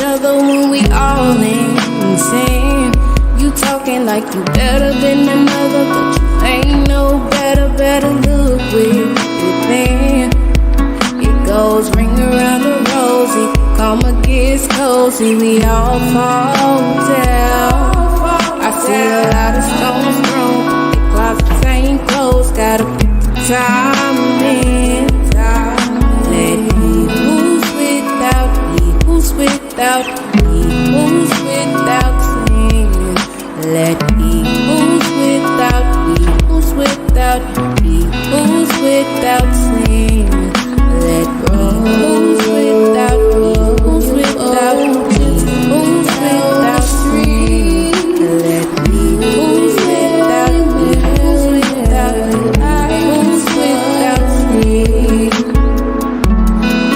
another when we all in sin. You talking like you better than another, but you ain't no better look with it then. It goes ring around the rosy, karma gets cozy, we all fall down. I see a lot of stones thrown, they closets ain't closed, gotta put the time in. Let he who's without sin. Let he who's without sin. Let who's without sin. Let me who's without sin.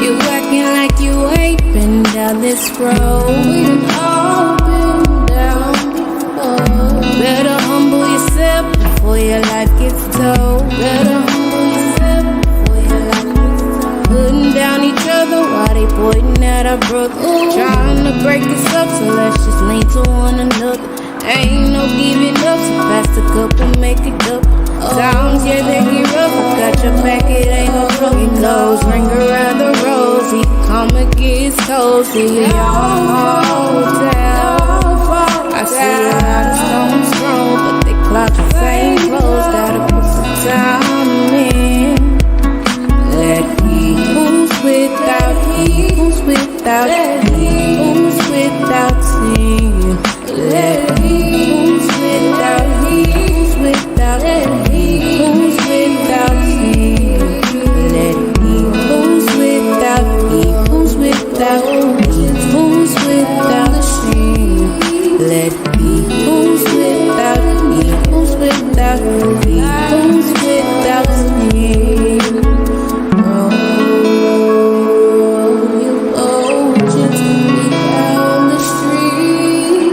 You acting like you ain't been down this road. We've all been down before. Better humble yourself before your life gets told. Better humble yourself before your life gets told. Putting down each other while they pointing at our brother. Trying to break us up, so let's just lean to one another. Ain't no giving up, so pass the cup and make it up. Times, yeah, they get rough, I got your back, it ain't no trouble. It goes ring around the rosy, karma gets cozy, we all fall down. I see a lot of stones thrown, but they closets ain't closed, gotta put some time in. Let he who's without sin. Let he who's without sin. Let he who's without sin. Let he who's without sin. Oh, just be down the street.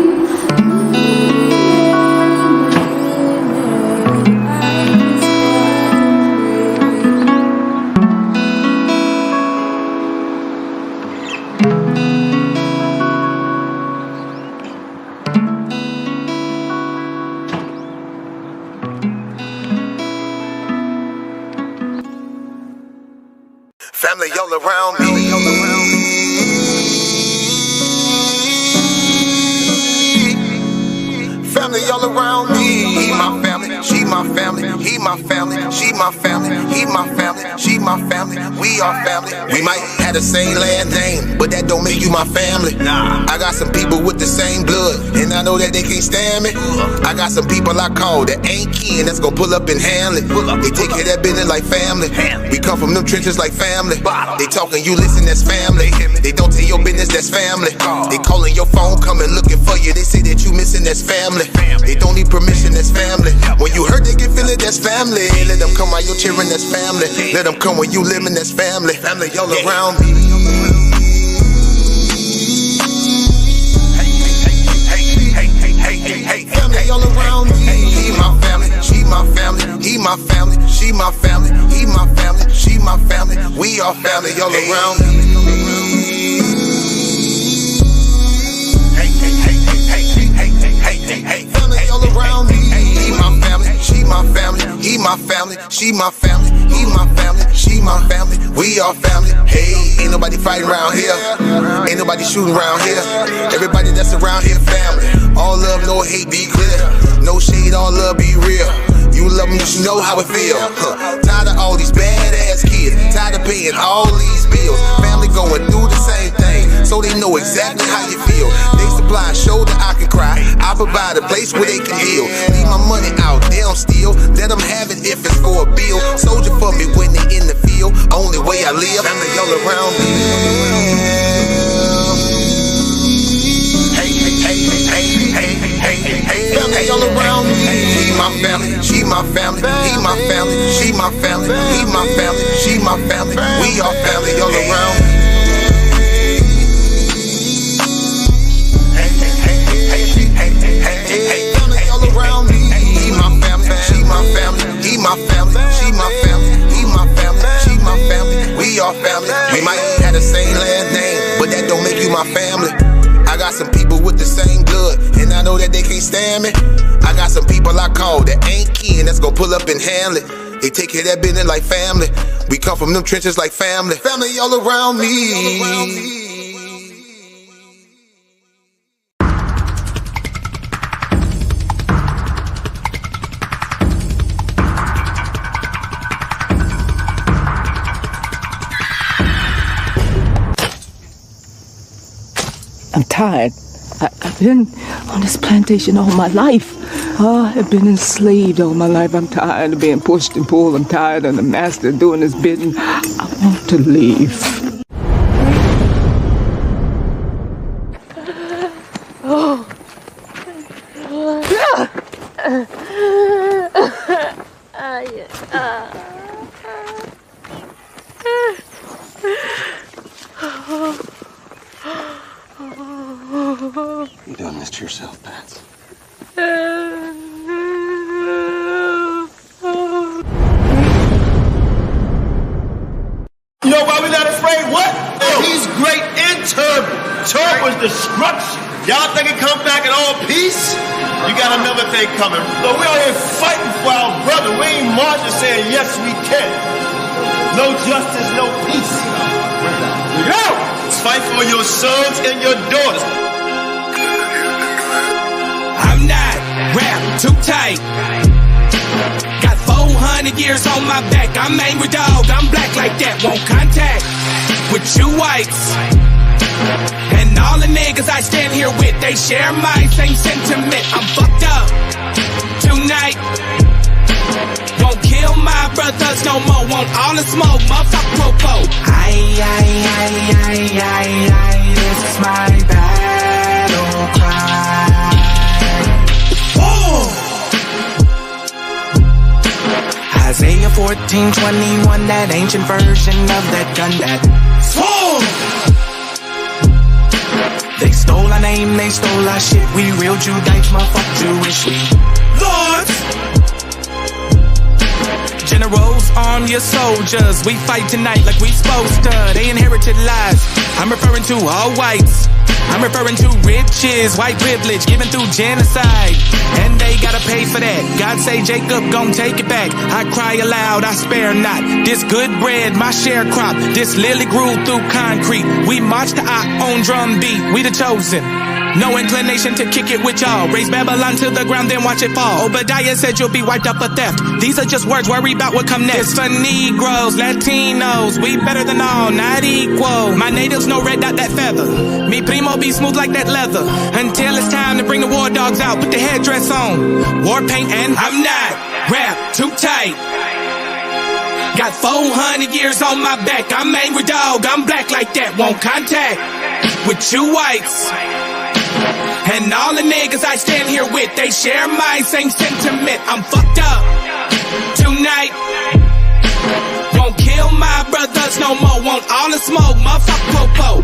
Family all around me. Family all around me. He my family, she my family. He my family, she my family. He my family, she my family. We are family. We might have the same last name, but that don't make you my family. I got some people with the same blood, and I know that they can't stand me. I got some people I call that ain't kin, that's gonna pull up and handle it. They take care of that business like family. We come from them trenches like family. They talking, you listen, that's family. They don't tell your business, that's family. They calling your phone, coming looking for you. They say that you missing, that's family. They don't need permission, that's family. When you hurt, they can feel it, that's family. Let them come while you're cheering, that's family. Let them come when you living, that's family. Family all around me. Family all around me. He my family, she my family. He my family, she my family. He my family, she my family. We are family all around me. Family all around me. He my family, she my family. He my family, she my family. He my family, she my family. We are family. Hey, ain't nobody fighting around here. Ain't nobody shooting around here. Everybody that's around here, family. All love, no hate, be clear. No shade, all love, be real. You love them, you should know how it feel. Tired of all these badass kids. Tired of paying all these bills. Family going through the same thing, so they know exactly how you feel. They supply a shoulder I can cry. I provide a place where they can heal. Leave my money out, they don't steal. Let them have it if it's for a bill. Soldier for me when they in the field. Only way I live, family all around me. Family all around me. He my family, she my family. He my family, she my family. He my family, she my family. We are family all around me. Family all around me. He my family, she my family. He my family, she my family. He my family, she my family. We are family. We might have the same last name, but that don't make you my family. people with the same blood, and I know that they can't stand me. I got some people I call that ain't kin, that's gon' pull up and handle it. They take care of that business like family. We come from them trenches like family. Family all around me. I'm tired. I've been on this plantation all my life. I've been enslaved all my life. I'm tired of being pushed and pulled. I'm tired of the master doing his bidding. I want to leave. You done this to yourself, Pats. You know why we not afraid? What? He's great in Turbo. Turbo's destruction. Y'all think it come back in all peace? You got another thing coming. So we out here fighting for our brother. We ain't marching saying, yes, we can. No justice, no peace. Yo! Fight for your sons and your daughters. I'm not rap too tight. Got 400 years on my back. I'm angry dog. I'm black like that. Won't contact with you whites. And all the niggas I stand here with, they share my same sentiment. I'm fucked up tonight. Won't kill my brothers no more. Want all the smoke, motherfucker popo. This is my battle cry. Isaiah 14:21, that ancient version of that gun that they stole our name, they stole our shit. We real Judites, motherfucker Jewish. We lords, generals, arm your soldiers. We fight tonight like we supposed to. They inherited lies. I'm referring to all whites. I'm referring to riches, white privilege given through genocide. And they gotta pay for that. God say Jacob gon' take it back. I cry aloud, I spare not. This good bread, my share crop. This lily grew through concrete. We march to our own drum beat. We the chosen. No inclination to kick it with y'all. Raise Babylon to the ground, then watch it fall. Obadiah said you'll be wiped up for theft. These are just words, worry about what come next. It's for Negroes, Latinos, we better than all, not equal. My natives no red dot that feather. Me primo be smooth like that leather. Until it's time to bring the war dogs out, put the headdress on. War paint and I'm not rap too tight. Got 400 years on my back. I'm angry dog, I'm black like that. Won't contact with you whites. And all the niggas I stand here with, they share my same sentiment. I'm fucked up tonight. Won't kill my brothers no more. Want all the smoke, motherfucker popo.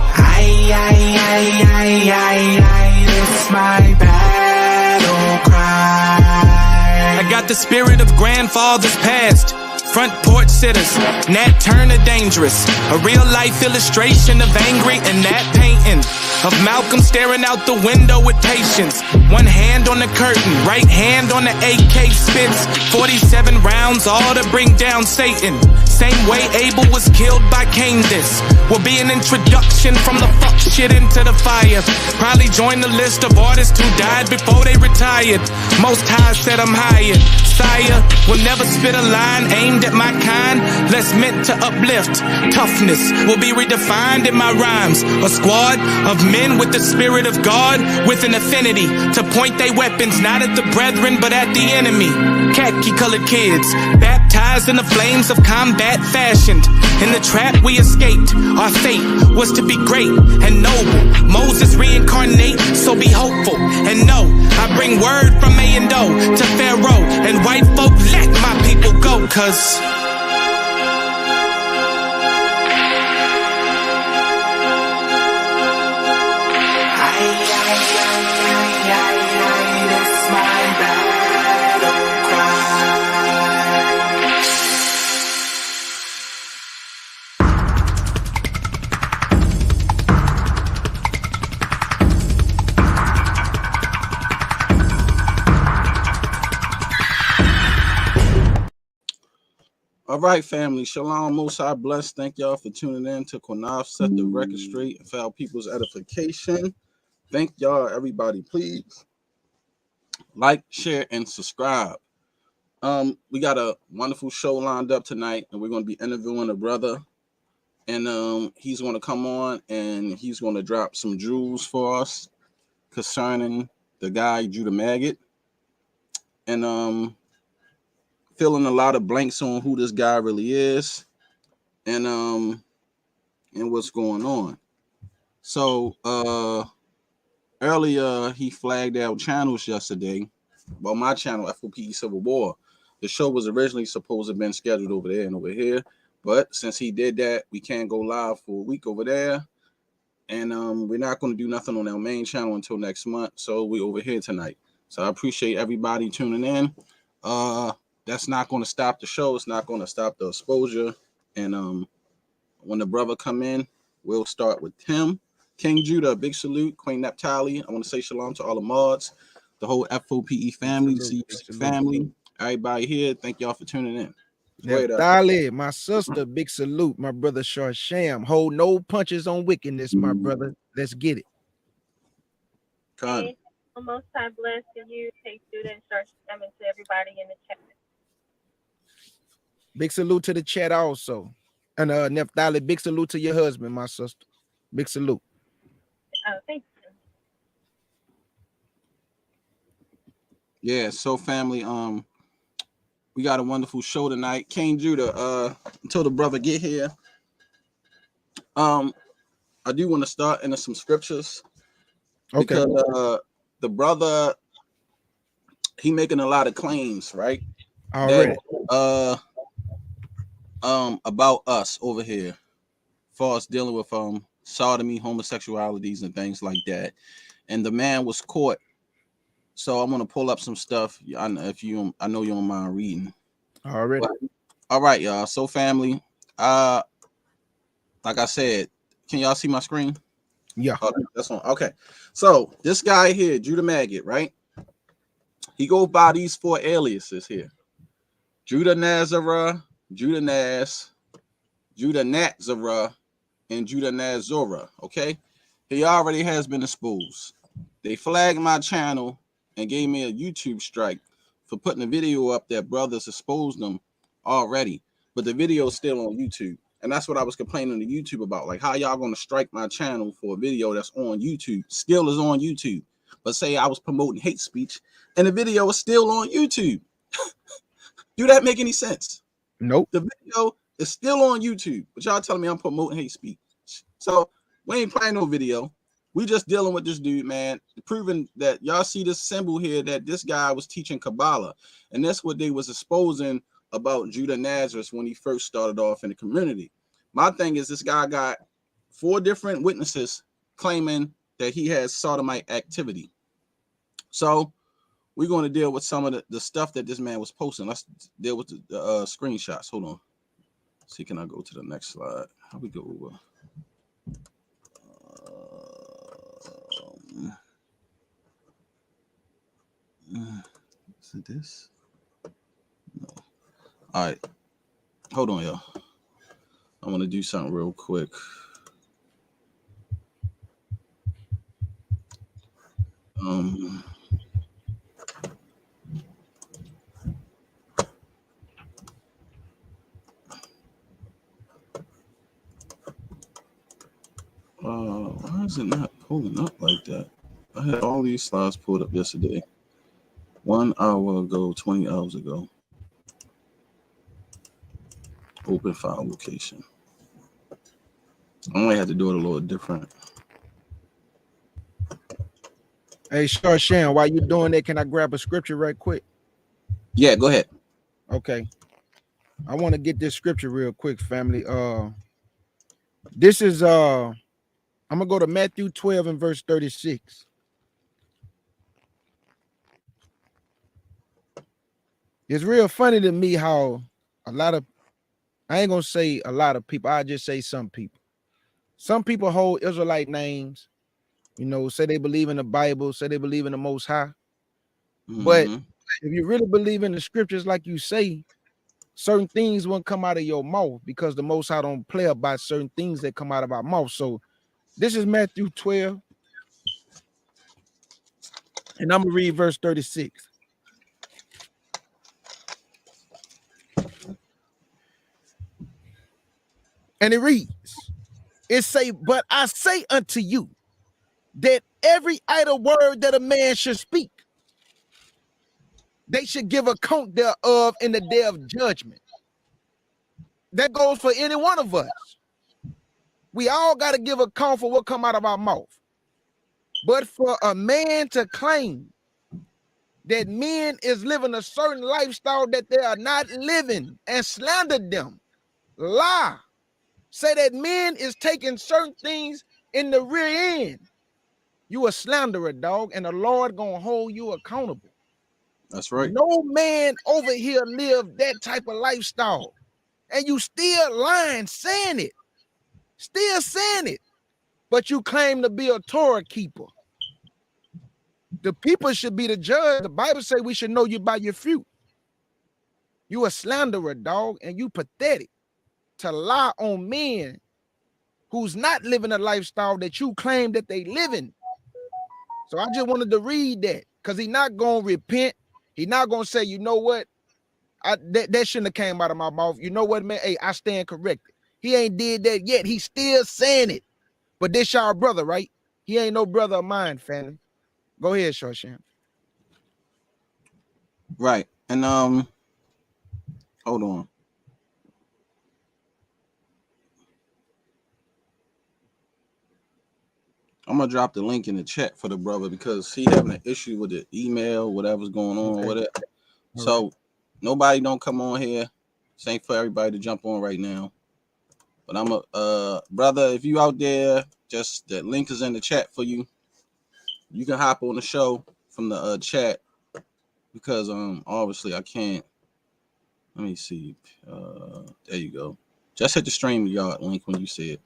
This is my battle cry. I got the spirit of grandfathers past. Front porch sitters, Nat Turner dangerous. A real life illustration of angry and that painting of Malcolm staring out the window with patience. One hand on the curtain, right hand on the AK spits. 47 rounds, all to bring down Satan. Same way Abel was killed by Cain. This will be an introduction from the fuck shit into the fire. Probably join the list of artists who died before they retired. Most High said I'm hired. Sire will never spit a line aimed at my kind, less meant to uplift. Toughness will be redefined in my rhymes. A squad of men with the spirit of God, with an affinity to point their weapons not at the brethren but at the enemy. Khaki colored kids, baptized in the flames of combat, fashioned in the trap we escaped. Our fate was to be great and noble. Moses reincarnate, so be hopeful and know I bring word from A and O to Pharaoh and white folk. Let my people go, cause it's my battle cry. All right, family. Shalom, Most High bless. Thank y'all for tuning in to Qanath, set the record straight, and for our people's edification. Thank y'all, everybody. Please like, share, and subscribe. We got a wonderful show lined up tonight, and we're going to be interviewing a brother, and he's going to come on and he's going to drop some jewels for us concerning the guy Judah Maggot, and filling a lot of blanks on who this guy really is, and what's going on. So earlier he flagged out channels yesterday. Well, my channel, F.O.P.E Civil War. The show was originally supposed to have been scheduled over there and over here, but since he did that, we can't go live for a week over there, and we're not going to do nothing on our main channel until next month. So we're over here tonight. So I appreciate everybody tuning in. That's not going to stop the show. It's not going to stop the exposure. And when the brother come in, we'll start with him. King Judah, big salute. Queen Naphtali, I want to say shalom to all the mods, the whole F.O.P.E family, family, everybody here. Thank y'all for tuning in. Naphtali, my sister, big salute. My brother Shar Sham, hold no punches on wickedness, my brother. Let's get it. Hey, Most High bless to you, King Judah, and Shar Sham, and to everybody in the chat. Big salute to the chat also. And Naphtali, big salute to your husband, my sister. Big salute. Thank you. Yeah, so family, we got a wonderful show tonight. King Judah, until the brother get here, I do want to start into some scriptures. Okay. Because the brother, he making a lot of claims, right? Already. That, about us over here, for us dealing with sodomy, homosexualities, and things like that. And the man was caught. So I'm gonna pull up some stuff. I know you don't mind reading. Already. But, all right, y'all. So family, like I said, can y'all see my screen? Yeah. Oh, that's on. Okay. So this guy here, Judah Maggot, right? He goes by these 4 aliases here: Judah Nazareth, Judah Naz, Judah Nazareth, and Judah Nazora. Okay, he already has been exposed. They flagged my channel and gave me a YouTube strike for putting a video up that brothers exposed them already, but the video is still on YouTube. And that's what I was complaining to YouTube about. Like, how y'all gonna strike my channel for a video that's on YouTube, still is on YouTube, but say I was promoting hate speech and the video is still on YouTube? Do that make any sense? Nope. The video is still on YouTube, but y'all telling me I'm promoting hate speech. So we ain't playing no video. We just dealing with this dude, man, proving that y'all see this symbol here, that this guy was teaching Kabbalah. And that's what they was exposing about Judah Nazareth when he first started off in the community. My thing is, this guy got 4 different witnesses claiming that he has sodomite activity. So we're going to deal with some of the stuff that this man was posting. Let's deal with the screenshots. Hold on. See, can I go to the next slide? How we go over? Is it this? No. All right. Hold on, y'all. I want to do something real quick. Why is it not pulling up like that? I had all these slides pulled up yesterday. 1 hour ago, 20 hours ago. Open file location. I only had to do it a little different. Hey, Shar Sham, while you doing that, can I grab a scripture right quick? Yeah, go ahead. Okay. I want to get this scripture real quick, family. This is I'm gonna go to Matthew 12 and verse 36. It's real funny to me how a lot of, I ain't gonna say a lot of people, I just say some people hold Israelite names, you know, say they believe in the Bible, say they believe in the Most High. But if you really believe in the scriptures like you say, certain things won't come out of your mouth because the Most High don't play about certain things that come out of our mouth. So this is Matthew 12, and I'm gonna read verse 36. And it reads, it say, but I say unto you that every idle word that a man should speak, they should give account thereof in the day of judgment. That goes for any one of us. We all got to give account for what come out of our mouth. But for a man to claim that men is living a certain lifestyle that they are not living and slander them, lie, say that men is taking certain things in the rear end, you a slanderer, dog, and the Lord gonna hold you accountable. That's right. No man over here live that type of lifestyle, and you still lying, saying it, but you claim to be a Torah keeper. The people should be the judge. The Bible say we should know you by your fruit. You a slanderer, dog, and you pathetic to lie on men who's not living a lifestyle that you claim that they living. So I just wanted to read that because he's not gonna repent. He's not gonna say, you know what, that shouldn't have came out of my mouth. You know what, man? Hey, I stand corrected. He ain't did that yet. He's still saying it. But this our brother, right? He ain't no brother of mine, family. Go ahead, Shar Sham. Right. And hold on. I'm gonna drop the link in the chat for the brother because he having an issue with the email, whatever's going on with it. So nobody don't come on here. This ain't for everybody to jump on right now. But I'm a brother, if you out there, just the link is in the chat for you. You can hop on the show from the chat because obviously I can't. Let me see. There you go. Just hit the StreamYard link when you see it.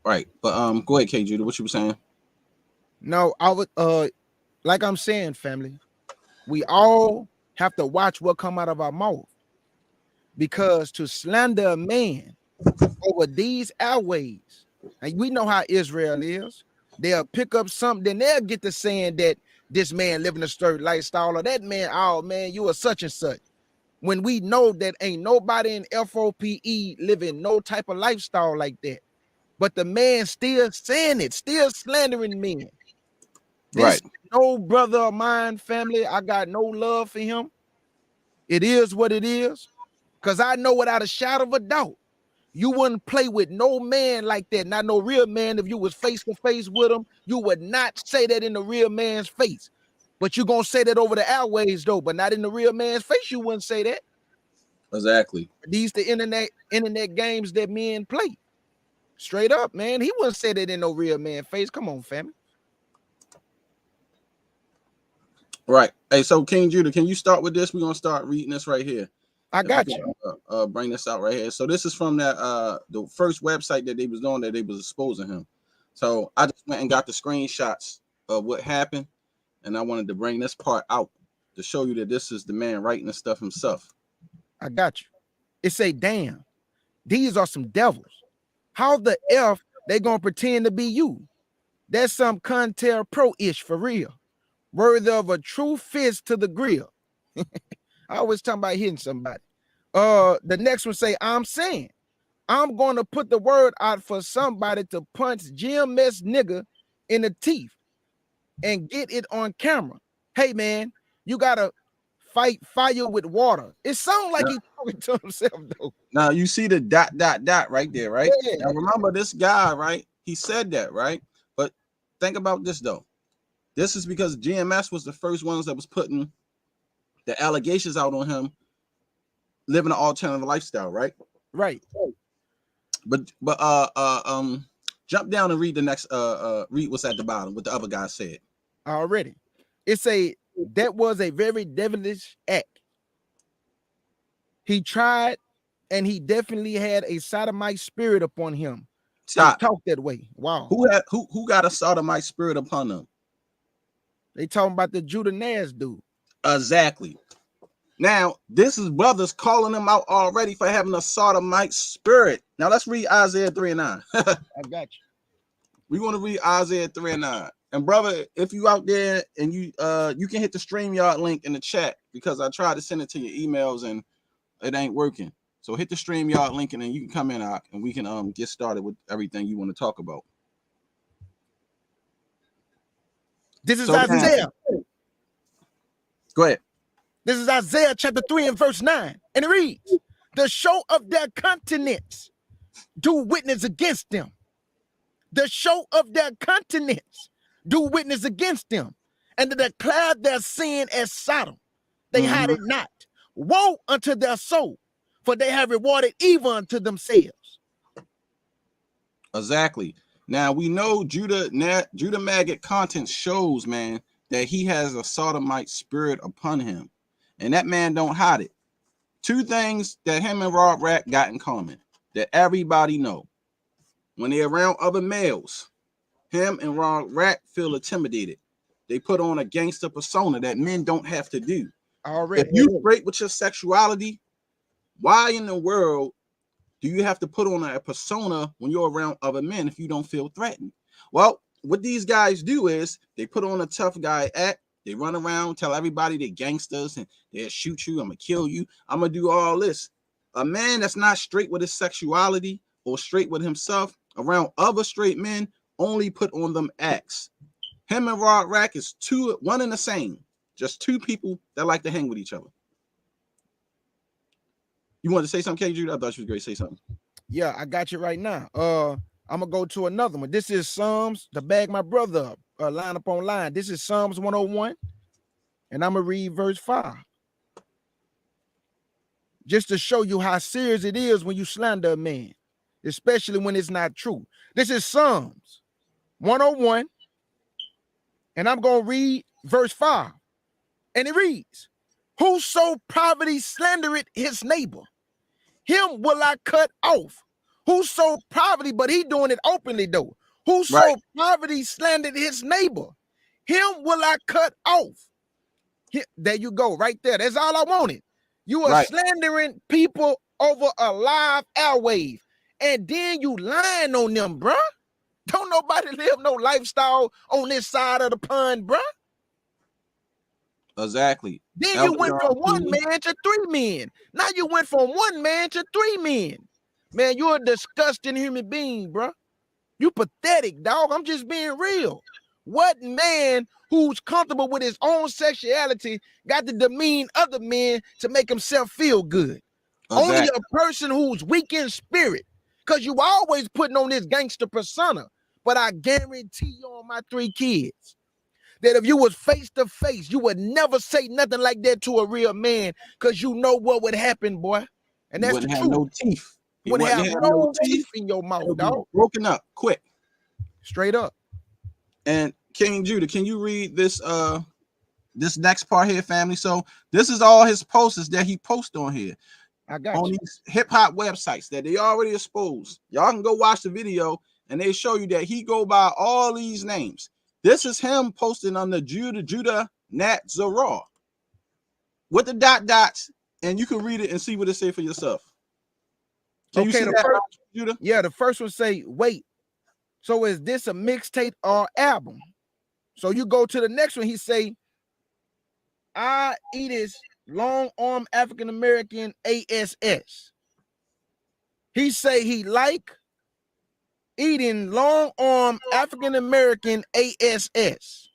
Right. But go ahead, K Judah. What you were saying? No, I would like I'm saying, family, we all have to watch what come out of our mouth. Because to slander a man over these airways, and we know how Israel is, they'll pick up something, then they'll get to saying that this man living a certain lifestyle, or that man, oh man, you are such and such. When we know that ain't nobody in F.O.P.E living no type of lifestyle like that. But the man still saying it, still slandering men. This no brother of mine, family, I got no love for him. It is what it is. Because I know without a shadow of a doubt, you wouldn't play with no man like that. Not no real man. If you was face to face with him, you would not say that in the real man's face. But you're going to say that over the airways, though, but not in the real man's face. You wouldn't say that. Exactly. These the internet games that men play. Straight up, man. He wouldn't say that in no real man's face. Come on, family. Right. Hey, so King Judah, can you start with this? We're going to start reading this right here. I got you. Bring this out right here. So this is from that the first website that they was doing that they was exposing him. So I just went and got the screenshots of what happened, and I wanted to bring this part out to show you that this is the man writing the stuff himself. I got you. It say, damn, these are some devils. How the F they gonna pretend to be you? That's some Qanath pro-ish for real. Worthy of a true fist to the grill. I always talking about hitting somebody. The next one say, I'm saying, I'm going to put the word out for somebody to punch GMS nigga in the teeth and get it on camera. Hey, man, you got to fight fire with water. It sounds like he's talking to himself, though. Now, you see the ... right there, right? Yeah. Now, remember this guy, right? He said that, right? But think about this, though. This is because GMS was the first ones that was putting the allegations out on him living an alternative lifestyle, right? Right. But jump down and read the next read what's at the bottom, what the other guy said. Already. That was a very devilish act. He tried, and he definitely had a sodomite spirit upon him. Stop. To talk that way. Wow. Who got a sodomite spirit upon them? They talking about the Judah Naz dude. Exactly. Now, this is brothers calling them out already for having a sodomite spirit. Now, let's read Isaiah 3 and 9. I got you. We want to read Isaiah 3 and 9. And brother, if you out there and you can hit the StreamYard link in the chat, because I tried to send it to your emails and it ain't working. So hit the StreamYard link and then you can come in and we can get started with everything you want to talk about. This is Isaiah. Go ahead. This is Isaiah chapter 3 and verse 9. And it reads, the show of their countenance do witness against them. The show of their countenance do witness against them. And to declare their sin as Sodom. They hide it not. Woe unto their soul, for they have rewarded evil unto themselves. Exactly. Now we know Judah maggot content shows, man, that he has a sodomite spirit upon him. And that man don't hide it. Two things that him and Rod Rack got in common that everybody know. When they're around other males, him and Rod Rack feel intimidated. They put on a gangster persona that men don't have to do. Already. If you straight with your sexuality, why in the world do you have to put on a persona when you're around other men if you don't feel threatened? Well, what these guys do is they put on a tough guy act. They run around, tell everybody they're gangsters and they'll shoot you. I'm going to kill you. I'm going to do all this. A man that's not straight with his sexuality or straight with himself around other straight men only put on them acts. Him and Rod Rack is one and the same. Just two people that like to hang with each other. You wanted to say something, KJ? I thought you was going to say something. Yeah, I got you right now. I'm going to go to another one. This is Psalms, to bag my brother up. Line upon line. This is Psalms 101, and I'm gonna read verse 5, just to show you how serious it is when you slander a man, especially when it's not true. This is Psalms 101, and I'm gonna read verse 5, and it reads, whoso privately slandereth his neighbor, him will I cut off. Whoso privately, but he doing it openly though. Whoso privately slandered his neighbor, him will I cut off. There you go, right there. That's all I wanted. You are slandering people over a live airwave, and then you lying on them, bruh. Don't nobody live no lifestyle on this side of the pond, bruh. Exactly. Then you went from one man to three men. Now you went from one man to three men. Man, you're a disgusting human being, bruh. You pathetic, dog. I'm just being real. What man who's comfortable with his own sexuality got to demean other men to make himself feel good? Exactly. Only a person who's weak in spirit, because you always putting on this gangster persona. But I guarantee you on my 3 kids that if you was face to face, you would never say nothing like that to a real man, because you know what would happen, boy. And that's the truth. No teeth. You wouldn't have no teeth in your mouth, dog. Broken up quick. Straight up. And King Judah, can you read this this next part here, family? So this is all his posts that he posts on here. I got on you. These hip-hop websites that they already exposed. Y'all can go watch the video and they show you that he go by all these names. This is him posting on the Judah Nat Zara with the dots, and you can read it and see what it say for yourself. Can okay, you see the that, Judah? Yeah, the first one say, wait, so is this a mixtape or album? So you go to the next one, he say, I eat his long arm African American ASS. He say he like eating long arm African American ASS.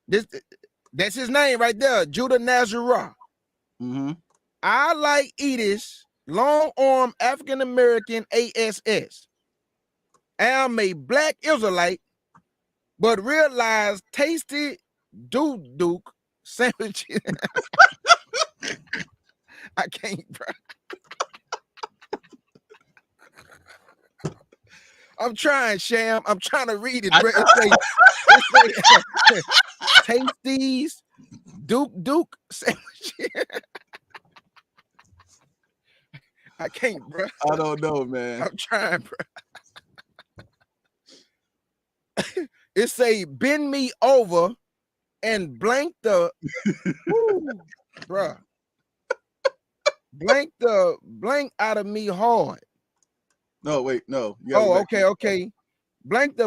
That's his name right there, Judah Nazarah. I like Edith's long arm African American ASS. I'm a black Israelite, but realize tasty Duke sandwiches. I can't, bro. I'm trying, Sham. I'm trying to read it, bro. It say Tasties Duke sandwiches. I can't, bro. I don't know, man. I'm trying, bro. It say bend me over and blank the Bruh. Blank out of me hard. No, wait, no. Oh, okay. Blank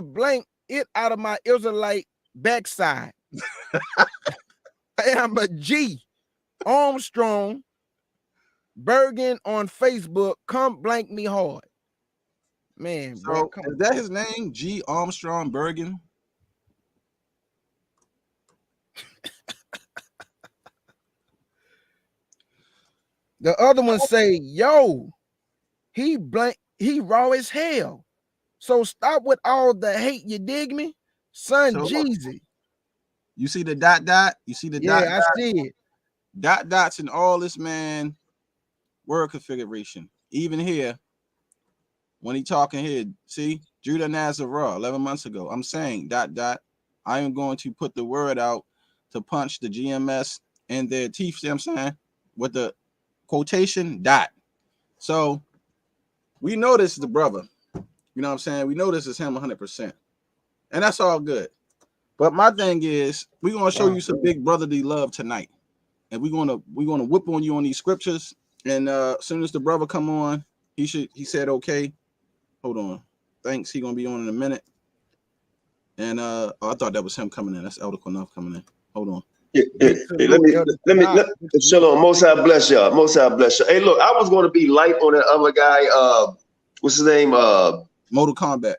it out of my Israelite backside. I am a G. Armstrong Bergen on Facebook. Come blank me hard. Man, So bro, is that his name? G. Armstrong Bergen? The other one say, yo, he raw as hell. So stop with all the hate, you dig me? Son, So, Jeezy. You see the dot? You see the dot? Yeah, I see it. Dots in all this, man, word configuration. Even here, when he talking here, see, Judah Nazareth, 11 months ago. I'm saying, I am going to put the word out to punch the GMS in their teeth, see what I'm saying? With the quotation, dot. So, we know this is the brother. You know what I'm saying? We know this is him 100%. And that's all good. But my thing is, we're going to show you some big brotherly love tonight. And we're gonna whip on you on these scriptures. And as soon as the brother come on, he said okay. Hold on. Thanks. He gonna be on in a minute. And I thought that was him coming in. That's Elder Qanath coming in. Hold on. Hey, let me Shalom. Most High bless y'all. Most High bless y'all. Hey, look, I was going to be light on that other guy. What's his name? Mortal Kombat.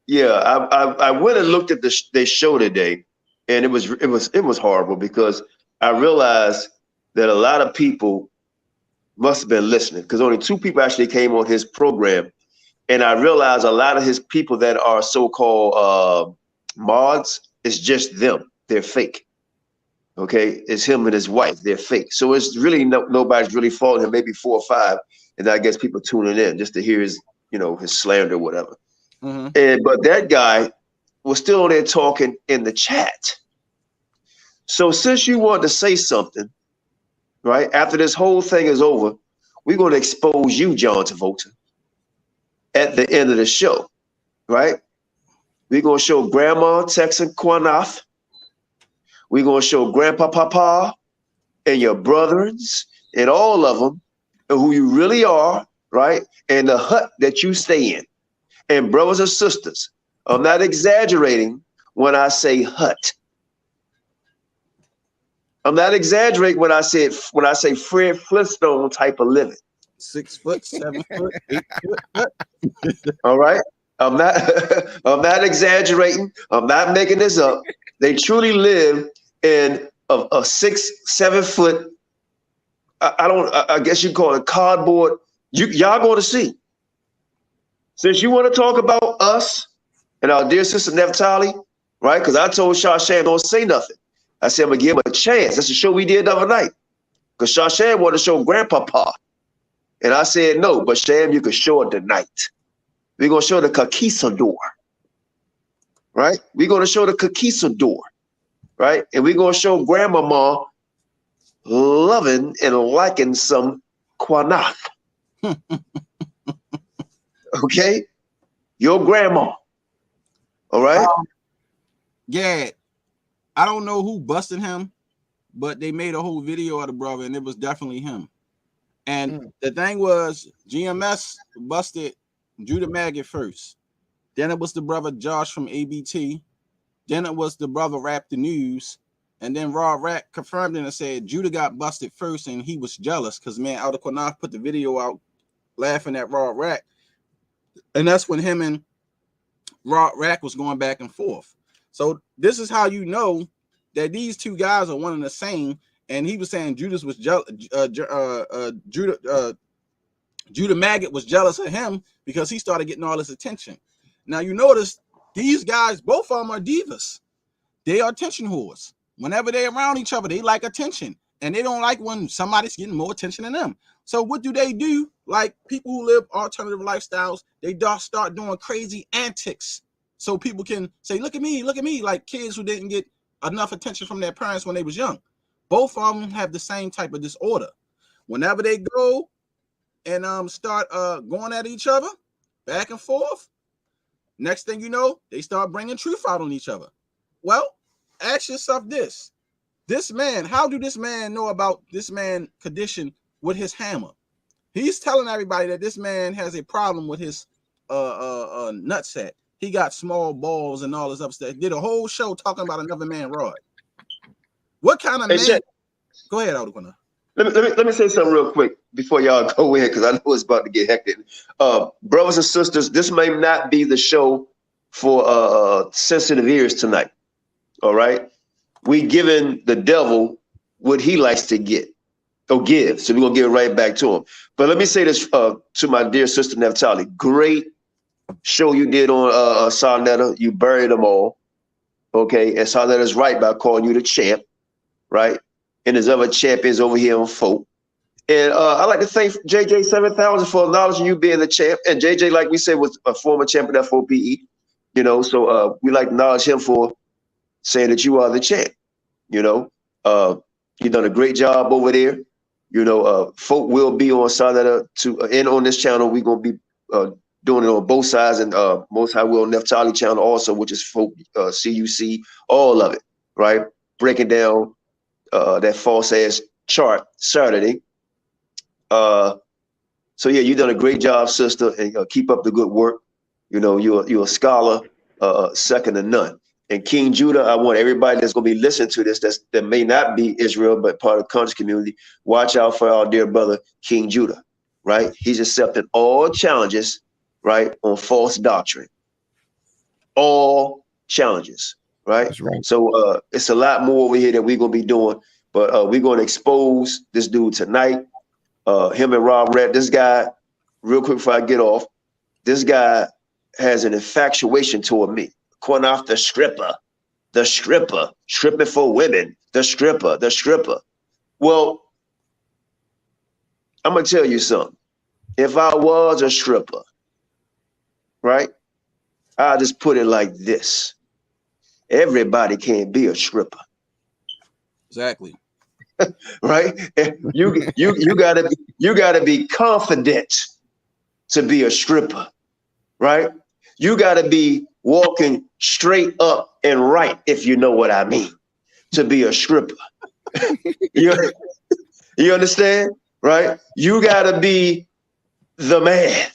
Yeah, I went and looked at their show today, and it was horrible because I realized that a lot of people must have been listening because only 2 people actually came on his program, and I realized a lot of his people that are so-called mods, it's just them. They're fake. Okay, it's him and his wife. They're fake. So it's really nobody's really following him. Maybe 4 or 5, and I guess people tuning in just to hear his slander or whatever. But that guy was still on there talking in the chat. So since you wanted to say something, right, after this whole thing is over, we're going to expose you, John Travolta, at the end of the show, right? We're going to show Grandma texting Qanath. We're going to show Grandpa Papa and your brothers and all of them and who you really are, right? And the hut that you stay in. And brothers and sisters, I'm not exaggerating when I say hut. I'm not exaggerating when I say Fred Flintstone type of living. 6 foot, 7 foot, 8 foot. All right. I'm not exaggerating. I'm not making this up. They truly live in a 6, 7 foot. I guess you call it cardboard. Y'all going to see. Since you want to talk about us and our dear sister Neftali, right? Because I told Shar Sham don't say nothing. I said I'm gonna give him a chance. That's the show we did the other night. Because Shar Sham wanted to show Grandpapa. And I said no, but Sham, you can show it tonight. We're gonna show the Kakisador. Right? We're gonna show the Kakisador. Right? And we're gonna show Grandmama loving and liking some Qanath. Okay, your grandma. All right. Yeah, I don't know who busted him, but they made a whole video of the brother, and it was definitely him. And the thing was, GMS busted Judah Maggot first. Then it was the brother Josh from ABT. Then it was the brother Rap the News, and then Raw Rack confirmed it and said Judah got busted first, and he was jealous because man, Elder Qanath put the video out laughing at Raw Rack. And that's when him and Rack was going back and forth. So this is how you know that these 2 guys are one and the same. And he was saying Judas was Judah Maggot was jealous of him because he started getting all this attention. Now you notice these guys, both of them are divas. They are attention whores. Whenever they're around each other, they like attention. And they don't like when somebody's getting more attention than them. So what do? Like people who live alternative lifestyles, they start doing crazy antics so people can say, look at me, like kids who didn't get enough attention from their parents when they was young. Both of them have the same type of disorder. Whenever they go and start going at each other, back and forth, next thing you know, they start bringing truth out on each other. Well, ask yourself this. This man, how do this man know about this man condition with his hammer? He's telling everybody that this man has a problem with his nutsack. He got small balls and all this other stuff. Did a whole show talking about another man rod. What kind of man? Shaq, go ahead, Alder. Let me say something real quick before y'all go in, because I know it's about to get hectic. Brothers and sisters, this may not be the show for sensitive ears tonight. All right, we giving the devil what he likes to get or give, so we're gonna give it right back to him. But let me say this to my dear sister Naphtali. Great show you did on Sarnetta. You buried them all. Okay, and Sarnetta's right by calling you the champ, right? And there's other champions over here on F.O.P.E. And I'd like to thank JJ 7000 for acknowledging you being the champ. And JJ, like we said, was a former champion at F.O.P.E. You know, so we like to acknowledge him for saying that you are the champ. You know, you've done a great job over there. You know, F.O.P.E. will be on Sarnetta and on this channel. We're going to be doing it on both sides, and Most High Will Naphtali channel also, which is F.O.P.E. CUC, all of it, right? Breaking down that false ass chart Saturday. So yeah, you've done a great job, sister, and keep up the good work. You know, you're a scholar, second to none. And King Judah, I want everybody that's going to be listening to this that may not be Israel but part of the conscious community, watch out for our dear brother King Judah, right? He's accepting all challenges, right, on false doctrine. All challenges, right? That's right. So it's a lot more over here that we're going to be doing, but we're going to expose this dude tonight. Him and Rob Red, this guy, real quick before I get off, this guy has an infatuation toward me. Qanath the stripper, stripping for women, the stripper. Well, I'm going to tell you something. If I was a stripper, right, I'll just put it like this. Everybody can't be a stripper. Exactly. Right? You gotta be confident to be a stripper, right? You gotta be walking straight up and right, if you know what I mean, to be a stripper. You understand? Right? You gotta be the man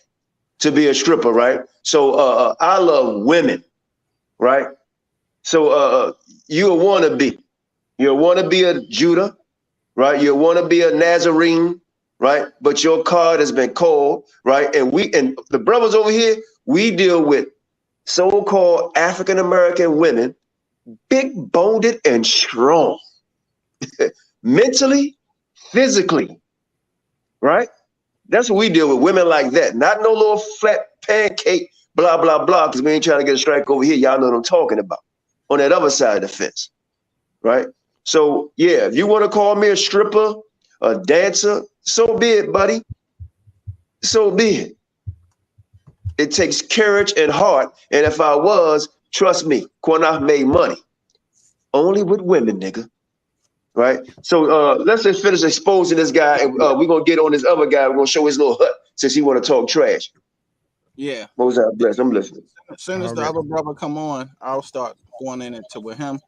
to be a stripper, right? So I love women, right? So you'll want to be a Judah, right? You'll want to be a Nazarene, right? But your card has been called, right? And the brothers over here, we deal with so-called African-American women, big-boned and strong, mentally, physically, right? That's what we deal with, women like that. Not no little flat pancake, blah, blah, blah, because we ain't trying to get a strike over here. Y'all know what I'm talking about. On that other side of the fence, right? So, yeah, if you want to call me a stripper, a dancer, so be it, buddy. So be it. It takes courage and heart. And if I was, trust me, Qanath made money. Only with women, nigga. Right? So let's just finish exposing this guy. And we're going to get on this other guy. We're going to show his little hut since he want to talk trash. Yeah. What was that? Bless. I'm listening. As soon as the other brother come on, I'll start going into with him.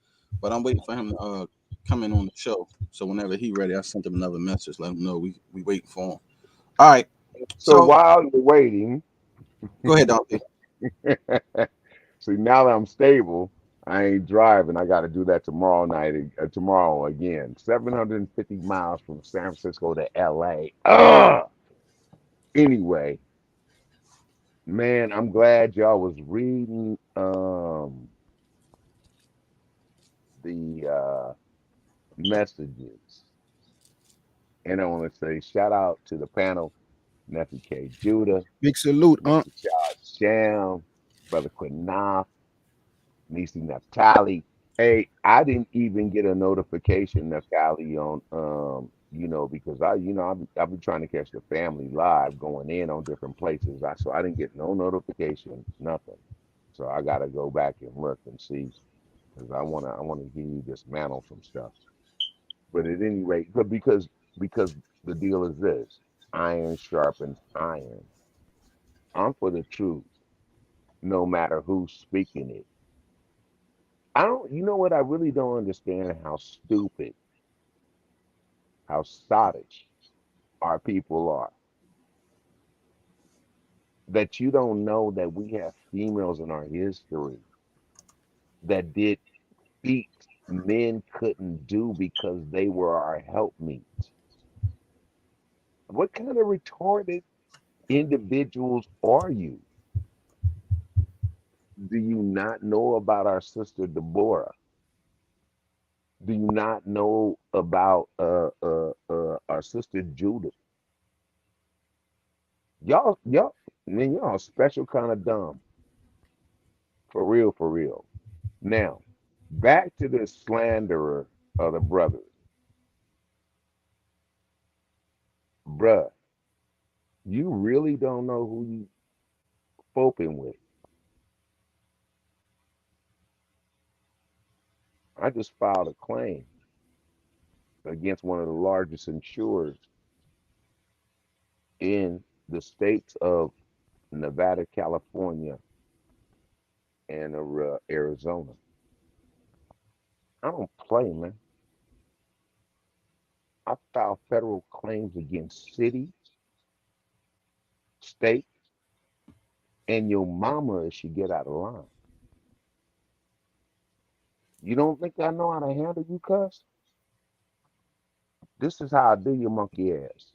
But I'm waiting for him to come in on the show. So whenever he ready, I sent him another message. Let him know we waiting for him. All right. So while you're waiting, go ahead, Donkey. See, now that I'm stable, I ain't driving. I got to do that tomorrow night. Tomorrow again. 750 miles from San Francisco to LA. Anyway, man, I'm glad y'all was reading the messages. And I want to say shout out to the panel, Nephew K. Judah. Big salute, Shar Sham, Brother Qanath, Nisi Naphtali. Hey, I didn't even get a notification, Naphtali, on because I've been trying to catch the family live going in on different places. So I didn't get no notification, nothing. So I gotta go back and look and see, because I wanna hear you dismantle some stuff. But at any rate, because the deal is this: iron sharpens iron. I'm for the truth, no matter who's speaking it. You know what? I really don't understand how stupid, how sottish our people are. That you don't know that we have females in our history that did feats men couldn't do because they were our helpmeets. What kind of retarded individuals are you? Do you not know about our sister Deborah? Do you not know about our sister Judith? Man, y'all a special kind of dumb. For real, for real. Now, back to the slanderer of the brothers. Bruh, you really don't know who you F.O.P.E with. I just filed a claim against one of the largest insurers in the states of Nevada, California, and Arizona. I don't play, man. I filed federal claims against cities, states, and your mama if she get out of line. You don't think I know how to handle you, cuss? This is how I do your monkey ass.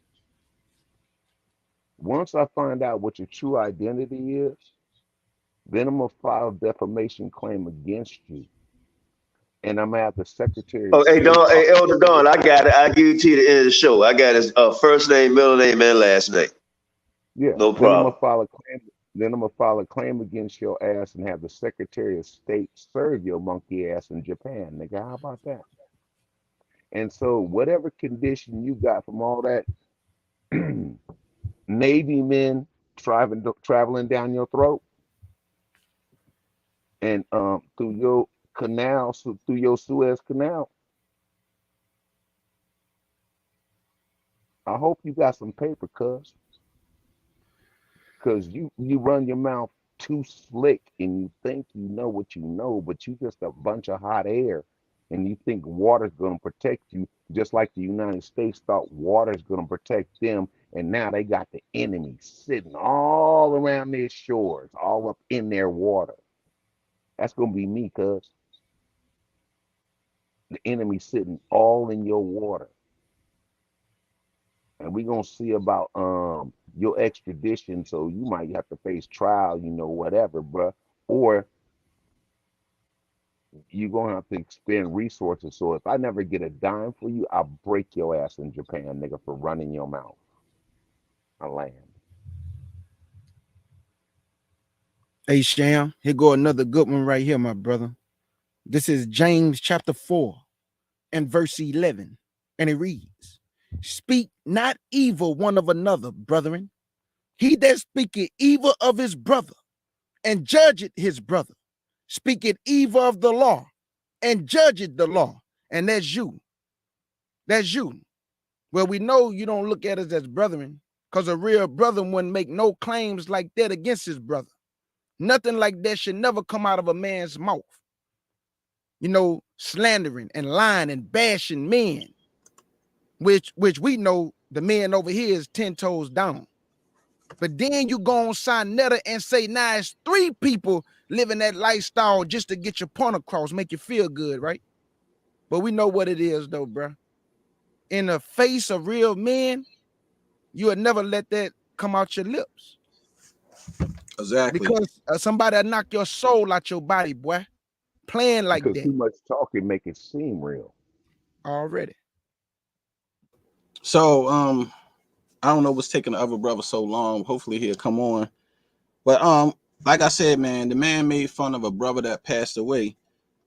Once I find out what your true identity is, then I'm gonna file a defamation claim against you. And I'm gonna have the Secretary of Oh, hey, State. Don, hey, Elder Don, I got it. I'll give it to you at the end of the show. I got his first name, middle name, and last name. Yeah. No Then I'm problem. gonna file a claim. Then I'm gonna file a claim against your ass and have the Secretary of State serve your monkey ass in Japan, nigga. How about that? And so whatever condition you got from all that Navy men traveling down your throat and through your canal, through your Suez Canal, I hope you got some paper, cuz. Because you run your mouth too slick and you think you know what you know, but you just a bunch of hot air and you think water's going to protect you, just like the United States thought water's going to protect them, and now they got the enemy sitting all around their shores, all up in their water. That's going to be me, cuz. The enemy sitting all in your water. And we're going to see about your extradition, so you might have to face trial, whatever, bruh. Or you're going to have to expend resources. So if I never get a dime for you, I'll break your ass in Japan, nigga, for running your mouth. I land. Hey, Sham, here go another good one right here, my brother. This is James chapter 4 and verse 11. And it reads, "Speak not evil one of another, brethren. He that speaketh evil of his brother and judgeth his brother, speaketh evil of the law and judgeth the law." And that's you. That's you. Well, we know you don't look at us as brethren, because a real brother wouldn't make no claims like that against his brother. Nothing like that should never come out of a man's mouth. Slandering and lying and bashing men, which we know the man over here is 10 toes down. But then you go on Sinetta and say, nah, it's 3 people living that lifestyle just to get your point across, make you feel good, right? But we know what it is, though, bro. In the face of real men, you would never let that come out your lips. Exactly. Because somebody will knock your soul out your body, boy. Playing like because that. Too much talking make it seem real. Already. So, I don't know what's taking the other brother so long. Hopefully he'll come on. But like I said, man, the man made fun of a brother that passed away.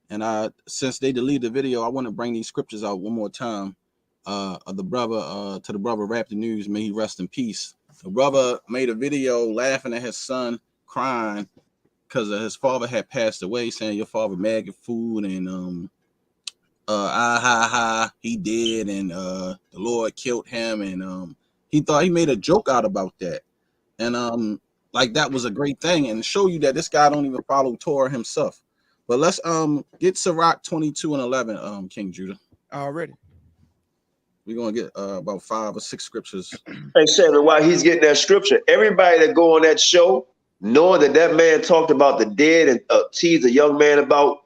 And since they deleted the video, I want to bring these scriptures out one more time. Of the brother, to the brother Rap the News, may he rest in peace. The brother made a video laughing at his son crying because his father had passed away, saying your father maggot food and he did, and the Lord killed him, and he thought he made a joke out about that, and like that was a great thing, and show you that this guy don't even follow Torah himself. But let's get Sirach 22 and 11, King Judah. Already. We're gonna get about 5 or 6 scriptures. Hey, Shannon, while he's getting that scripture, everybody that go on that show, knowing that man talked about the dead and teased a young man about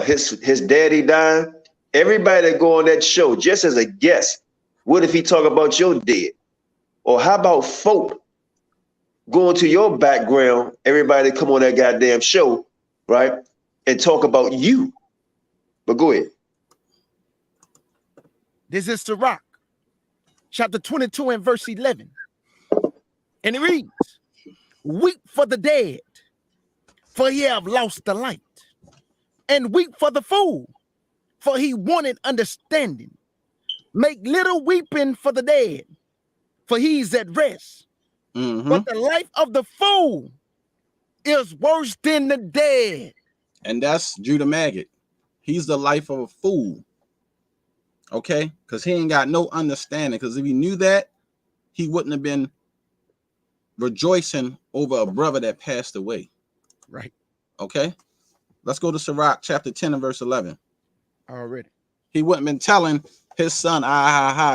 his daddy dying, everybody that go on that show, just as a guest, what if he talk about your dead? Or how about F.O.P.E going to your background, everybody that come on that goddamn show, right, and talk about you? But go ahead. This is Sirach, chapter 22 and verse 11. And it reads, weep for the dead, for ye have lost the light. And weep for the fool, for he wanted understanding. Make little weeping for the dead, for he's at rest. But the life of the fool is worse than the dead. And that's Judah Maggot. He's the life of a fool. Okay? Because he ain't got no understanding. Because if he knew that, he wouldn't have been rejoicing over a brother that passed away. Right. Okay? Let's go to Sirach chapter 10 and verse 11. Already. He wouldn't have been telling his son,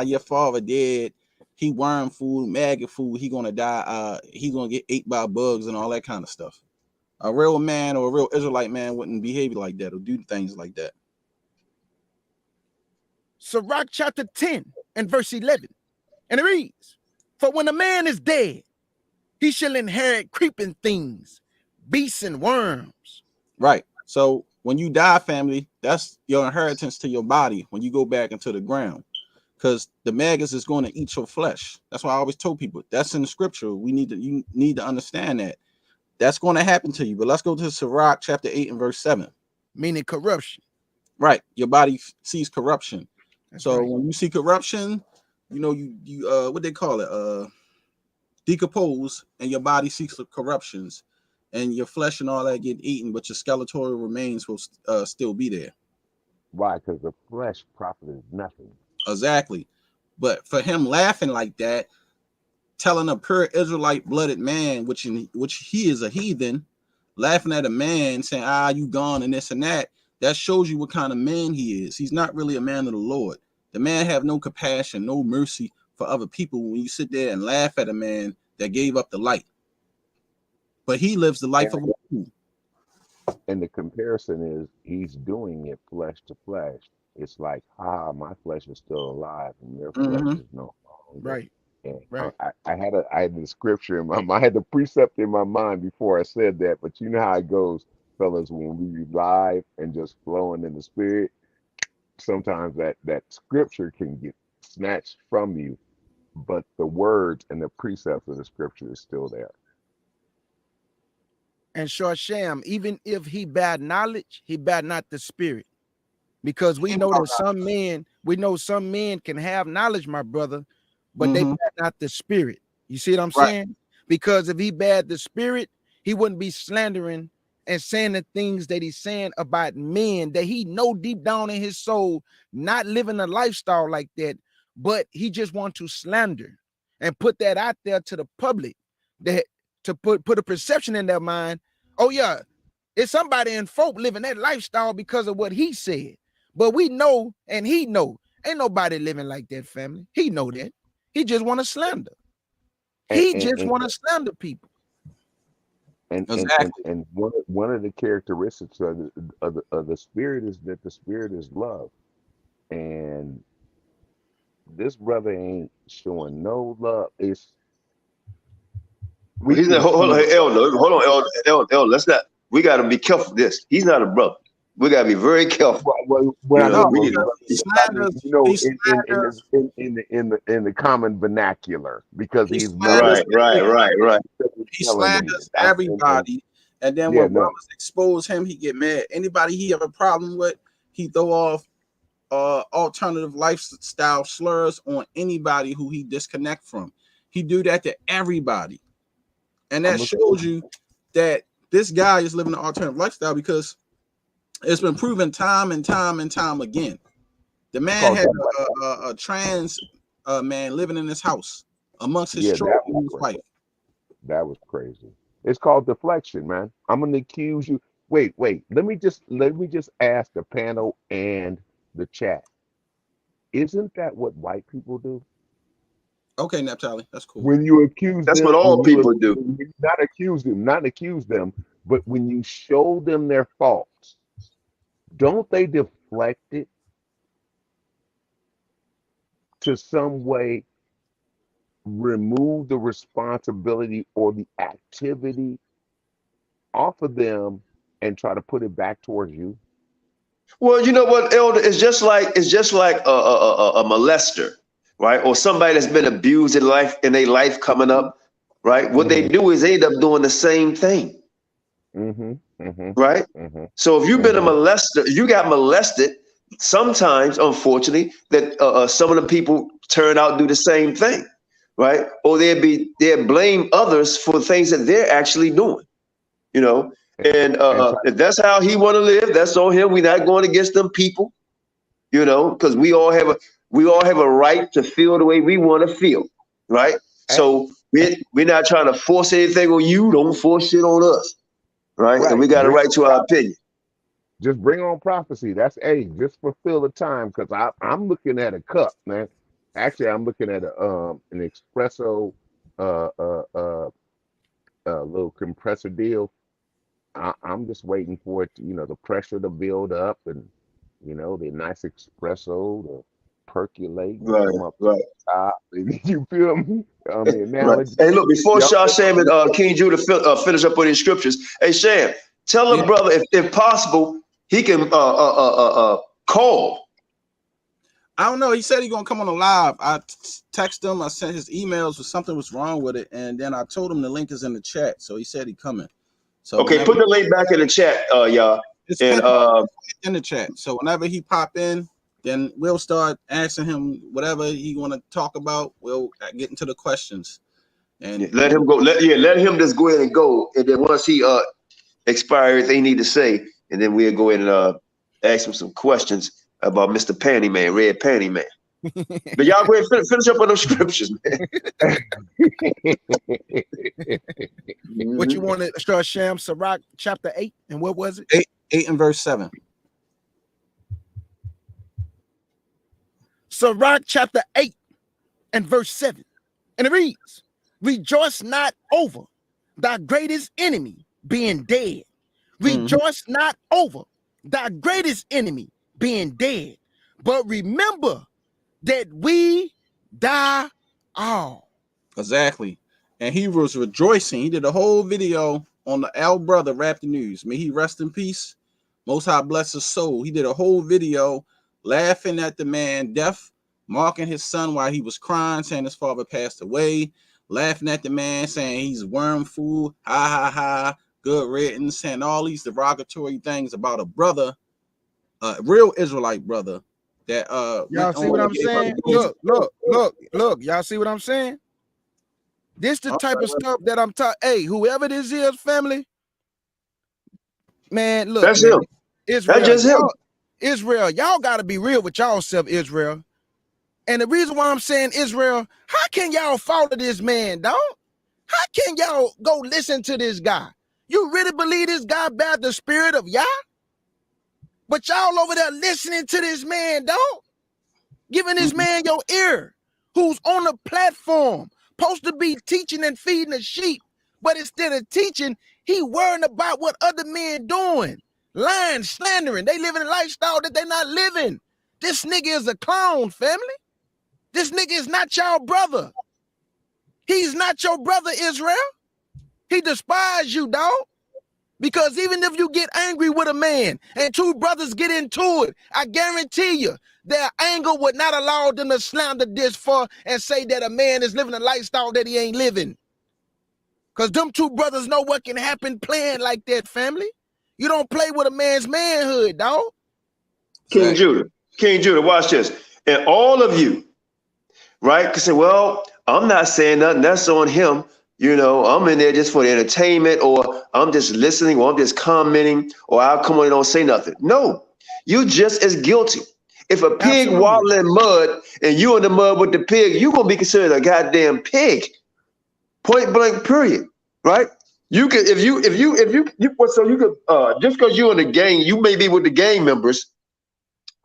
your father dead. He worm food, maggot food. He gonna die. He gonna get ate by bugs and all that kind of stuff. A real man or a real Israelite man wouldn't behave like that or do things like that. Sirach chapter 10 and verse 11. And it reads, for when a man is dead, he shall inherit creeping things, beasts and worms. Right. So when you die, family, that's your inheritance to your body when you go back into the ground. Because the maggots is going to eat your flesh. That's why I always told people that's in the scripture. You need to understand that. That's going to happen to you. But let's go to Sirach chapter 8 and verse 7. Meaning corruption. Right. Your body sees corruption. That's so right. When you see corruption, you what they call it? Decompose, and your body seeks the corruptions, and your flesh and all that get eaten, but your skeletal remains will still be there. Why? Because the flesh profiteth nothing. Exactly. But for him laughing like that, telling a pure Israelite blooded man, which he is a heathen, laughing at a man saying, you gone and this and that shows you what kind of man he is. He's not really a man of the Lord. The man have no compassion, no mercy for other people when you sit there and laugh at a man that gave up the light. But he lives the life of a fool. And the comparison is he's doing it flesh to flesh. It's like, my flesh is still alive and your flesh is no longer. Right. And right. I had the scripture in my mind. I had the precept in my mind before I said that, but you know how it goes, fellas, when we live and just flowing in the spirit, sometimes that scripture can get snatched from you, but the words and the precepts of the scripture is still there. And Shar Sham, even if he bad knowledge, he bad not the spirit. Because we know that some men can have knowledge, my brother, but they bad not the spirit. You see what I'm saying? Because if he bad the spirit, he wouldn't be slandering and saying the things that he's saying about men that he know deep down in his soul, not living a lifestyle like that, but he just want to slander and put that out there to the public, that to put a perception in their mind. Oh yeah, it's somebody in F.O.P.E living that lifestyle because of what he said. But we know, and he know, ain't nobody living like that, family. He know that. He just want to slander. He just want to slander people. And one of the characteristics of the spirit is that the spirit is love. And this brother ain't showing no love. He's not, hold on, Elder. Let's not. We got to be careful of this. He's not a brother. We got to be very careful. In the common vernacular, because he's right. He slanders everybody, and then when brothers expose him, he get mad. Anybody he have a problem with, he throw off alternative lifestyle slurs on anybody who he disconnect from. He do that to everybody, and that shows you that this guy is living an alternative lifestyle, because it's been proven time and time again. The man had a trans man living in his house amongst his children and his wife. That was crazy. It's called deflection, man. I'm gonna accuse you. wait. Let me just ask the panel and the chat. Isn't that what white people do? Okay, Naphtali, that's cool. When you accuse That's them, what all people do. not accuse them, but when you show them their faults, don't they deflect it to some way, remove the responsibility or the activity off of them and try to put it back towards you? Well, you know what, Elder? It's just like a molester, right? Or somebody that's been abused in their life coming up, right? What they do is they end up doing the same thing, right? So if you've been a molester, you got molested. Sometimes, unfortunately, that some of the people turn out and do the same thing, right? Or they'll blame others for things that they're actually doing, you know. And if that's how he want to live, that's on him. We're not going against them people, you know, because we all have a right to feel the way we want to feel, right? So we're not trying to force anything on you. Don't force shit on us, right? And we got a right to our opinion. Just bring on prophecy. That's just fulfill the time, because I'm looking at a cup, man. Actually, I'm looking at an espresso little compressor deal. I'm just waiting for it to, the pressure to build up, and the nice espresso to percolate and come up to the top. You feel me? The analogy. Hey, look, before Shar Sham and King Judah finish up with these scriptures, hey, Sham, tell the brother if possible he can call. I don't know. He said he's gonna come on a live. I texted him. I sent his emails or something was wrong with it, and then I told him the link is in the chat. So he said he's coming. So okay, put the link back in the chat, y'all. It's in the chat. So whenever he pop in, then we'll start asking him whatever he want to talk about. We'll get into the questions, and let him go. Let him just go ahead and go, and then once he expire everything he need to say, and then we'll go ahead and ask him some questions about Mr. Panty Man, Red Panty Man. But y'all go ahead and finish up on those scriptures, man. What you wanted, Shar Sham, Sirach chapter 8, and what was it? 8 and verse 7. Sirach chapter 8 and verse 7. And it reads, rejoice not over thy greatest enemy being dead. Rejoice not over thy greatest enemy being dead, but remember that we die all. Exactly. And he was rejoicing. He did a whole video on the Al brother Rap the News. May he rest in peace. Most High bless his soul. He did a whole video laughing at the man death, marking his son while he was crying, saying his father passed away, laughing at the man, saying he's worm food, ha ha ha, good riddance, saying all these derogatory things about a brother, real Israelite brother. That y'all see what I'm saying? Look, y'all see what I'm saying? This the type of stuff that I'm talking. Hey, whoever this is, family, man, look, that's man, him. Israel, That's just him. Israel, y'all got to be real with y'allself, Israel. And the reason why I'm saying Israel, how can y'all follow this man, dog? How can y'all go listen to this guy? You really believe this guy bears the spirit of Yah? But y'all over there listening to this man, dog, giving this man your ear, who's on the platform, supposed to be teaching and feeding the sheep, but instead of teaching, he worrying about what other men doing, lying, slandering. They living a lifestyle that they're not living. This nigga is a clown, family. This nigga is not y'all brother. He's not your brother, Israel. He despises you, dog. Because even if you get angry with a man and two brothers get into it, I guarantee you their anger would not allow them to slander this far and say that a man is living a lifestyle that he ain't living. Because them two brothers know what can happen playing like that, family. You don't play with a man's manhood, dog. King Judah, watch this. And all of you, right, can say, well, I'm not saying nothing. That's on him. You know, I'm in there just for the entertainment, or I'm just listening, or I'm just commenting, or I'll come on and don't say nothing. No, you just as guilty. If a pig waddle in mud and you in the mud with the pig, you're going to be considered a goddamn pig. Point blank, period. Right? You could if you so you could just because you're in the gang, you may be with the gang members,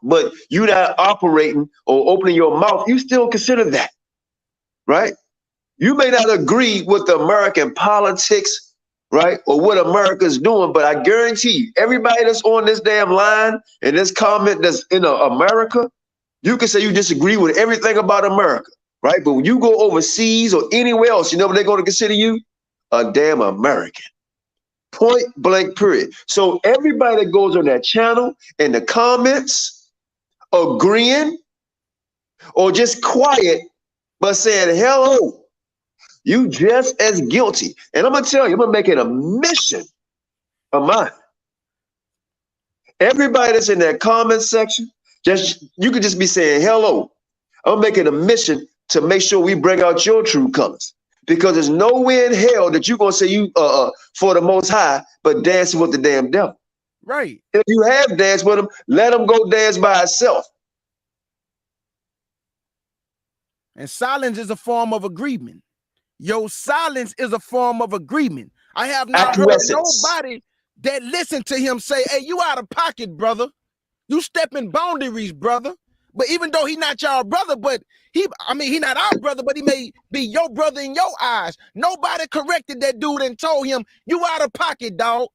but you're not operating or opening your mouth. You still consider that, right? You may not agree with the American politics, right, or what America's doing, but I guarantee you, everybody that's on this damn line and this comment that's in America, you can say you disagree with everything about America, right? But when you go overseas or anywhere else, you know what they're going to consider you? A damn American. Point blank, period. So everybody that goes on that channel in the comments agreeing or just quiet but saying hello, you just as guilty. And I'm gonna tell you, I'm gonna make it a mission of mine. Everybody that's in that comment section, you could just be saying hello. I'm making a mission to make sure we bring out your true colors. Because there's no way in hell that you're gonna say you for the Most High, but dancing with the damn devil. Right. If you have danced with him, let him go dance by himself. And silence is a form of agreement. Your silence is a form of agreement. I have not heard nobody that listened to him say, hey, you out of pocket, brother. You stepping boundaries, brother. But even though he not your brother, but he not our brother, but he may be your brother in your eyes. Nobody corrected that dude and told him, you out of pocket, dog.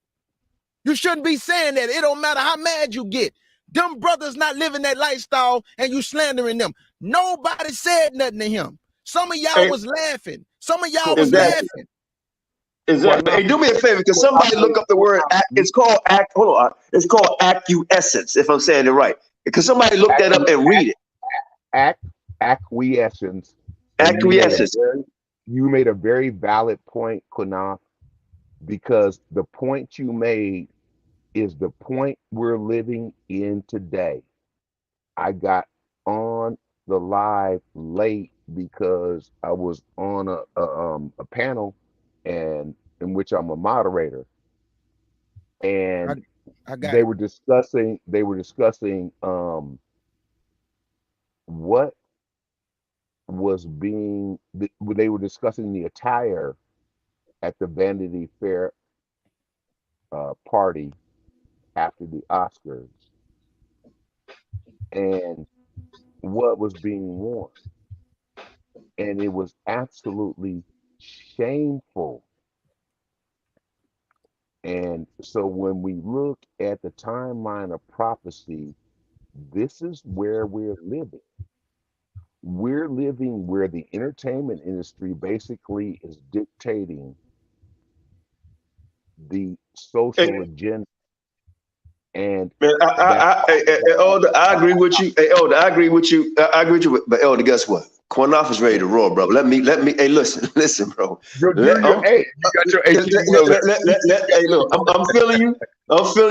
You shouldn't be saying that. It don't matter how mad you get. Them brothers not living that lifestyle and you slandering them. Nobody said nothing to him. Some of y'all was laughing. Some of y'all was laughing. Exactly. Hey, do me a favor, because somebody look up the word. It's called act. Hold on. It's called acquiescence, if I'm saying it right. Because somebody look that up and read it. Acquiescence. Acquiescence. You made a very valid point, Qanath, because the point you made is the point we're living in today. I got on the live late because I was on a panel and in which I'm a moderator, and they were discussing what was being, they were discussing the attire at the Vanity Fair party after the Oscars and what was being worn, and it was absolutely shameful. And so when we look at the timeline of prophecy, this is where we're living. We're living where the entertainment industry basically is dictating the social agenda. And Elder, I agree with you. Hey, Elder, I agree with you. I agree with you. But Elder, guess what? Qanath is ready to roll, bro. Let me. Hey, listen, bro. Hey, look, I'm feeling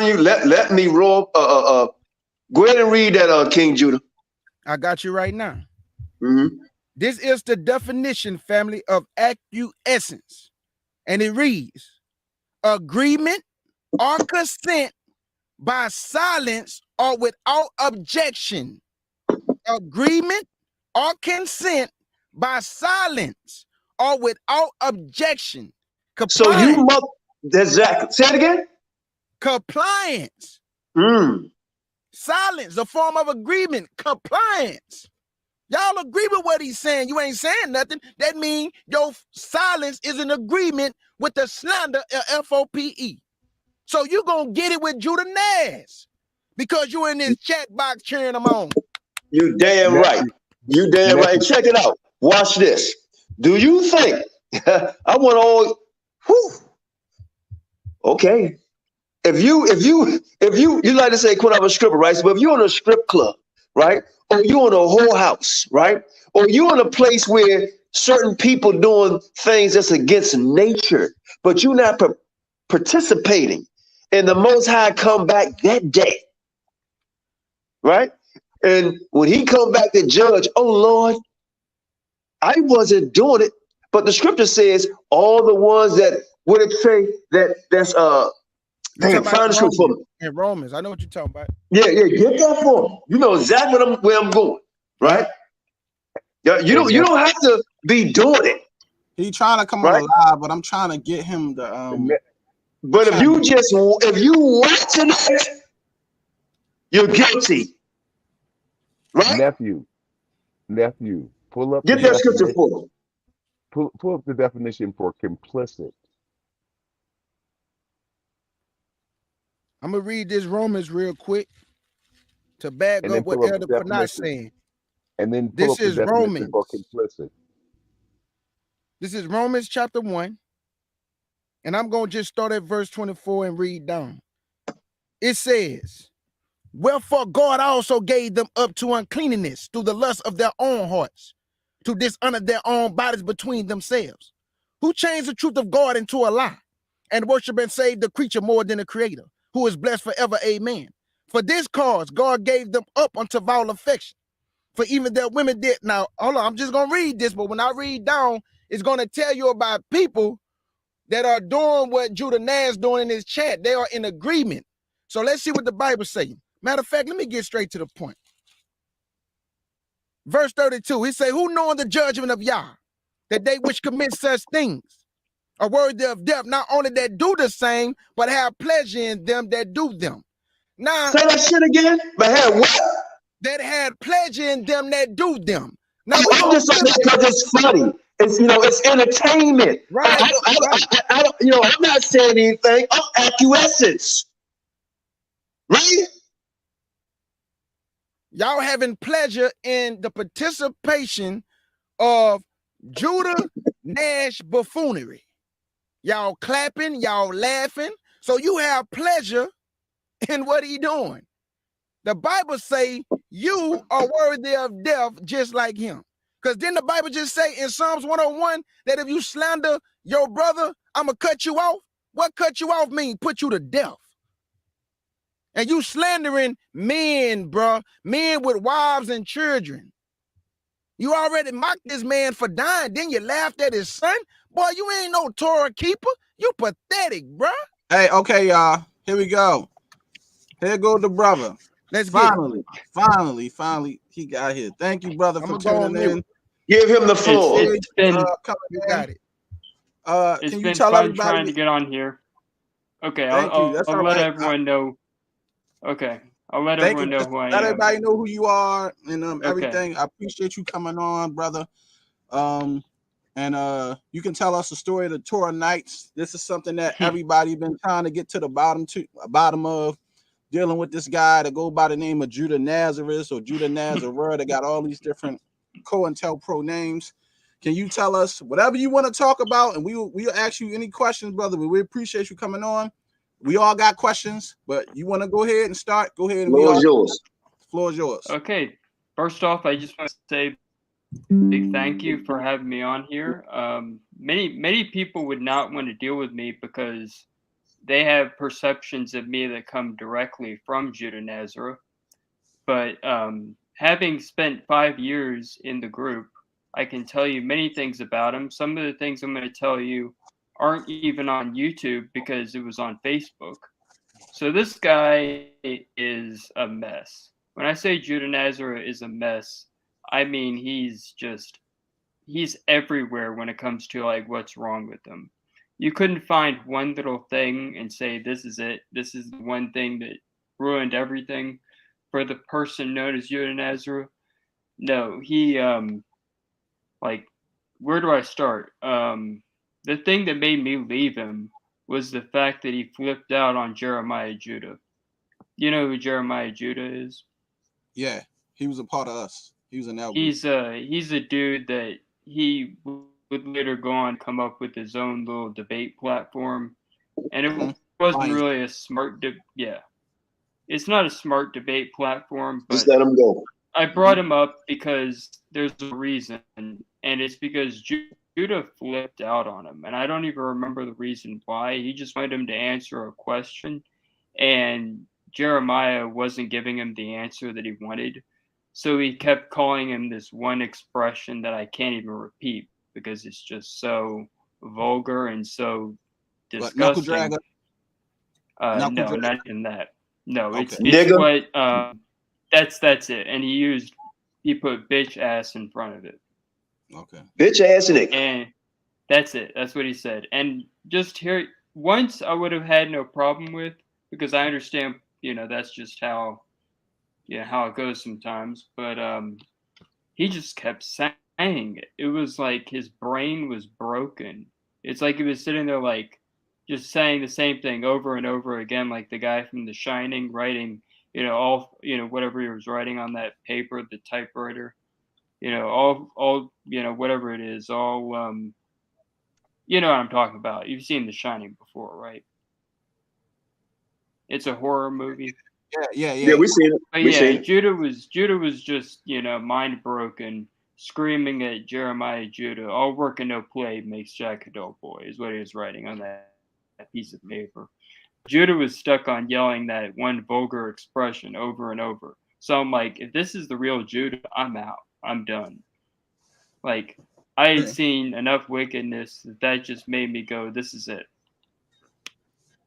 you. Let me roll. Go ahead and read that, King Judah. I got you right now. Mm-hmm. This is the definition, family, of acquiescence, and it reads: agreement or consent by silence or without objection. Agreement or consent by silence or without objection. Compliance. So you must exactly say it again. Compliance. Silence, a form of agreement. Compliance. Y'all agree with what he's saying. You ain't saying nothing. That means your silence is an agreement with the slander F.O.P.E. So you gonna get it with Judah Naz because you in this chat box cheering them on. You damn right. You damn right. Check it out. Watch this. Do you think I want all? Whew, okay. If you like to say quit I'm a stripper, right? So if you're in a strip club, right, or you're in a whole house, right, or you're in a place where certain people doing things that's against nature, but you're not participating, and the Most High come back that day, right? And when he come back to judge, oh Lord, I wasn't doing it, but the scripture says all the ones that would it say that's damn, find the scripture for me. In Romans, I know what you're talking about. Yeah, get that for me. You know exactly where I'm going, right? Yeah, you don't have to be doing it. He trying to come on Right? a live, but I'm trying to get him to But if you watching it, you're guilty. Right? Nephew, pull up the Get that scripture definition. for me. Pull up the definition for complicit. I'm gonna read this Romans real quick to back And up then what pull up Elder the Qanath definition. saying. And then pull This up the is definition for Romans. complicit. This is Romans chapter 1. And I'm going to just start at verse 24 and read down. It says, wherefore God also gave them up to uncleanness through the lust of their own hearts, to dishonor their own bodies between themselves, who changed the truth of God into a lie, and worship and save the creature more than the creator, who is blessed forever. Amen. For this cause God gave them up unto vile affection. For even their women did. Now, hold on, I'm just going to read this, but when I read down, it's going to tell you about people that are doing what Judah Nas doing in his chat. They are in agreement. So let's see what the Bible says. Matter of fact, let me get straight to the point. Verse 32, he say, who knowing the judgment of Yah, that they which commit such things are worthy of death, not only that do the same, but have pleasure in them that do them. Now, say that shit again. But have what? That had pleasure in them that do them. Now I'm just saying that because it's funny. It's it's entertainment. Right. I don't, I'm not saying anything. I'm acquiescence. Right? Y'all having pleasure in the participation of Judah Nash buffoonery. Y'all clapping, y'all laughing. So you have pleasure in what he doing. The Bible say you are worthy of death just like him. Because then the Bible just say in Psalms 101 that if you slander your brother, I'm going to cut you off. What cut you off mean? Put you to death. And you slandering men, bruh. Men with wives and children. You already mocked this man for dying. Then you laughed at his son. Boy, you ain't no Torah keeper. You pathetic, bruh. Hey, okay, y'all. Here we go. Here goes the brother. Let's finally, he got here. Thank you, brother, for tuning in. Give him the floor. It's been, you got it. It's can you been tell fun everybody trying to get on here. Okay, Thank you. That's I'll all let right. everyone know. Okay, I'll let Thank everyone you. know who I am. Let everybody know who you are and everything. Okay. I appreciate you coming on, brother. And you can tell us the story of the Torah Nights. This is something that everybody been trying to get to the bottom of, dealing with this guy that go by the name of Judah Nazareth or Judah Nazareth. They got all these different COINTELPRO names. Can you tell us whatever you want to talk about, and we'll ask you any questions, brother. We appreciate you coming on. We all got questions, but you want to go ahead and start? Go ahead. And Floor is yours. Floor is yours. Okay. First off, I just want to say big thank you for having me on here. Many people would not want to deal with me because they have perceptions of me that come directly from Judah Nazareth. But having spent 5 years in the group, I can tell you many things about him. Some of the things I'm going to tell you aren't even on YouTube because it was on Facebook. So this guy is a mess. When I say Judah Nazareth is a mess, I mean he's everywhere when it comes to like what's wrong with him. You couldn't find one little thing and say this is it. This is the one thing that ruined everything for the person known as Judah Nazareth. No, he like, where do I start? The thing that made me leave him was the fact that he flipped out on Jeremiah Judah. You know who Jeremiah Judah is? Yeah, he was a part of us. He was an elder. He's a dude that he would later go on come up with his own little debate platform, and it wasn't really a smart it's not a smart debate platform, but just let him go. I brought him up because there's a reason, and it's because Judah flipped out on him, and I don't even remember the reason why. He just wanted him to answer a question, and Jeremiah wasn't giving him the answer that he wanted. So he kept calling him this one expression that I can't even repeat because it's just so vulgar and so disgusting. Knuckle dragger? No, not in that. No, okay. it's what that's it. And he put bitch ass in front of it. Okay. Bitch ass nigga. That's it. That's what he said. And just here, once I would have had no problem with, because I understand, that's just how it goes sometimes. But he just kept saying it. It was like his brain was broken. It's like he was sitting there like just saying the same thing over and over again, like the guy from The Shining writing, whatever he was writing on that paper, the typewriter, all whatever it is, all you know what I'm talking about. You've seen The Shining before, right? It's a horror movie. Yeah, we seen it. But We yeah, seen it. Judah was just, mind broken, screaming at Jeremiah Judah, all work and no play makes Jack a dull boy, is what he was writing on that piece of paper. Judah was stuck on yelling that one vulgar expression over and over. So I'm like, if this is the real Judah, I'm out. I'm done. Like, I had seen enough wickedness that just made me go, this is it.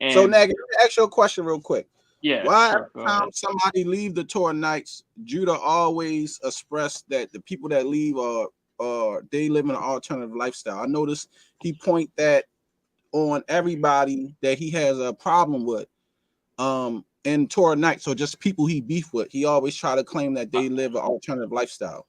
And so, Nag, let me ask you a question real quick. Yeah. Why Sure, every time somebody leave the Torah nights, Judah always express that the people that leave are they live in an alternative lifestyle? I noticed he point that on everybody that he has a problem with. In Torah nights, or just people he beef with. He always try to claim that they live an alternative lifestyle.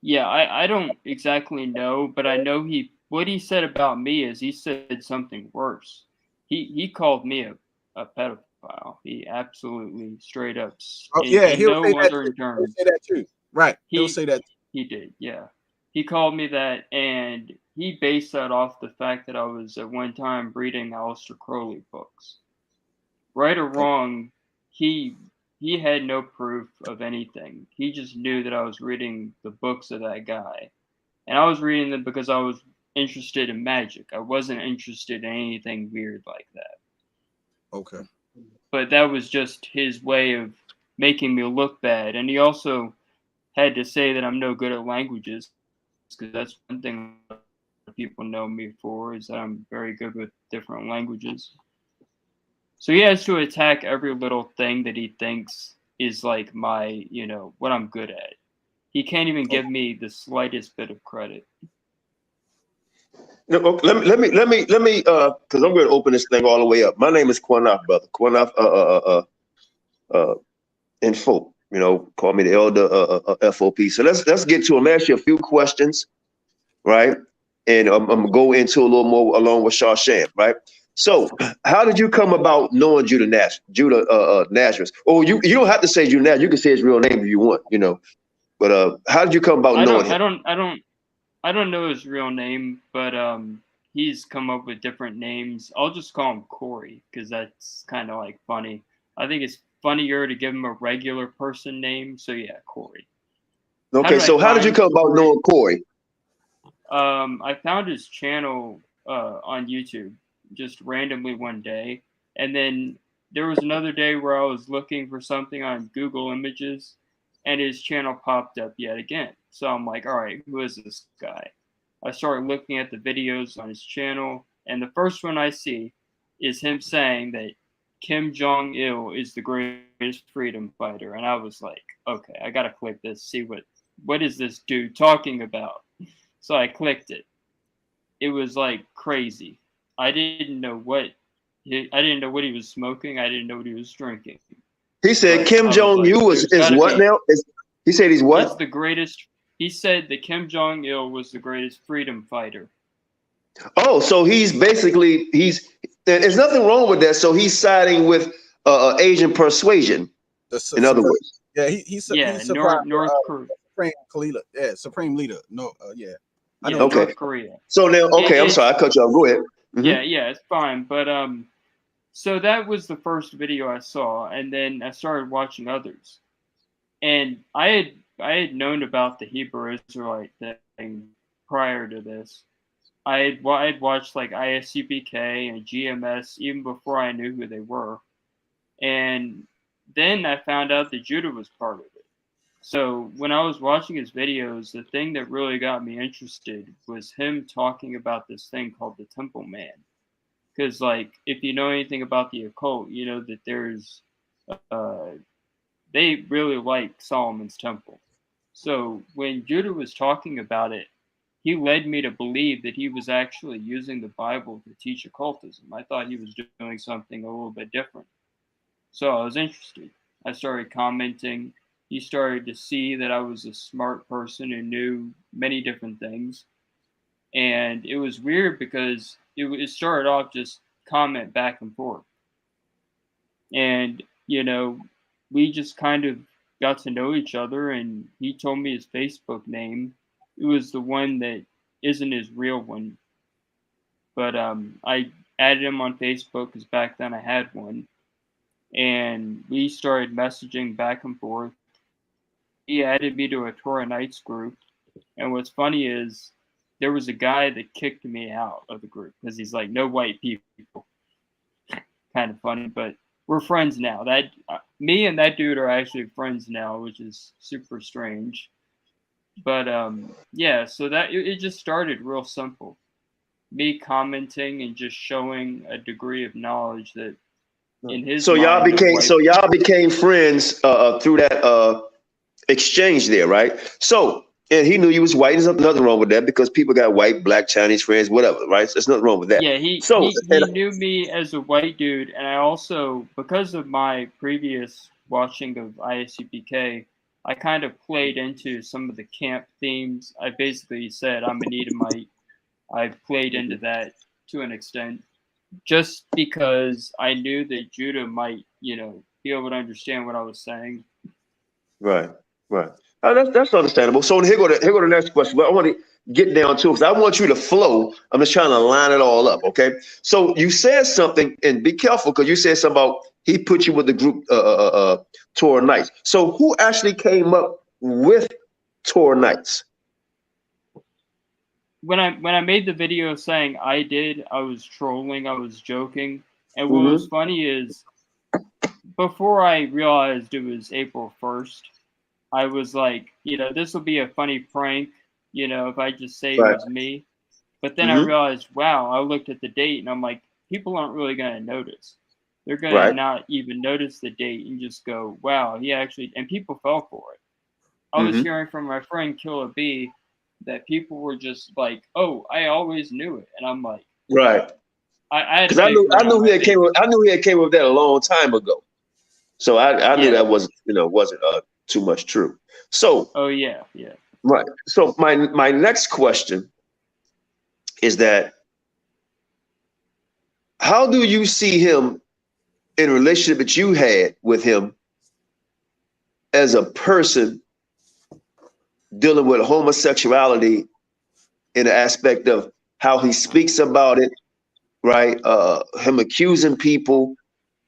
Yeah, I don't exactly know, but I know what he said about me is he said something worse. He called me a pedophile. He absolutely straight up. He'll say that too. Right. He'll say that. He did, yeah. He called me that, and he based that off the fact that I was at one time reading Aleister Crowley books. Right or wrong, he had no proof of anything. He just knew that I was reading the books of that guy. And I was reading them because I was interested in magic. I wasn't interested in anything weird like that. Okay. But that was just his way of making me look bad. And he also had to say that I'm no good at languages, because that's one thing people know me for, is that I'm very good with different languages. So he has to attack every little thing that he thinks is like my, what I'm good at. He can't even give me the slightest bit of credit. No, let me, because I'm going to open this thing all the way up. My name is Qanath, brother. Qanath, in F.O.P.E. Call me the elder F.O.P.E. So let's get to him. Ask you a few questions, right? And I'm gonna go into a little more along with Shar Sham, right? So, how did you come about knowing Judah Nazareth? Oh, you don't have to say Judah Nazareth. You can say his real name if you want, But how did you come about knowing him? I don't know his real name, but he's come up with different names. I'll just call him Corey, because that's kind of like funny. I think it's funnier to give him a regular person name. So yeah, Corey. Okay, so how did you come about knowing Corey? I found his channel on YouTube just randomly one day, and then there was another day where I was looking for something on Google Images, and his channel popped up yet again. So I'm like, all right, who is this guy? I started looking at the videos on his channel, and the first one I see is him saying that Kim Jong-il is the greatest freedom fighter, and I was like, okay, I gotta click this, see what is this dude talking about. So I clicked it. It was like crazy. I didn't know what he was smoking. I didn't know what he was drinking. He said Kim Jong-il is what now? He said he's what? He's the greatest. He said that Kim Jong-il was the greatest freedom fighter. Oh, so there's nothing wrong with that. So he's siding with Asian persuasion. In other words. Yeah, he's North Korea. Supreme leader. No, yeah. I know North Korea. So now, I'm sorry, I cut you off. Go ahead. Mm-hmm. Yeah, it's fine. But so that was the first video I saw, and then I started watching others. And I had known about the Hebrew Israelite thing prior to this. I had watched like ISCPK and GMS even before I knew who they were. And then I found out that Judah was part of it. So when I was watching his videos, the thing that really got me interested was him talking about this thing called the Temple Man. Because, like, if you know anything about the occult, you know that there's, they really like Solomon's temple. So when Judah was talking about it, he led me to believe that he was actually using the Bible to teach occultism. I thought he was doing something a little bit different. So I was interested. I started commenting. He started to see that I was a smart person who knew many different things. And it was weird because it started off just comment back and forth. And, you know, we just kind of got to know each other, and he told me his Facebook name. It was the one that isn't his real one. But I added him on Facebook because back then I had one. And we started messaging back and forth. He added me to a Torah Nights group. And what's funny is there was a guy that kicked me out of the group because he's like, no white people. Kind of funny, but we're friends now. That me and that dude are actually friends now, which is super strange. But yeah, so that it just started real simple. Me commenting and just showing a degree of knowledge that in his So y'all mind, became friends through that exchange there, right? So, and he knew you was white. There's nothing wrong with that because people got white, black, Chinese friends, whatever, right? So there's nothing wrong with that. Yeah, he knew me as a white dude, and I also, because of my previous watching of ISUPK, I kind of played into some of the camp themes. I basically said I'm an Edomite. I played into that to an extent, just because I knew that Judah might, you know, be able to understand what I was saying. Right. That's understandable. So here go the next question. But I want to get down to it because I want you to flow. I'm just trying to line it all up. Okay. So you said something, and be careful because you said something about he put you with the group Torah Nights. So who actually came up with Torah Nights? When I made the video saying I was trolling, I was joking. And what was funny is before I realized it was April 1st, I was like, you know, this will be a funny prank, you know, if I just say it was me. But then I realized, wow, I looked at the date and I'm like, people aren't really going to notice. They're going to not even notice the date and just go, wow, he actually, and people fell for it. I was hearing from my friend Killer B that people were just like, oh, I always knew it. And I'm like, right. I knew he had came up with that a long time ago. So I knew that wasn't too much true. So yeah. Right. So my next question is that how do you see him in a relationship that you had with him as a person dealing with homosexuality in the aspect of how he speaks about it, right? Him accusing people,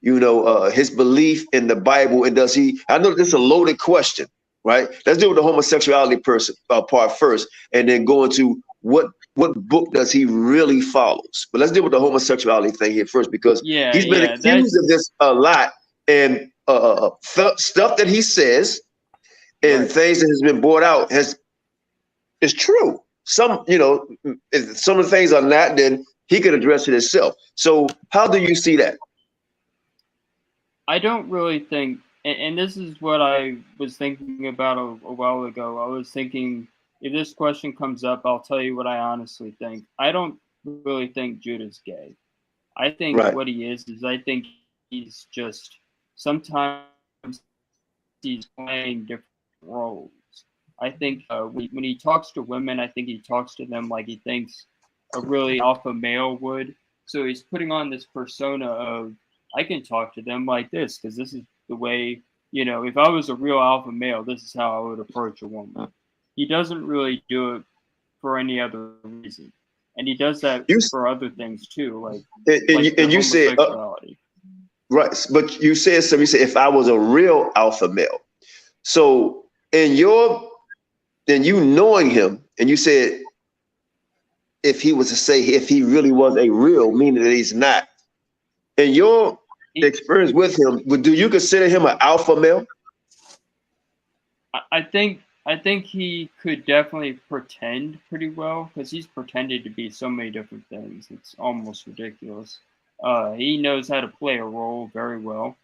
his belief in the Bible, and does he? I know this is a loaded question, right? Let's deal with the homosexuality part first, and then go into what book does he really follows. But let's deal with the homosexuality thing here first, because he's been accused of this a lot, and stuff that he says and things that has been brought out is true. Some, if some of the things are not, then he could address it himself. So how do you see that? I don't really think, and this is what I was thinking about a while ago. I was thinking, if this question comes up, I'll tell you what I honestly think. I don't really think Judah's gay. I think what he is I think he's just, sometimes he's playing different roles. I think when he talks to women, I think he talks to them like he thinks a really alpha male would. So he's putting on this persona of, I can talk to them like this because this is the way, if I was a real alpha male, this is how I would approach a woman. He doesn't really do it for any other reason. And he does that for other things too, like you said, right, but you said something, you said, if I was a real alpha male. So in you knowing him, and you said, if he was to say, if he really was a real, meaning that he's not, in your experience with him, do you consider him an alpha male? I think he could definitely pretend pretty well, because he's pretended to be so many different things. It's almost ridiculous. He knows how to play a role very well.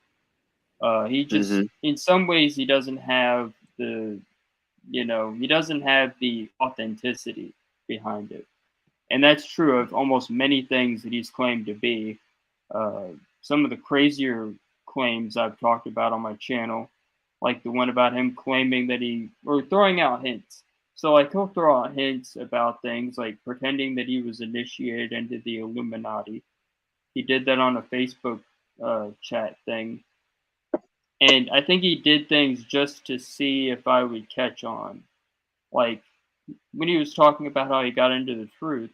He just, in some ways, he doesn't have the, he doesn't have the authenticity behind it. And that's true of almost many things that he's claimed to be. Some of the crazier claims I've talked about on my channel, like the one about him claiming that or throwing out hints. So like he'll throw out hints about things like pretending that he was initiated into the Illuminati. He did that on a Facebook chat thing. And I think he did things just to see if I would catch on. Like when he was talking about how he got into the truth,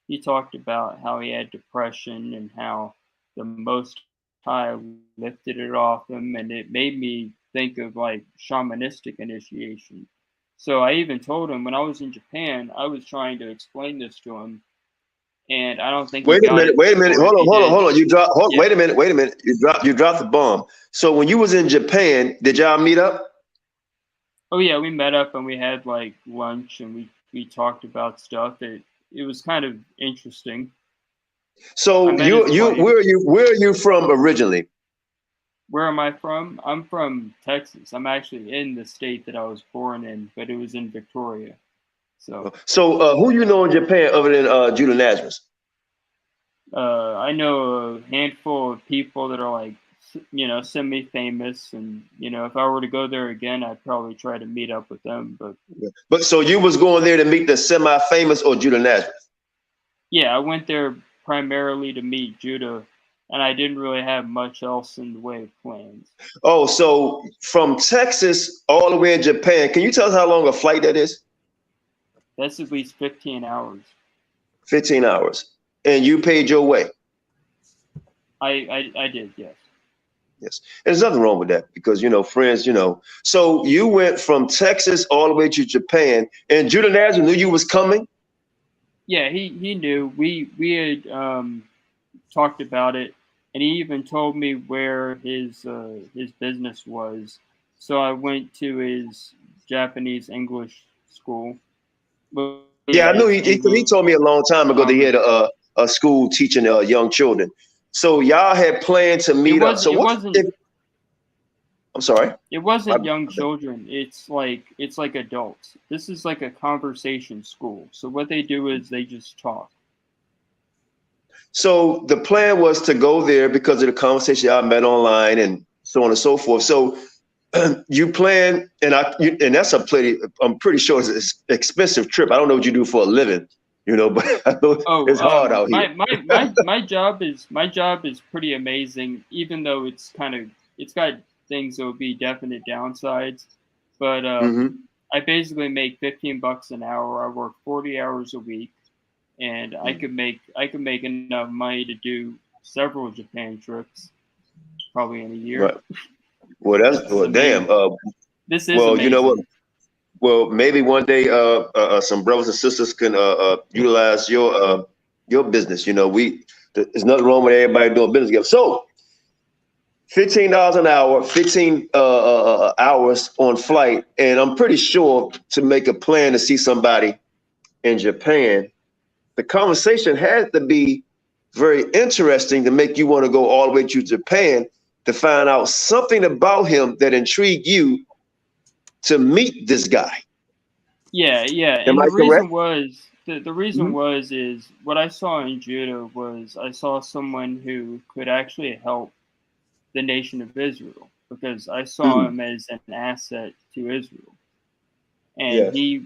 he talked about how he had depression and how the Most High lifted it off him, and it made me think of like shamanistic initiation. So I even told him when I was in Japan, I was trying to explain this to him, and I don't think. Wait a minute. Hold on. You dropped. Yeah. Wait a minute. You dropped the bomb. So when you was in Japan, did y'all meet up? Oh yeah, we met up and we had like lunch and we talked about stuff. It was kind of interesting. So where are you from originally? Where am I from? I'm from Texas. I'm actually in the state that I was born in, but it was in Victoria. So who you know in Japan other than Judah Nazareth? I know a handful of people that are like, semi-famous, and if I were to go there again, I'd probably try to meet up with them. But so you was going there to meet the semi-famous or Judah Nazareth? Yeah, I went there primarily to meet Judah, and I didn't really have much else in the way of plans. Oh, so from Texas all the way in Japan, can you tell us how long a flight that is? That's at least 15 hours. 15 hours. And you paid your way? I did, yes. Yes. And there's nothing wrong with that because, friends, So you went from Texas all the way to Japan, and Judah Nazareth knew you was coming? Yeah, he knew. We had talked about it, and he even told me where his business was. So I went to his Japanese English school. Yeah, I knew he told me a long time ago that he had a school teaching young children. So y'all had planned to meet up. So I'm sorry. It wasn't young children. It's like adults. This is like a conversation school. So what they do is they just talk. So the plan was to go there because of the conversation I met online and so on and so forth. So you plan, and that's I'm pretty sure it's an expensive trip. I don't know what you do for a living, but I know it's hard out here. My job is pretty amazing, even though it's got things that would be definite downsides. But I basically make $15 an hour. I work 40 hours a week, and I could make enough money to do several Japan trips, probably in a year. Right. Well, damn. This is amazing. You know what? Well, maybe one day, some brothers and sisters can utilize your business. There's nothing wrong with everybody doing business together. So, $15 an hour, 15 hours on flight, and I'm pretty sure to make a plan to see somebody in Japan, the conversation has to be very interesting to make you want to go all the way to Japan to find out something about him that intrigued you to meet this guy. Yeah. And the reason was what I saw in Judah was I saw someone who could actually help the nation of Israel, because I saw him as an asset to Israel. And he,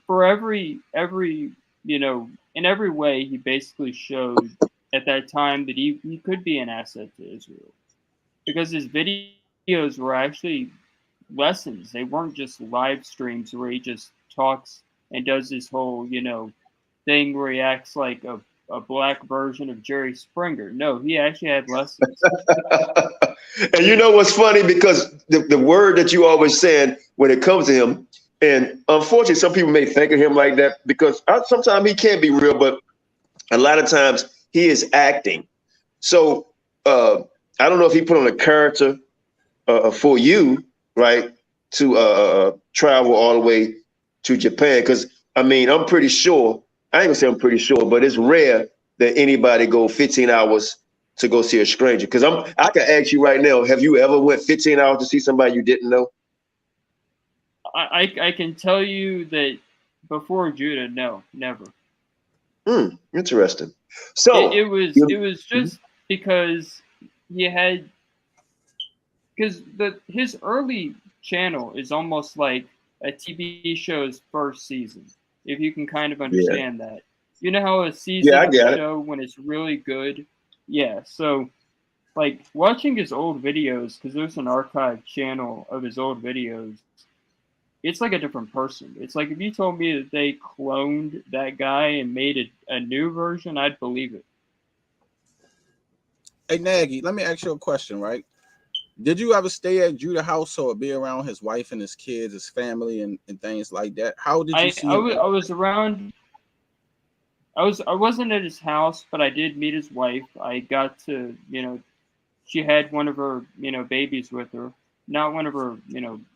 for every in every way, he basically showed at that time that he could be an asset to Israel, because his videos were actually lessons. They weren't just live streams where he just talks and does this whole, thing where he acts like a black version of Jerry Springer. No, he actually had lessons. And you know what's funny? Because the word that you always saying when it comes to him, and unfortunately, some people may think of him like that because sometimes he can be real, but a lot of times he is acting. So I don't know if he put on a character for you, right, to travel all the way to Japan. Because, I'm pretty sure, I ain't gonna say I'm pretty sure, but it's rare that anybody go 15 hours to go see a stranger. Because I can ask you right now, have you ever went 15 hours to see somebody you didn't know? I can tell you that before Judah, no, never. Interesting. So it was just because he had, because his early channel is almost like a TV show's first season, if you can kind of understand that. You know how a season I of get a it. show, when it's really good, so like watching his old videos, because there's an archive channel of his old videos, it's like a different person. It's like if you told me that they cloned that guy and made a new version, I'd believe it. Hey, Nagy, let me ask you a question, right? Did you ever stay at Judah's house or be around his wife and his kids, his family, and things like that? How did you see him? I was around. I wasn't at his house, but I did meet his wife. I got to, she had one of her, babies with her. Not one of her,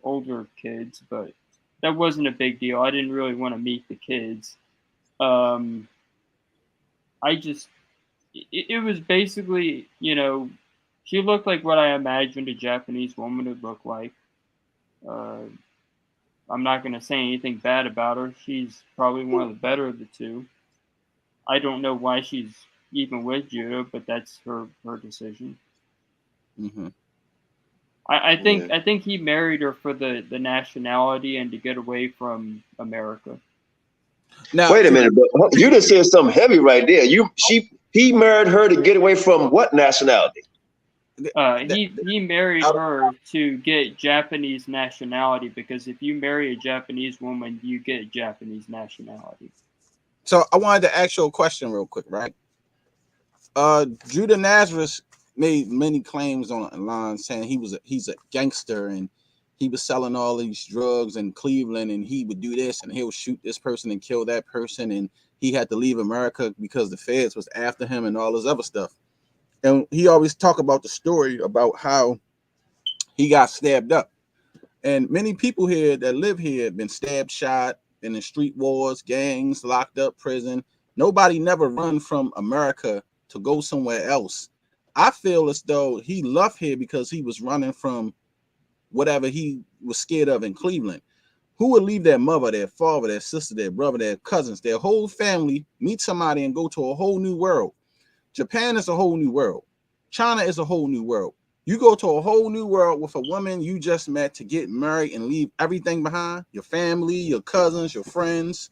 older kids, but that wasn't a big deal. I didn't really want to meet the kids. It was basically, she looked like what I imagined a Japanese woman would look like. I'm not going to say anything bad about her. She's probably one of the better of the two. I don't know why she's even with Judah, but that's her decision. Mm-hmm. I think he married her for the nationality and to get away from America. Now, wait a minute, but you just said something heavy right there. He married her to get away from what nationality? He married her to get Japanese nationality, because if you marry a Japanese woman, you get Japanese nationality. So I wanted to ask you a question real quick, right? Judah Nazareth made many claims online saying he's a gangster and he was selling all these drugs in Cleveland and he would do this and he'll shoot this person and kill that person and he had to leave America because the feds was after him and all this other stuff. And he always talk about the story about how he got stabbed up. And many people here that live here have been stabbed, shot, been in street wars, gangs, locked up, prison. Nobody never run from America to go somewhere else. I feel as though he left here because he was running from whatever he was scared of in Cleveland. Who would leave their mother, their father, their sister, their brother, their cousins, their whole family, meet somebody and go to a whole new world? Japan is a whole new world. China is a whole new world. You go to a whole new world with a woman you just met to get married and leave everything behind, your family, your cousins, your friends,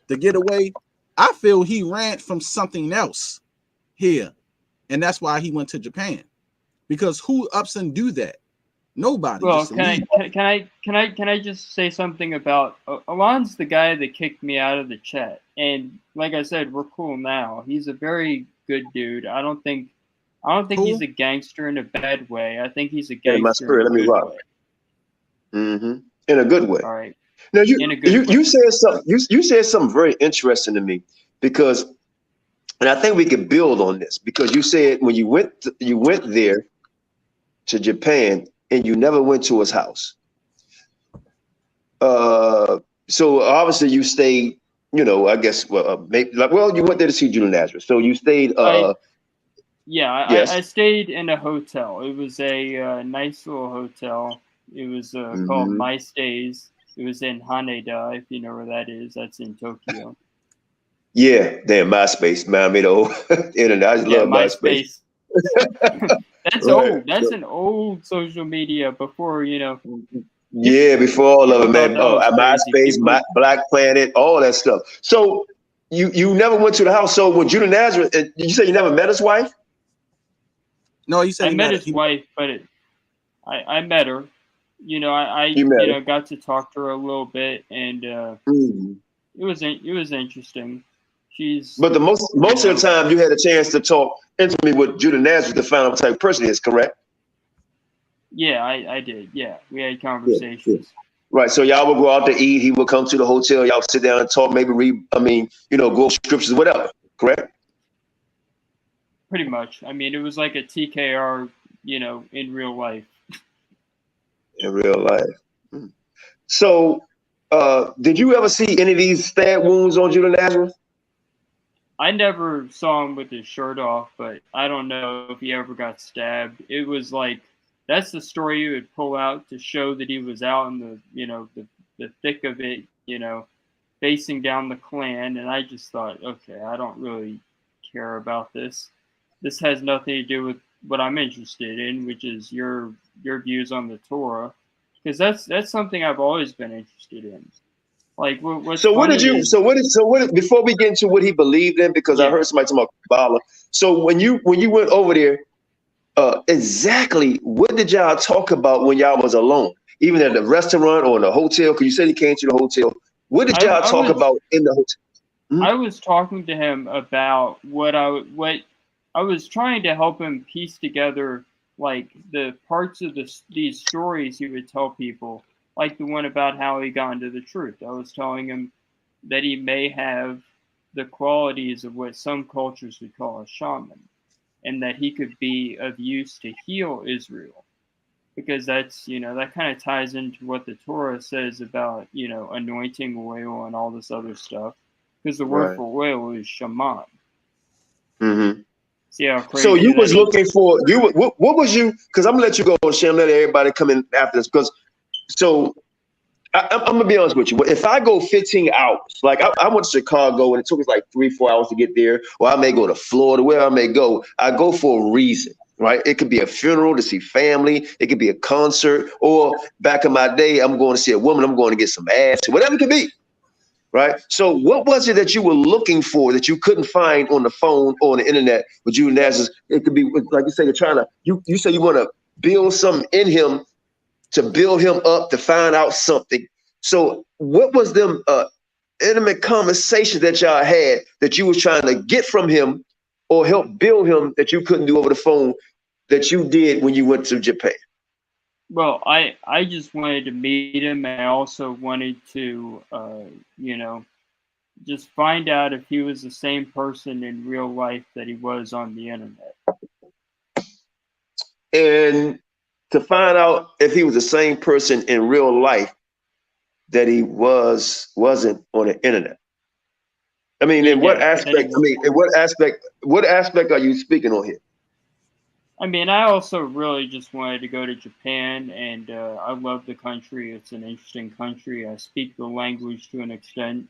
to get away. I feel he ran from something else here. And that's why he went to Japan. Because who ups and do that? Nobody. Well, can I just say something about Alon's the guy that kicked me out of the chat, and like I said, we're cool now. He's a very good dude. I don't think he's a gangster in a bad way. I think he's a gangster. In my spirit, let me rock. In a good way. All right. Now you said something. You said something very interesting to me, because, and I think we could build on this, because you said when you went there to Japan and you never went to his house. So obviously you stayed, I guess, maybe you went there to see Judah Nazareth. So you stayed. I stayed in a hotel. It was a nice little hotel. It was called My Stays. It was in Haneda, if you know where that is. That's in Tokyo. Yeah, damn, MySpace, man. I made the whole internet. I just love MySpace. That's old. That's an old social media before, Yeah, before all of it, man. MySpace, Black Planet, all that stuff. So you never went to the house. So when Judah Nazareth, you say you never met his wife? No, he said I met his wife, but I met her. I got to talk to her a little bit, and it was interesting. But the most of the time you had a chance to talk intimately with Judah Nazareth to find out what type of person he is, correct? Yeah, I did. Yeah, we had conversations. Yeah. Right. So y'all would go out to eat. He would come to the hotel. Y'all sit down and talk. Maybe read. Go over scriptures, whatever. Correct. Pretty much. I mean, it was like a TKR. In real life. In real life. So, did you ever see any of these stab wounds on Judah Nazareth? I never saw him with his shirt off, but I don't know if he ever got stabbed. It was like, that's the story you would pull out to show that he was out in the thick of it, facing down the Klan, and I just thought, okay, I don't really care about this. This has nothing to do with what I'm interested in, which is your views on the Torah, because that's something I've always been interested in. Like, what's So what funny did you? is, Before we get into what he believed in, because I heard somebody talking about Kabbalah. So when you went over there, exactly what did y'all talk about when y'all was alone, even at the restaurant or in the hotel? Because you said he came to the hotel. What did y'all talk about in the hotel? I was talking to him about what I was trying to help him piece together, like the parts of these stories he would tell people, like the one about how he got into the truth. I was telling him that he may have the qualities of what some cultures would call a shaman, and that he could be of use to heal Israel, because that's, that kind of ties into what the Torah says about, anointing oil and all this other stuff, because the word for oil is shaman. Mm-hmm. See how crazy. So you was looking for what was you? Because I'm gonna let you go, Shem. Let everybody come in after this. Because I'm gonna be honest with you. If I go 15 hours, like I went to Chicago and it took us like 3-4 hours to get there, or I may go to Florida, where I may go, I go for a reason, right? It could be a funeral to see family, it could be a concert, or back in my day, I'm going to see a woman, I'm going to get some ass, whatever it could be, right? So what was it that you were looking for that you couldn't find on the phone or on the internet with Judah Nazareth? It could be, like you say, you're trying to, you say you want to build something in him, to build him up, to find out something. So what was them intimate conversations that y'all had that you was trying to get from him or help build him that you couldn't do over the phone that you did when you went to Japan? Well, I just wanted to meet him, and I also wanted to, just find out if he was the same person in real life that he was on the internet. And to find out if he was the same person in real life that he wasn't on the internet. I mean, in what aspect? I mean, in what aspect are you speaking on here? I mean, I also really just wanted to go to Japan, and I love the country. It's an interesting country. I speak the language to an extent.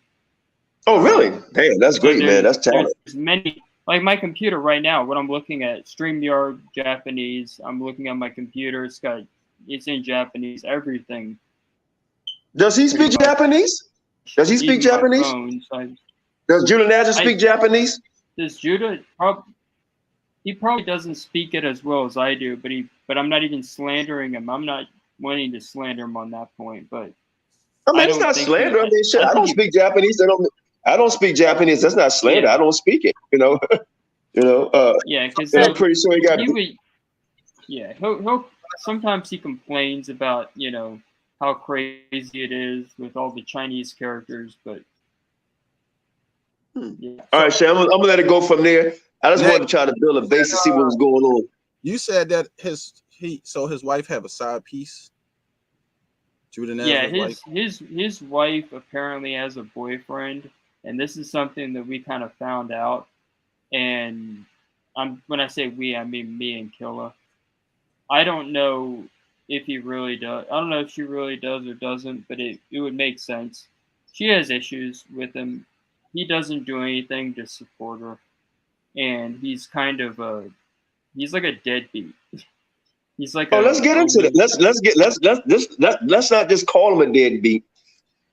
Oh, really? Damn, that's great, man. That's talented. There's many, like my computer right now, what I'm looking at, StreamYard, Japanese. I'm looking at my computer. It's in Japanese, everything. Does he speak Japanese? Does he speak Japanese? Does Judah Nazareth speak Japanese? Does Judah? He probably doesn't speak it as well as I do, but I'm not even slandering him. I'm not wanting to slander him on that point. But I mean, it's not slander. I mean, shit, I don't speak Japanese. I don't speak Japanese. That's not slander. I don't speak it. Yeah, because I'm pretty sure he got. He'll sometimes he complains about how crazy it is with all the Chinese characters, but yeah. All right, Shay, I'm gonna let it go from there. I just wanted to try to build a base to see what was going on. You said that his wife have a side piece. Judah Nazareth his wife apparently has a boyfriend, and this is something that we kind of found out. And when I say we, I mean me and Killa. I don't know if he really does. I don't know if she really does or doesn't, but it would make sense. She has issues with him. He doesn't do anything to support her, and he's kind of he's like a deadbeat. He's like let's get into it. Let's not just call him a deadbeat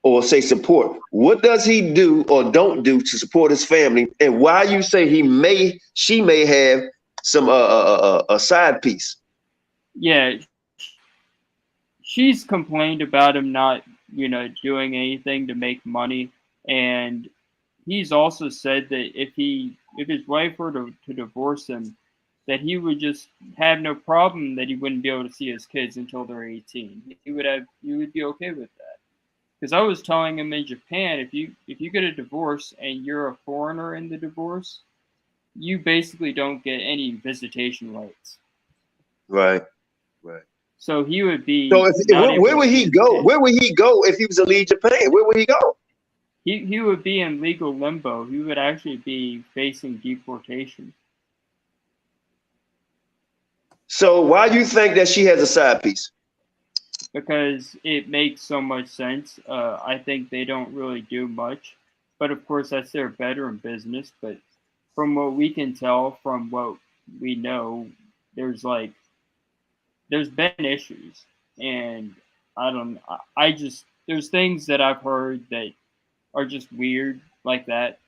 or say support. What does he do or don't do to support his family, and why you say she may have some a side piece? Yeah, she's complained about him not doing anything to make money, and he's also said that if his wife were to divorce him, that he would just have no problem, that he wouldn't be able to see his kids until they're 18. He would be okay with that. Because I was telling him in Japan, if you get a divorce and you're a foreigner in the divorce, you basically don't get any visitation rights. Right. So he would be. So where would he go? Where would he go if he was to leave Japan? Where would he go? He would be in legal limbo. He would actually be facing deportation. So why do you think that she has a side piece? because it makes so much sense. I think they don't really do much, but of course that's their better in business. But from what we can tell, from what we know, there's been issues, and there's things that I've heard that are just weird like that.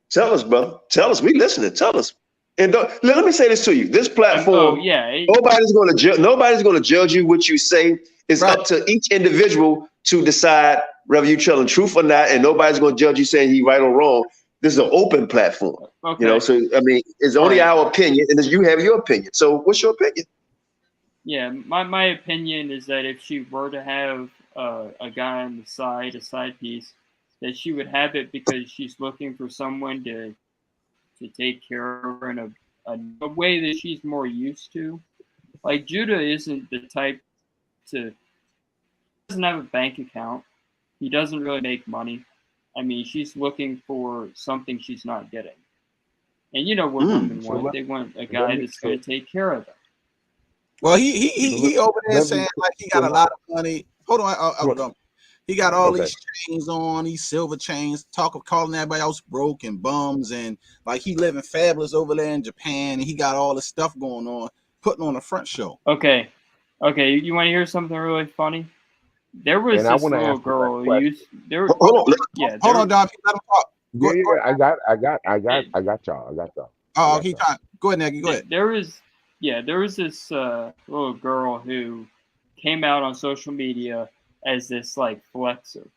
Tell us, brother. Tell us. We listening. Tell us. And let me say this to you: this platform, nobody's going to judge you what you say. It's up to each individual to decide whether you're telling truth or not, and nobody's going to judge you saying he right or wrong. This is an open platform, you know. So I mean, it's only our opinion, and you have your opinion. So, what's your opinion? Yeah, my opinion is that if she were to have a guy on the side, a side piece, that she would have it because she's looking for someone to take care of her in a way that she's more used to. Like Judah isn't the type he doesn't have a bank account. He doesn't really make money. I mean, she's looking for something she's not getting. And you know what women want. They want a guy that's going to take care of them. Well, he over there saying like he got a lot of money. Hold on. He got all these chains on, these silver chains, calling everybody else broke and bums, and like he living fabulous over there in Japan, and he got all this stuff going on, putting on a front show. Okay. You want to hear something really funny? There was this little girl who used. Hold on, Don. Let him talk. I got y'all. Oh, he trying. Go ahead, Nagy. Go ahead. There was this little girl who came out on social media as this like flexer,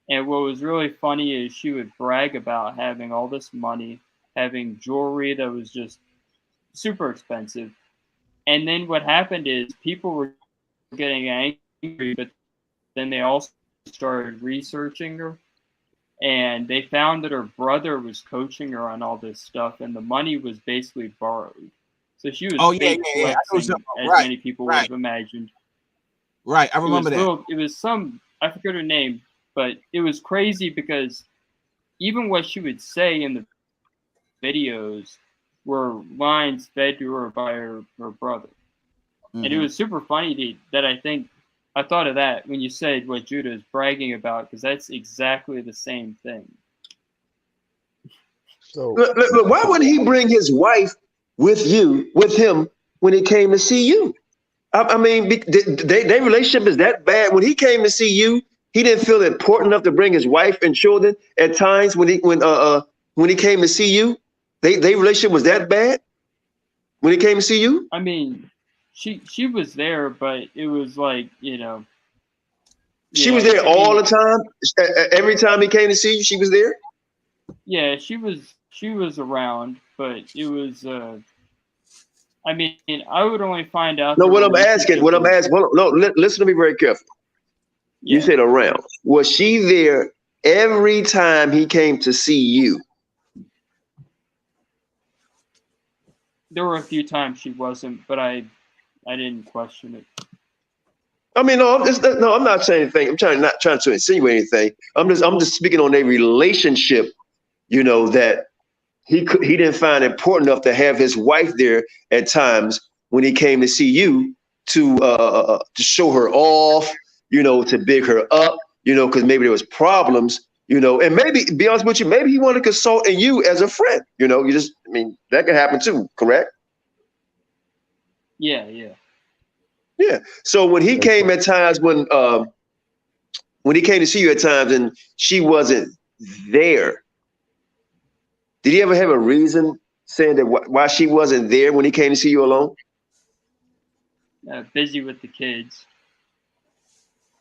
and what was really funny is she would brag about having all this money, having jewelry that was just super expensive, and then what happened is people were getting angry, but then they also started researching her, and they found that her brother was coaching her on all this stuff, and the money was basically borrowed. So she was flexing, as many people would have imagined. Right, I remember that. It was I forget her name, but it was crazy because even what she would say in the videos were lines fed to her by her brother. Mm-hmm. And it was super funny that I thought of that when you said what Judah is bragging about, because that's exactly the same thing. So why wouldn't he bring his wife with him when he came to see you? I mean, their relationship is that bad. When he came to see you, he didn't feel important enough to bring his wife and children at times when he came to see you. Their relationship was that bad when he came to see you. I mean, she was there, but it was like, you know. She was there all the time. Every time he came to see you, she was there. Yeah, she was around, but it was. I mean, I would only find out. No, what I'm asking. Listen to me very carefully. Yeah. You said around. Was she there every time he came to see you? There were a few times she wasn't, but I didn't question it. I mean, I'm not saying anything. I'm not trying to insinuate anything. I'm just speaking on a relationship. You know that. He didn't find it important enough to have his wife there at times when he came to see you to show her off, you know, to big her up, you know, because maybe there was problems, you know, and maybe, be honest with you, maybe he wanted to consult in you as a friend, you know, that can happen too, correct? Yeah. Yeah. So when he came at times when he came to see you at times and she wasn't there, did he ever have a reason saying that why she wasn't there when he came to see you alone? Busy with the kids.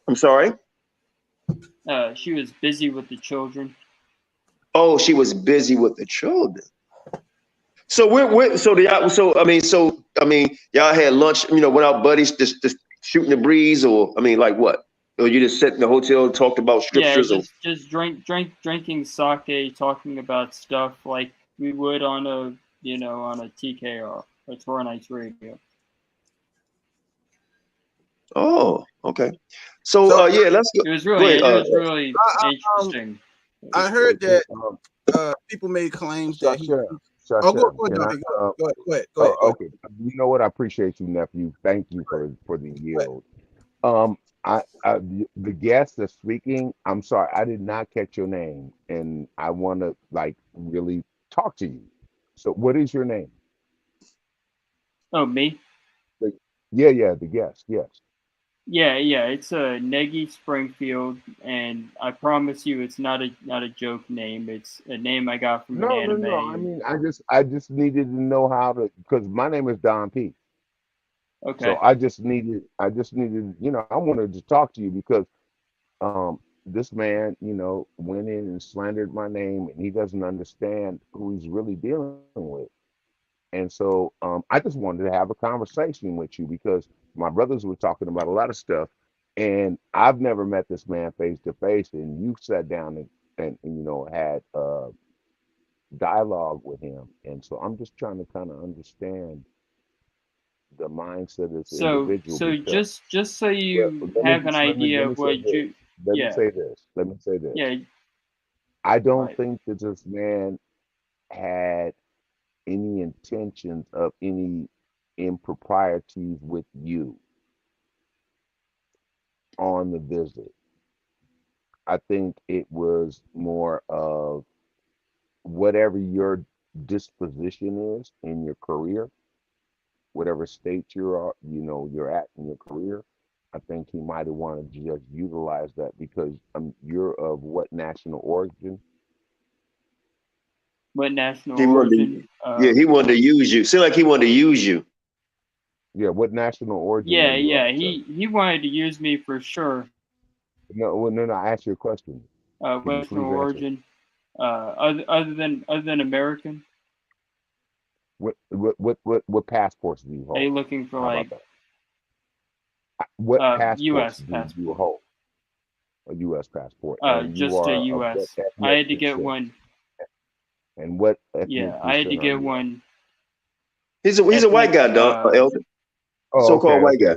I'm sorry? She was busy with the children. Oh, she was busy with the children. So y'all had lunch, you know, without buddies just shooting the breeze, or I mean, like what? Or you just sat in the hotel and talked about scriptures? Yeah, just drinking sake, talking about stuff like we would on a TKR, a Torah Nights Radio. Oh, okay. So yeah, let's go. It was really interesting. I heard that people made claims that Shar Oh, Sham, go ahead, can I? Dumpy. Go ahead. Go ahead. Okay. You know what? I appreciate you, nephew. Thank you for the yield. The guest that's speaking, I'm sorry, I did not catch your name, and I want to like really talk to you. So, what is your name? Oh, me? Yeah, the guest. Yes. Yeah. It's Negi Springfield, and I promise you, it's not a joke name. It's a name I got from an anime. No. I mean, I just needed to know how to, because my name is Don P. Okay. So I just needed, I wanted to talk to you because this man, went in and slandered my name, and he doesn't understand who he's really dealing with. And so I just wanted to have a conversation with you because my brothers were talking about a lot of stuff, and I've never met this man face to face, and you sat down and had dialogue with him. And so I'm just trying to kind of understand the mindset of this individual. So Because just so you have an idea of what you. Let me say this. Yeah. I don't think that this man had any intentions of any improprieties with you on the visit. I think it was more of whatever your disposition is in your career, whatever state you're at in your career. I think he might have wanted to just utilize that because you're of what national origin? What national origin? He wanted to use you. Seemed like he wanted to use you. Yeah, what national origin? Yeah. He wanted to use me for sure. No. I asked you a question. What national origin? Other than American. What passports do you hold? Are you looking for like what passports U.S. do passport? you hold? A U.S. passport. Just a U.S. I had to get one. And what? Yeah, I had to get one. He's a white guy, Don. Elder. So-called white guy.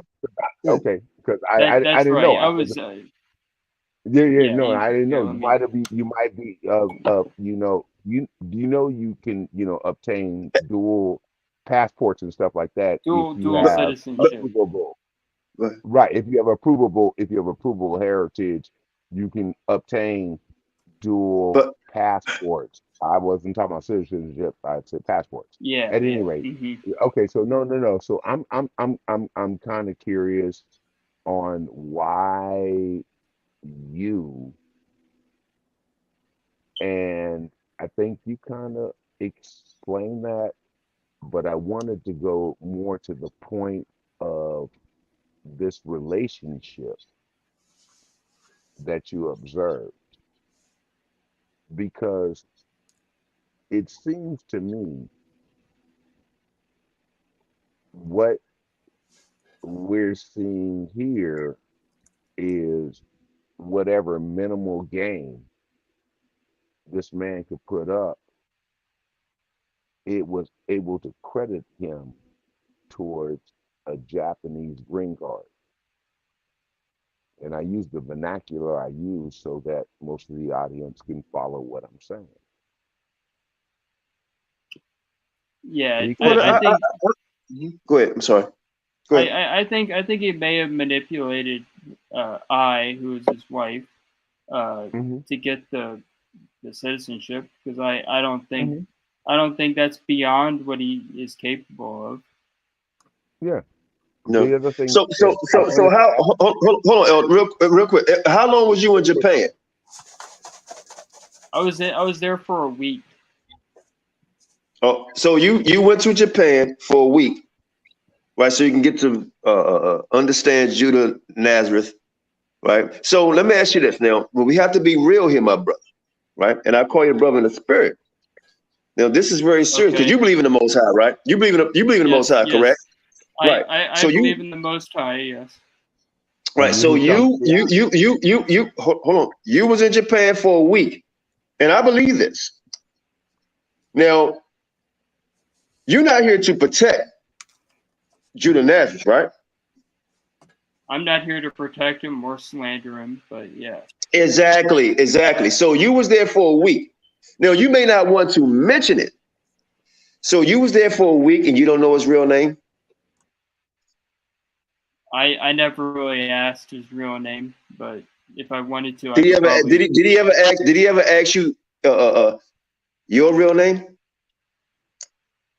Okay, because I didn't right. know. I was. I didn't know. You might be. You can obtain dual passports and stuff like that. Dual citizenship. Right. If you have approvable heritage, you can obtain dual passports. I wasn't talking about citizenship. I said passports. Yeah. At any rate. Mm-hmm. Okay. So no. So I'm kind of curious on why you, and I think you kind of explained that, but I wanted to go more to the point of this relationship that you observed, because it seems to me what we're seeing here is whatever minimal gain this man could put up, it was able to credit him towards a Japanese green card. And I use the vernacular I use so that most of the audience can follow what I'm saying. Yeah, I think. Go ahead. I'm sorry. Go ahead. I think he may have manipulated who is his wife, to get the citizenship, because I don't think that's beyond what he is capable of. Yeah. No. So how? Hold on, El, real quick. How long was you in Japan? I was there for a week. Oh, so you went to Japan for a week, right? So you can get to understand Judah Nazareth, right? So let me ask you this now. Well, we have to be real here, my brother, right? And I call you brother in the spirit. Now this is very serious because you believe in the Most High, right? You believe in the Most High, correct? Right. I believe in the Most High. Yes. Right. So you hold on. You was in Japan for a week, and I believe this. Now, you're not here to protect Judah Nazareth, right? I'm not here to protect him or slander him, but yeah. Exactly. So you was there for a week. Now, you may not want to mention it, So you was there for a week and you don't know his real name? I never really asked his real name, but if I wanted to, I Did he could ever probably. did he ever ask you your real name?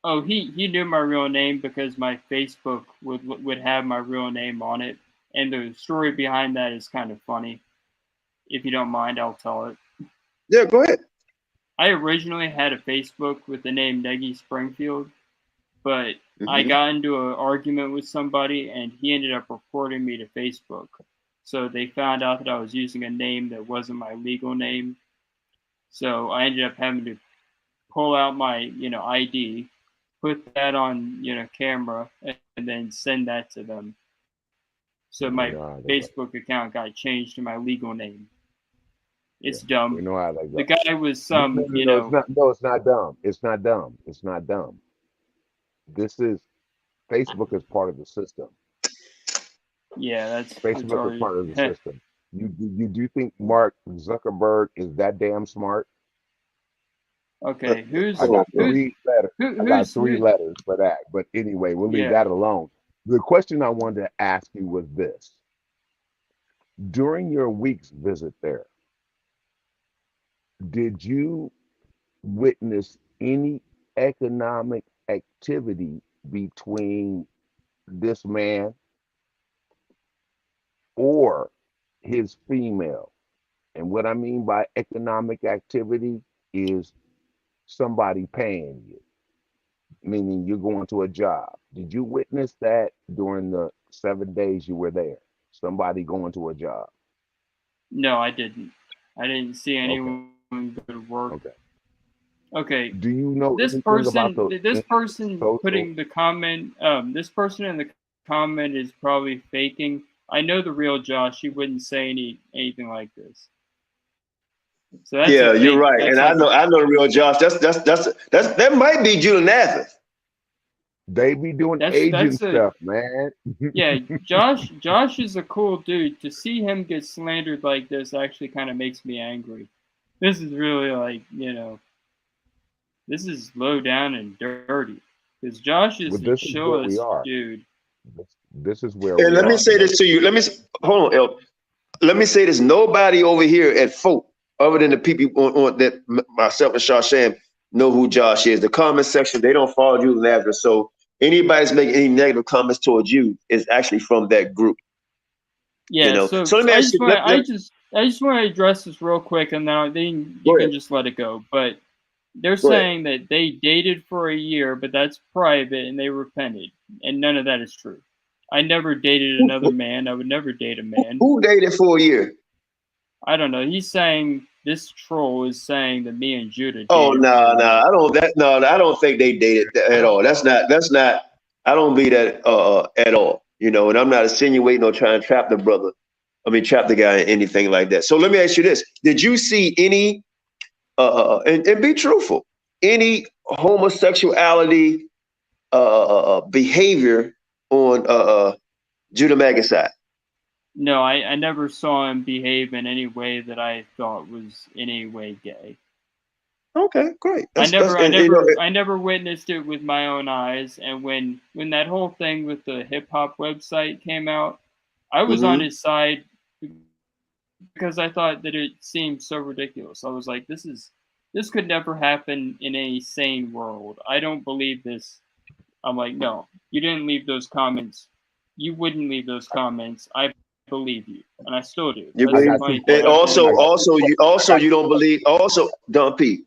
Oh, he knew my real name because my Facebook would have my real name on it, and the story behind that is kind of funny. If you don't mind, I'll tell it. Yeah, go ahead. I originally had a Facebook with the name Neggy Springfield, but I got into an argument with somebody, and he ended up reporting me to Facebook. So they found out that I was using a name that wasn't my legal name. So I ended up having to pull out my, ID, put that on, camera, and then send that to them. So my Facebook account got changed to my legal name. It's dumb. We know how that goes. The guy was some, it's not dumb. It's not dumb. It's not dumb. Facebook is part of the system. Yeah, Facebook is part of the system. You do think Mark Zuckerberg is that damn smart? Okay, I got three letters for that. But anyway, we'll leave that alone. The question I wanted to ask you was this. During your week's visit there, did you witness any economic activity between this man or his female? And what I mean by economic activity is somebody paying you, meaning you're going to a job. Did you witness that during the 7 days you were there? Somebody going to a job? No, I didn't. I didn't see anyone go to work. Okay. Do you know this person putting the comment? This person in the comment is probably faking. I know the real Josh. He wouldn't say anything like this. So that's you're right, and I know the real Josh. That might be Judah Nazareth. They be doing agent stuff, man. Yeah, Josh is a cool dude. To see him get slandered like this actually kind of makes me angry. This is really this is low down and dirty. Because Josh is the chillest dude. This is where. And let me say this to you. Hold on, El. Let me say this. Nobody over here at F.O.P.E, other than the people on that myself and Shar Sham, know who Josh is. The comment section, they don't follow you, Nazareth. So anybody's making any negative comments towards you is actually from that group. Yeah. So let me ask you. I just want to address this real quick, and then you can just let it go. But they're saying that they dated for a year, but that's private, and they repented, and none of that is true. I never dated another man. I would never date a man. Who dated for a year? I don't know. He's saying this troll is saying that me and Judah. Oh no! I don't think they dated at all. That's not. I don't believe that at all. And I'm not insinuating or trying to trap the brother. Trap the guy in anything like that. So let me ask you this: did you see any? And be truthful. Any homosexuality behavior on Judah Maggot's side? No, I never saw him behave in any way that I thought was in any way gay. Okay, great. I never witnessed it with my own eyes. And when that whole thing with the hip hop website came out, I was on his side because I thought that it seemed so ridiculous. I was like, this could never happen in a sane world. I don't believe this. I'm like, no, you didn't leave those comments. You wouldn't leave those comments. I believe you, and I still do. You believe, and also you don't believe. Also, Don P.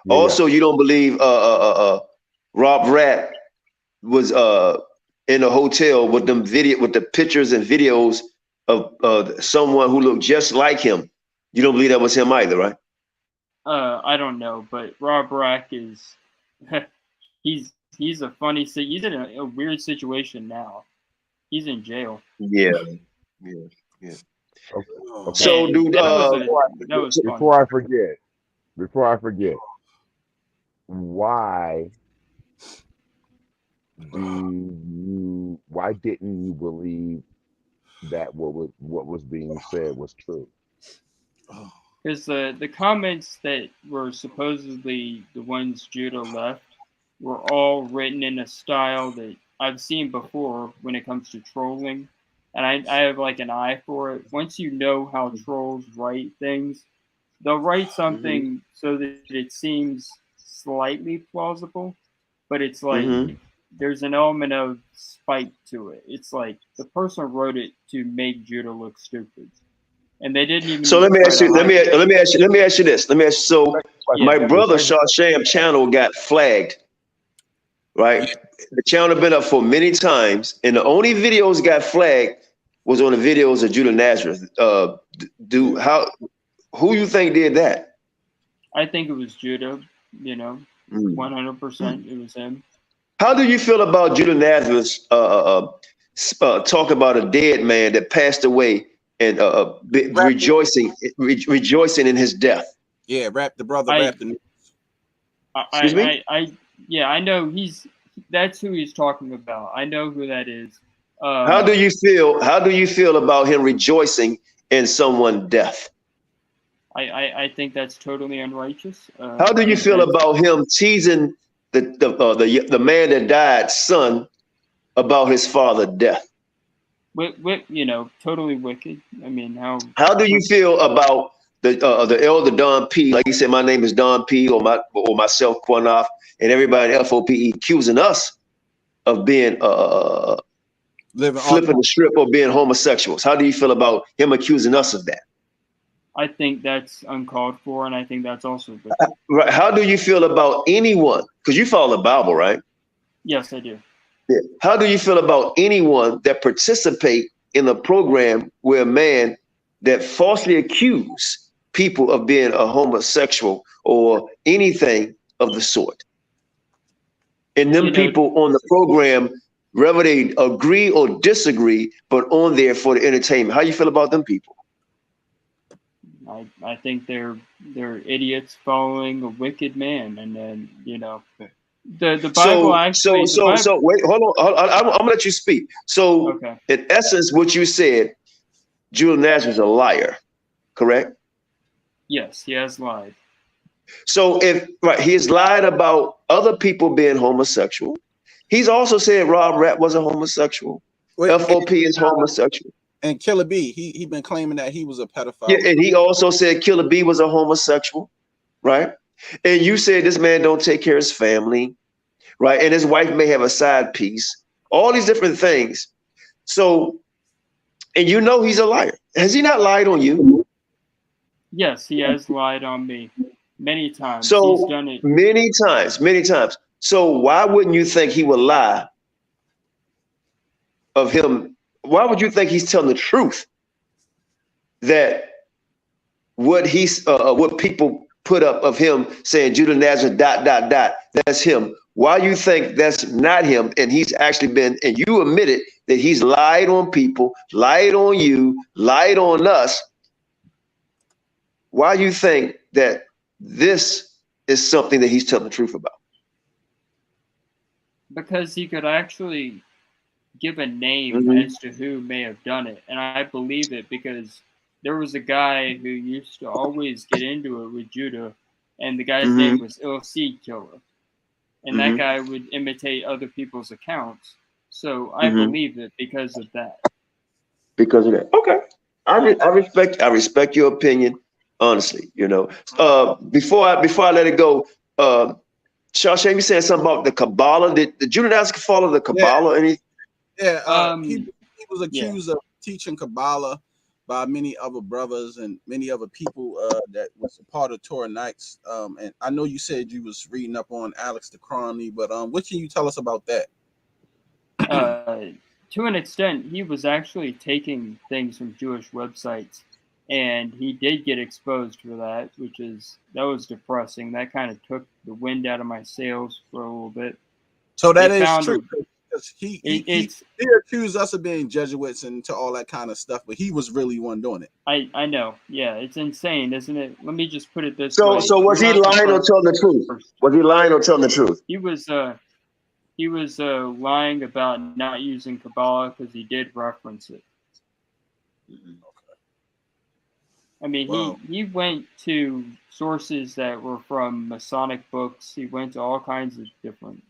Also, you don't believe. Rob Rat was in a hotel with the pictures and videos of someone who looked just like him. You don't believe that was him either, right? I don't know, but Rob Rack is he's a funny. He's in a weird situation now. He's in jail. Yeah. Okay. So, dude, before I forget, why didn't you believe that what was being said was true? Because the comments that were supposedly the ones Judah left were all written in a style that I've seen before when it comes to trolling. And I have like an eye for it. Once you know how trolls write things, they'll write something so that it seems slightly plausible, but it's like there's an element of spite to it. It's like the person wrote it to make Judah look stupid, and they didn't even. So let me ask you. Let me ask you this. So my brother Shar Sham channel got flagged, right? The channel been up for many times, and the only videos got flagged was on the videos of Judah Nazareth. Who you think did that? I think it was Judah. 100%. It was him. How do you feel about Judah Nazareth's talk about a dead man that passed away and rejoicing in his death? Yeah, rap the news. Excuse me? I know that's who he's talking about. I know who that is. How do you feel about him rejoicing in someone's death? I think that's totally unrighteous. How do you feel about him teasing the man that died son about his father's death? Totally wicked. I mean, how do you feel about the elder Don P? Like he said, my name is Don P, or myself, Qanath, and everybody in F.O.P.E accusing us of being flipping the strip or being homosexuals. How do you feel about him accusing us of that? I think that's uncalled for, and I think that's also good. Right. How do you feel about anyone? Because you follow the Bible, right? Yes, I do. Yeah. How do you feel about anyone that participate in a program where a man that falsely accuse people of being a homosexual or anything of the sort? And them people on the program, whether they agree or disagree, but on there for the entertainment. How you feel about them people? I think they're idiots following a wicked man, and then the Bible actually. So wait, hold on. I'm gonna let you speak. So in essence, what you said, Judah Nazareth is a liar, correct? Yes, he has lied. So he has lied about other people being homosexual. He's also said Rob Rapp was a homosexual. F.O.P.E is homosexual. And Killer B, he been claiming that he was a pedophile. Yeah, and he also said Killer B was a homosexual, right? And you said this man don't take care of his family, right? And his wife may have a side piece. All these different things. So, and he's a liar. Has he not lied on you? Yes, he has lied on me many times. So he's done it many times. So why wouldn't you think he would lie of him? Why would you think he's telling the truth? That what people put up of him saying Judah Nazareth ... that's him. Why you think that's not him? And he's actually been, and you admitted that he's lied on people, lied on you, lied on us. Why you think that this is something that he's telling the truth about? Because he could actually give a name as to who may have done it, and I believe it because there was a guy who used to always get into it with Judah, and the guy's name was Il Seed Killer, and that guy would imitate other people's accounts. So I believe it because of that. Because of that, okay. I respect your opinion, honestly. Before I let it go, Shar Sham, you saying something about the Kabbalah? Did Judah Nazareth follow the Kabbalah? Anything? Yeah, he was accused of teaching Kabbalah by many other brothers and many other people that was a part of Torah Nights. And I know you said you was reading up on Alex the Cromney, but what can you tell us about that? To an extent, he was actually taking things from Jewish websites, and he did get exposed for that, that was depressing. That kind of took the wind out of my sails for a little bit. So that is true. He accused us of being Jesuits and to all that kind of stuff, but he was really one doing it. I know. Yeah, it's insane, isn't it? Let me just put it this way. So was he lying or telling the truth? Was he lying or telling the truth? He was lying about not using Kabbalah because he did reference it. I mean, he went to sources that were from Masonic books. He went to all kinds of different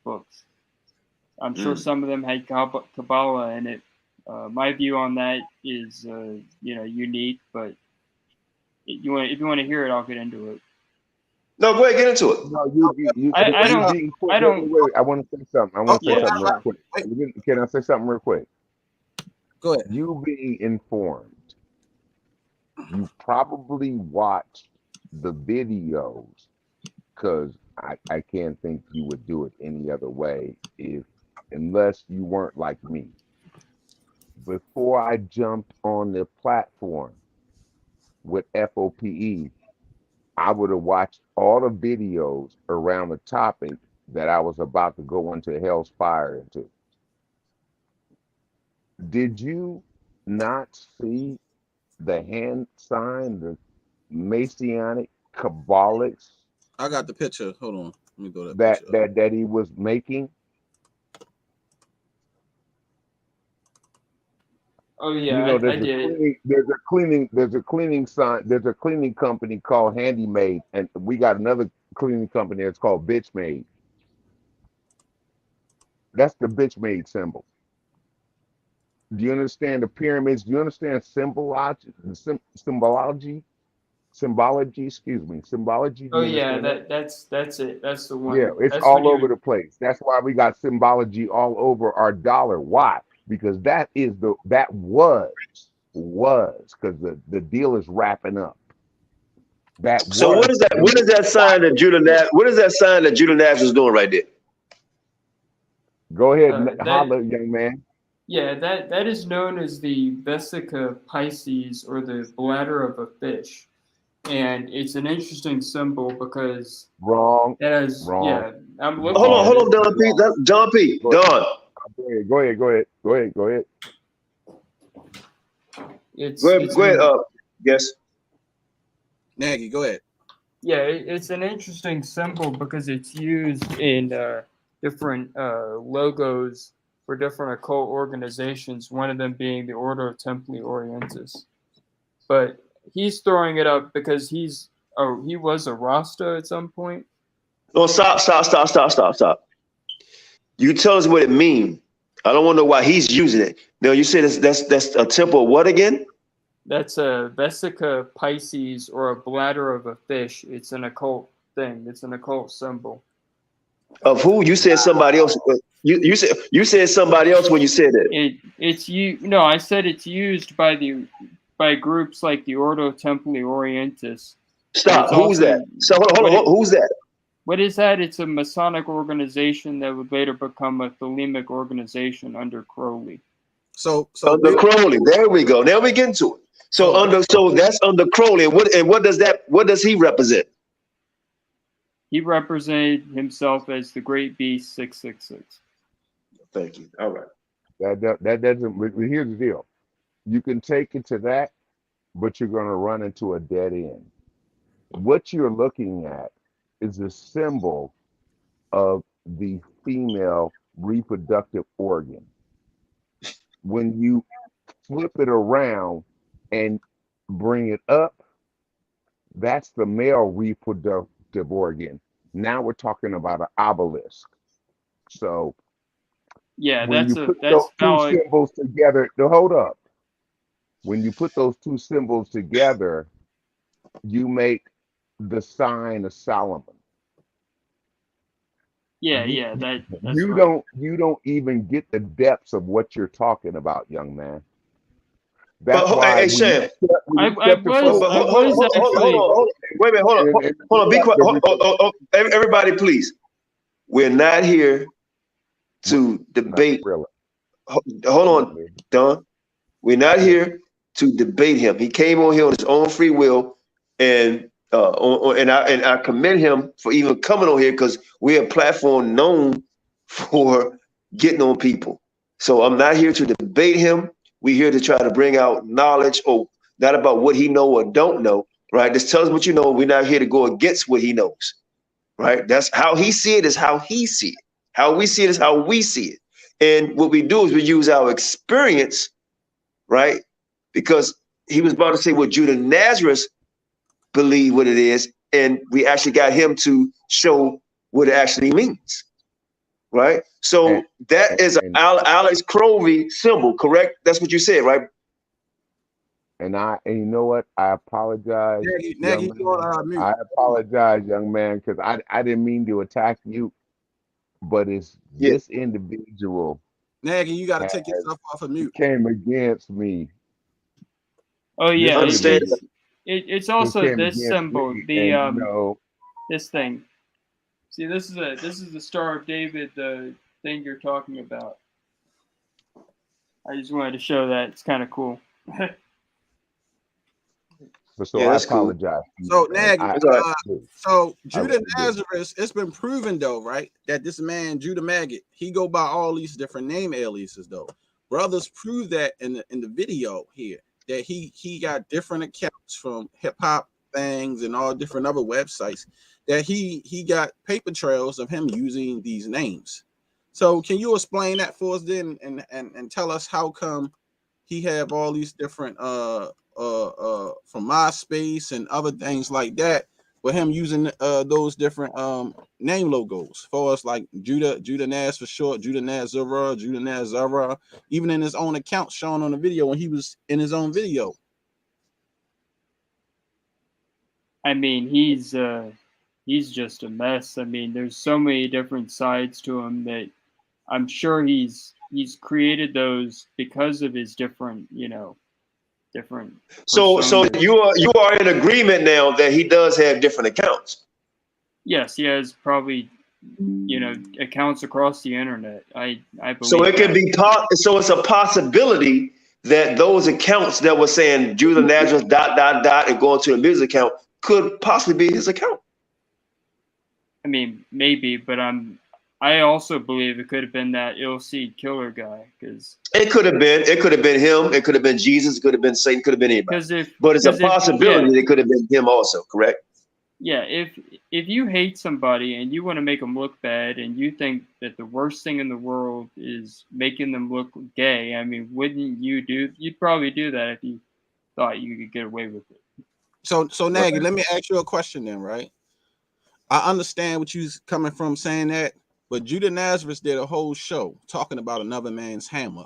books. I'm sure some of them had Kabbalah in it. My view on that is, unique, but if you want to hear it, I'll get into it. No, go ahead, get into it. No, wait, I want to say something. I want to say something real quick. Can I say something real quick? Go ahead. You being informed, you probably watched the videos, because I can't think you would do it any other way unless you weren't like me. Before I jumped on the platform with F.O.P.E, I would have watched all the videos around the topic that I was about to go into hell's fire into. Did you not see the hand sign, the Messianic Kabbalics? I got the picture. Hold on. Let me go to that picture. That he was making. Oh yeah, there's a cleaning sign. There's a cleaning company called Handymaid, and we got another cleaning company that's called Bitch Made. That's the Bitch Made symbol. Do you understand the pyramids? Do you understand symbology? Excuse me, symbology. Oh yeah, that's it. That's the one. Yeah, it's all over the place. That's why we got symbology all over our dollar. Why? Because that was because the deal is wrapping up. So what is that? What is that sign that Judah Nash? What is that sign that Judah Nash is doing right there? Go ahead and holler, young man. Yeah, that is known as the Vesica Pisces, or the bladder of a fish, and it's an interesting symbol because wrong. Yeah, I'm looking. Hold on, Don P. Don P. Don. Go ahead. Go ahead. Yes. Nagy, go ahead. Yeah, it's an interesting symbol because it's used in different logos for different occult organizations, one of them being the Order of Templi Orientis. But he's throwing it up because he was a Rasta at some point. No, stop. You tell us what it means. I don't want to know why he's using it. No, you said that's a temple of what again? That's a Vesica Pisces, or a bladder of a fish. It's an occult thing. It's an occult symbol. Of who? You said somebody else. You said somebody else when you said it. No, I said it's used by groups like the Ordo Templi Orientis. Stop. Who's that? So hold on. Who's that? What is that? It's a Masonic organization that would later become a Thelemic organization under Crowley. So under Crowley, there we go. Now we get into it. So that's under Crowley. And what does he represent? He represented himself as the Great Beast 666. Thank you. All right. That doesn't. Here's the deal. You can take it to that, but you're going to run into a dead end. What you're looking at is a symbol of the female reproductive organ. When you flip it around and bring it up, that's the male reproductive organ. Now we're talking about an obelisk. So yeah, when you put those two symbols together, hold up. When you put those two symbols together, you make the sign of Solomon. Yeah, that's you right. You don't even get the depths of what you're talking about, young man. That's why. Hey, Sham. Hold on. Wait a minute. Hold on. Be quiet. Everybody, please. We're not here to debate. Hold on, Don. We're not here to debate him. He came on here on his own free will, and I commend him for even coming on here, because we're a platform known for getting on people. So I'm not here to debate him. We're here to try to bring out knowledge, or not about what he know or don't know, right? Just tell us what you know. We're not here to go against what he knows, right? That's how he see it, is how he see it. How we see it is how we see it. And what we do is we use our experience, right? Because he was about to say what Judah Nazareth believe what it is, and we actually got him to show what it actually means. right? So that is an Alex Crovey symbol, correct? That's what you said, right? And you know what? I apologize, Nagy, young man. I apologize, young man, because I didn't mean to attack you, but it's this individual. Nagy, you got to take yourself off of mute. Came against me. Oh yeah, understand. it's also this symbol, this thing. See, this is the Star of David, the thing you're talking about. I just wanted to show that. It's kind of cool. So I apologize. Cool. So Nagy, so Judah Nazareth, it's been proven though, right, that this man Judah Maggot, he go by all these different name aliases though. Brothers prove that in the video here that he got different accounts from hip hop things and all different other websites that he got paper trails of him using these names. So can you explain that for us then and tell us how come he have all these different from MySpace and other things like that with him using those different name logos for us, like Judah Naz for short, Judah Nazara, Judah Nazara, even in his own account shown on the video when he was in his own video. I mean, he's just a mess. I mean, there's so many different sides to him that I'm sure he's created those because of his different, different. So you are in agreement now that he does have different accounts. Yes, he has probably, accounts across the internet. I believe. So it could be so it's a possibility that those accounts that were saying Judah Nazareth ... and going to a music account could possibly be his account. I mean, maybe, but I also believe it could have been that ill-seed killer guy, because it could have been him, it could have been Jesus, it could have been Satan, could have been anybody. But it's a possibility it could have been him also, correct? Yeah, if you hate somebody and you want to make them look bad and you think that the worst thing in the world is making them look gay, I mean, you'd probably do that if you thought you could get away with it. So Nagy, let me ask you a question then, right? I understand what you're coming from saying that, but Judah Nazareth did a whole show talking about another man's hammer.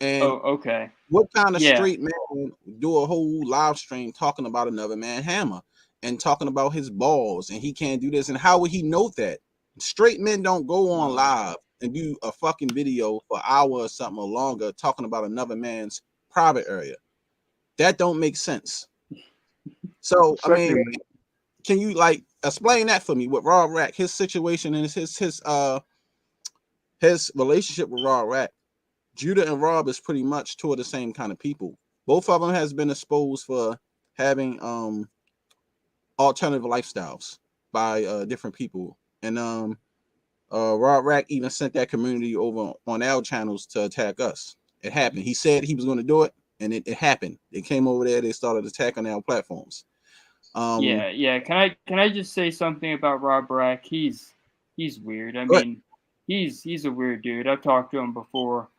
And okay. What kind of straight man do a whole live stream talking about another man's hammer and talking about his balls and he can't do this? And how would he know that? Straight men don't go on live and do a fucking video for an hour or something or longer talking about another man's private area. That don't make sense. So I mean, can you explain that for me with Raw Rack, his situation and his relationship with Raw Rack? Judah and Rob is pretty much two of the same kind of people. Both of them has been exposed for having alternative lifestyles by different people. And Raw Rack even sent that community over on our channels to attack us. It happened. He said he was going to do it, and it happened. They came over there, they started attacking our platforms. Yeah. Can I just say something about Rob Rack? He's weird. I mean, he's a weird dude. I've talked to him before.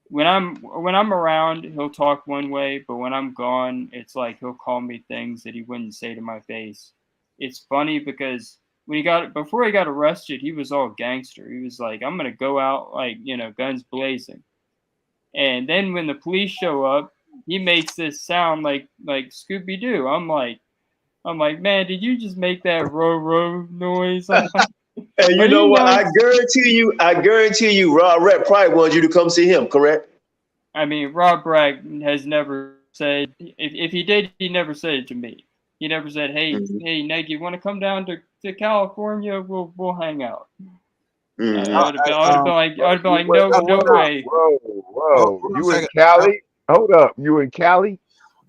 When I'm around, he'll talk one way, but when I'm gone, it's like he'll call me things that he wouldn't say to my face. It's funny because before he got arrested, he was all gangster. He was like, I'm gonna go out guns blazing. And then when the police show up, he makes this sound like Scooby-Doo. I'm like, man, did you just make that row noise? And you know what? I guarantee you, Rob Rack probably wanted you to come see him, correct? I mean, Rob Rack has never said, if he did, he never said it to me. He never said, hey, Neg, you want to come down to California? We'll hang out. I would have been like, no way. Whoa. You in Cali? Hold up. You in Cali?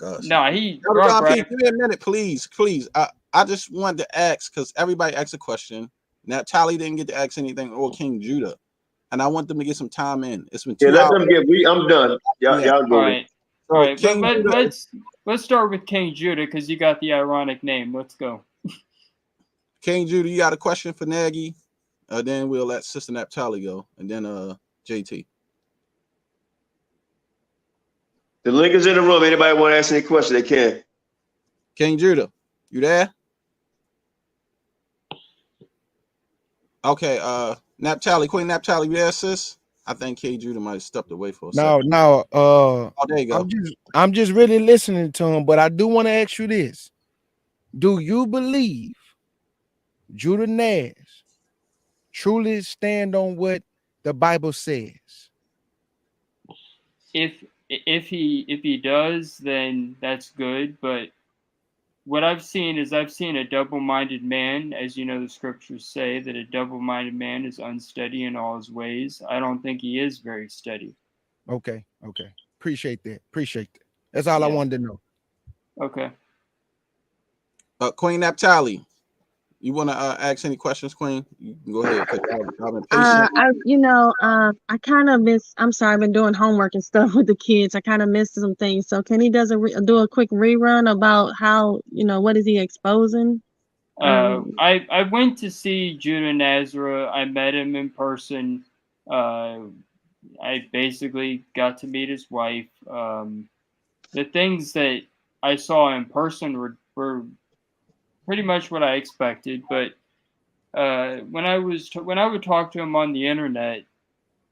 No, Rob Rack. Give me a minute, please. I just wanted to ask, because everybody asked a question. Now Tally didn't get to ask anything, or King Judah, and I want them to get some time in. It's been 2 hours. Let them get. I'm done. Y'all go. All right. Let's start with King Judah because you got the ironic name. Let's go. King Judah, you got a question for Nagy? Then we'll let Sister Naphtali go, and then JT. The link is in the room. Anybody want to ask any question, they can. King Judah, you there? Okay, Naphtali, Queen Naphtali, you there, sis? I think K Judah might have stepped away for a No, second. no. Oh, there you go. I'm just really listening to him, but I do want to ask you this: do you believe Judah Nash truly stand on what the Bible says? If he does, then that's good. But what I've seen is I've seen a double-minded man, as you know the scriptures say that a double-minded man is unsteady in all his ways. I don't think he is very steady. Okay. Appreciate that. That's all I wanted to know. Okay. Queen Naphtali, you want to ask any questions, Queen? You can go ahead. I've been patient. I kind of miss. I'm sorry, I've been doing homework and stuff with the kids. I kind of missed some things. So can he do a quick rerun about how what is he exposing? I went to see Judah Nazareth. I met him in person. I basically got to meet his wife. The things that I saw in person were pretty much what I expected. But when I would talk to him on the internet,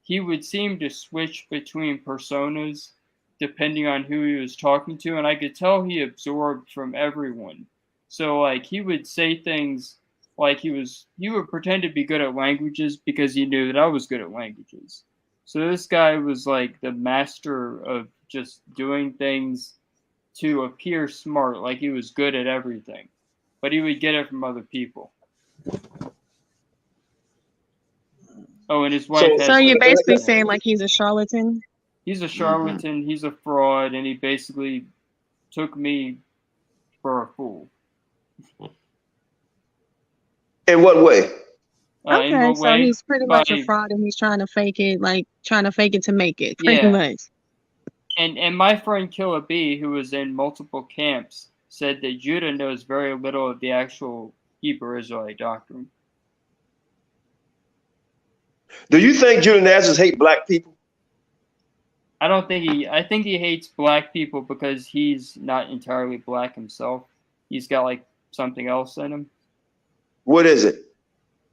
he would seem to switch between personas depending on who he was talking to, and I could tell he absorbed from everyone. So like he would say things like he would pretend to be good at languages because he knew that I was good at languages. So this guy was like the master of just doing things to appear smart, like he was good at everything. But he would get it from other people. Oh, and his wife has. So you're basically saying like he's a charlatan? He's a charlatan, he's a fraud, and he basically took me for a fool. In what way? Okay, so he's pretty much a fraud and he's trying to fake it to make it, pretty much. And my friend Killer B, who was in multiple camps, said that Judah knows very little of the actual Hebrew Israelite doctrine. Do you think Judah Nazareth hate black people? I think he hates black people because he's not entirely black himself. He's got like something else in him. What is it?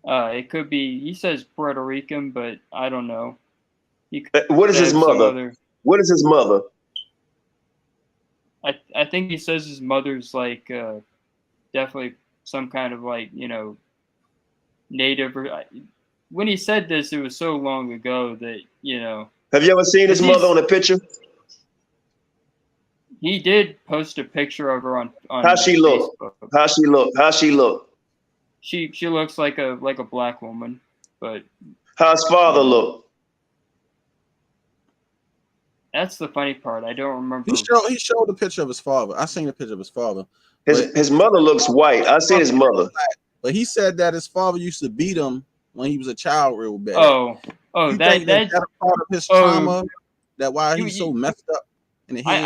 It could be, he says Puerto Rican, but I don't know. What is his mother? What is his mother? I think he says his mother's like definitely some kind of like, native. When he said this, it was so long ago that, Have you ever seen his mother on a picture? He did post a picture of her on How she look? How she look? How she look? She looks like a black woman, but how's father look? That's the funny part. I don't remember. He showed a picture of his father. I seen a picture of his father. His mother looks white. I seen his mother. But he said that his father used to beat him when he was a child real bad. Oh, that's a part of his trauma. That why he's so messed up in the head.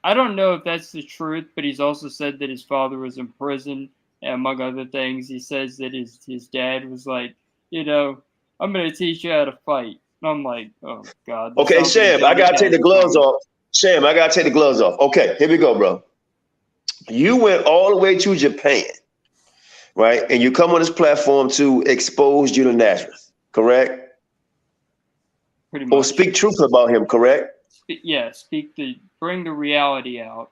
I don't know if that's the truth, but he's also said that his father was in prison, and among other things, he says that his dad was like, I'm gonna teach you how to fight. And I'm like, oh God. Okay, Sham, I gotta take the gloves off. Sham, I gotta take the gloves off. Okay, here we go, bro. You went all the way to Japan, right? And you come on this platform to expose Judah Nazareth, correct? Pretty much. Or speak truth about him, correct? Bring the reality out.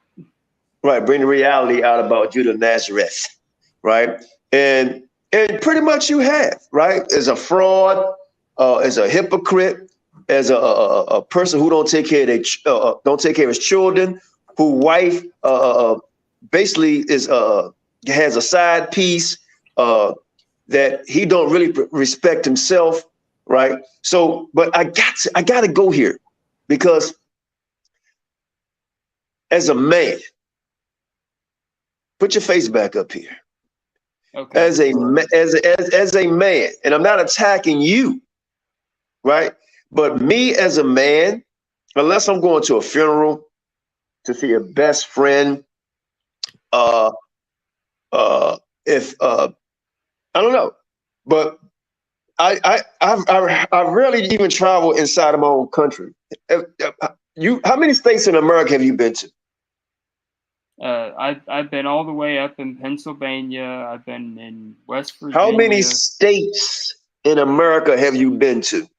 Right, bring the reality out about Judah Nazareth, right? And pretty much you have, right? As a fraud, as a hypocrite, as a person who don't take care of his children, who wife basically has a side piece that he don't really respect himself, right? So, but I got to go here because as a man, put your face back up here. Okay. As a man, and I'm not attacking you, right? But me as a man, unless I'm going to a funeral to see a best friend, I don't know, but I rarely even travel inside of my own country. How many states in America have you been to? I've been all the way up in Pennsylvania. I've been in West Virginia. How many states in America have you been to?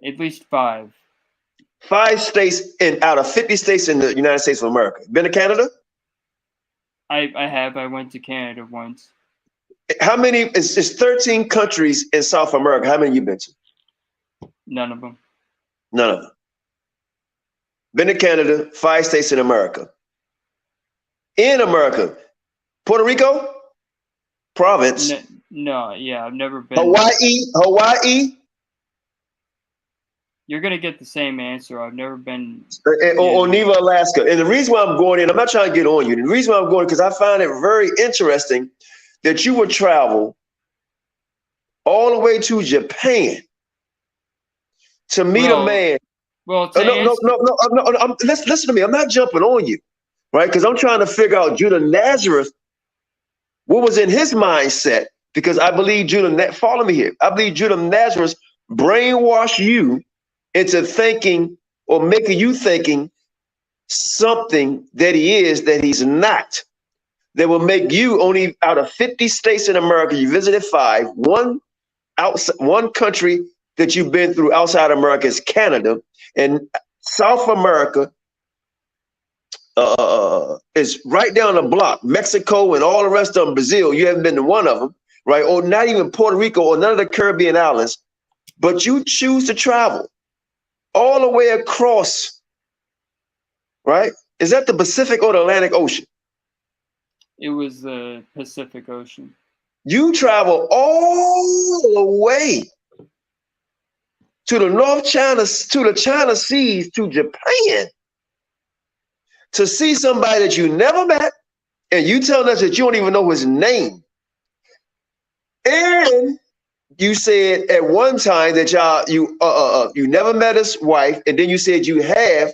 At least 5. 5 states out of 50 states in the United States of America. Been to Canada? I have. I went to Canada once. How many? It's 13 countries in South America. How many you been to? None of them. None of them. Been to Canada, 5 states in America. In America, Puerto Rico, province. No, yeah, I've never been. Hawaii. You're gonna get the same answer. I've never been. Or Neva, Alaska. And the reason why I'm going in, I'm not trying to get on you. The reason why I'm going, because I find it very interesting that you would travel all the way to Japan to meet a man. Well, no. Listen to me. I'm not jumping on you, right? Because I'm trying to figure out Judah Nazareth, what was in his mindset, because I believe follow me here. I believe Judah Nazareth brainwashed you into thinking or making you thinking something that he is that he's not. That will make you, only out of 50 states in America, you visited 5. One country that you've been through outside America is Canada, and South America is right down the block. Mexico and all the rest of them, Brazil, you haven't been to one of them, right? Or not even Puerto Rico or none of the Caribbean islands, but you choose to travel all the way across, right? Is that the Pacific or the Atlantic Ocean? It was the Pacific Ocean. You travel all the way to the North China, to the China Seas, to Japan, to see somebody that you never met, and you telling us that you don't even know his name. And you said at one time that you never met his wife, and then you said you have.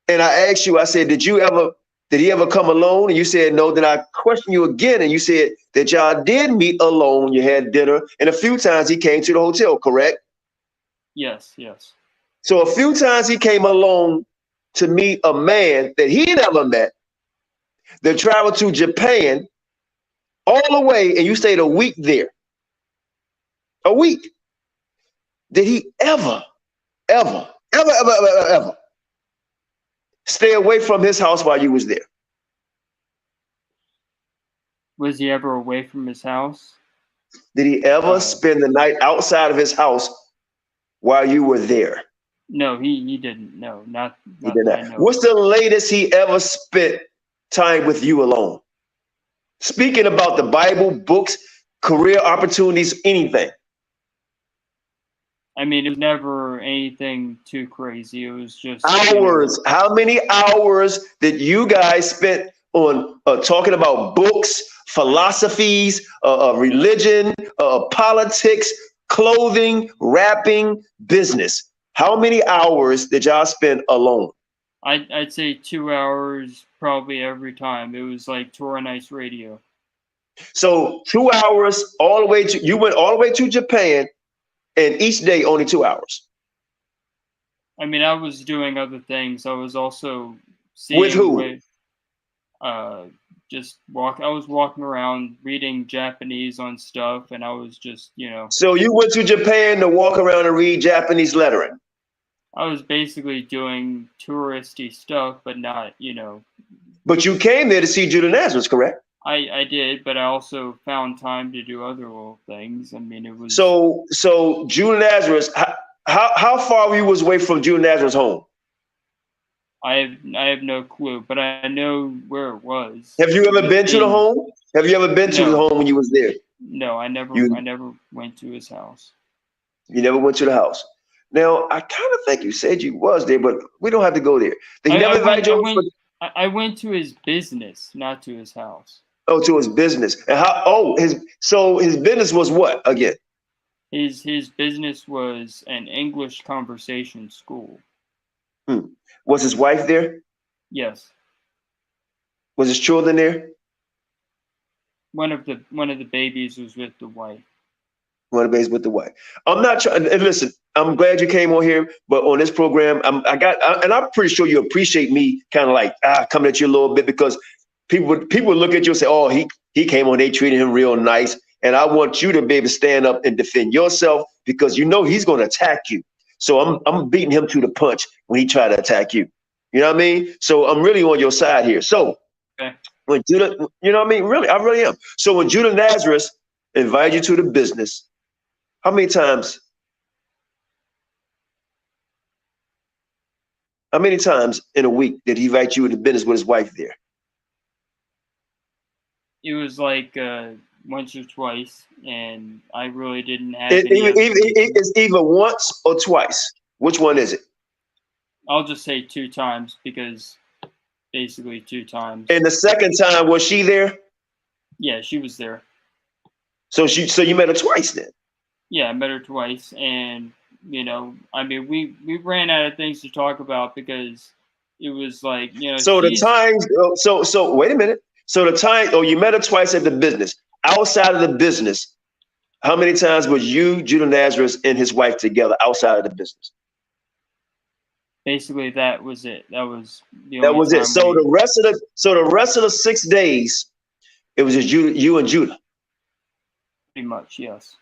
And I asked you, I said, did he ever come alone? And you said no. Then I questioned you again, and you said that y'all did meet alone. You had dinner, and a few times he came to the hotel, correct? Yes. So a few times he came alone to meet a man that he never met, that traveled to Japan all the way, and you stayed a week there. A week. Did he ever stay away from his house while you was there? Was he ever away from his house? Did he ever spend the night outside of his house while you were there? No, he didn't. No, not He did that I not. know. What's the latest he ever spent time with you alone? Speaking about the Bible, books, career opportunities, anything. I mean, it was never anything too crazy. It was just hours. How many hours did you guys spend on talking about books, philosophies, religion, politics, clothing, rapping, business? How many hours did y'all spend alone? I'd say 2 hours probably every time. It was like Torah Nice Radio. So 2 hours all the way to, you went all the way to Japan, and each day only 2 hours. I mean, I was doing other things. I was also seeing with who? I was walking around reading Japanese on stuff, and I was just, So you went to Japan to walk around and read Japanese lettering? I was basically doing touristy stuff, but not, But you came there to see Judah Nazareth, correct? I did, but I also found time to do other little things. I mean, it was so Judah Nazareth. How far you was away from Judah Nazareth's home? I have no clue, but I know where it was. Have you ever been to the home? Have you ever been to the home when you was there? No, I never went to his house. You never went to the house. Now I kind of think you said you was there, but we don't have to go there. I went to his business, not to his house. Oh, to his business. And his business was what again? His business was an English conversation school. Was his wife there? Yes. Was his children there? One of the babies was with the wife. One of the babies with the wife. I'm not trying. And listen, I'm glad you came on here, but on this program, and I'm pretty sure you appreciate me kind of like coming at you a little bit, because people would look at you and say, "Oh, he came on, they treated him real nice." And I want you to be able to stand up and defend yourself because you know he's going to attack you. So I'm beating him to the punch when he try to attack you. You know what I mean? So I'm really on your side here. So when Judah, you know what I mean? Really, I really am. So when Judah Nazareth invited you to the business, how many times in a week did he invite you to the business with his wife there? It was like once or twice, and I really didn't have It's either once or twice. Which one is it? I'll just say 2 times because basically 2 times. And the second time, was she there? Yeah, she was there. So you met her twice then? Yeah, I met her twice, and you know, I mean, we ran out of things to talk about because it was like, you know. So the times, so wait a minute. So the time, you met her twice at the business. Outside of the business, how many times was you, Judah Nazareth, and his wife together outside of the business? Basically, that was it. That was the that was it. So the rest of the 6 days, it was just you and Judah. Pretty much, yes.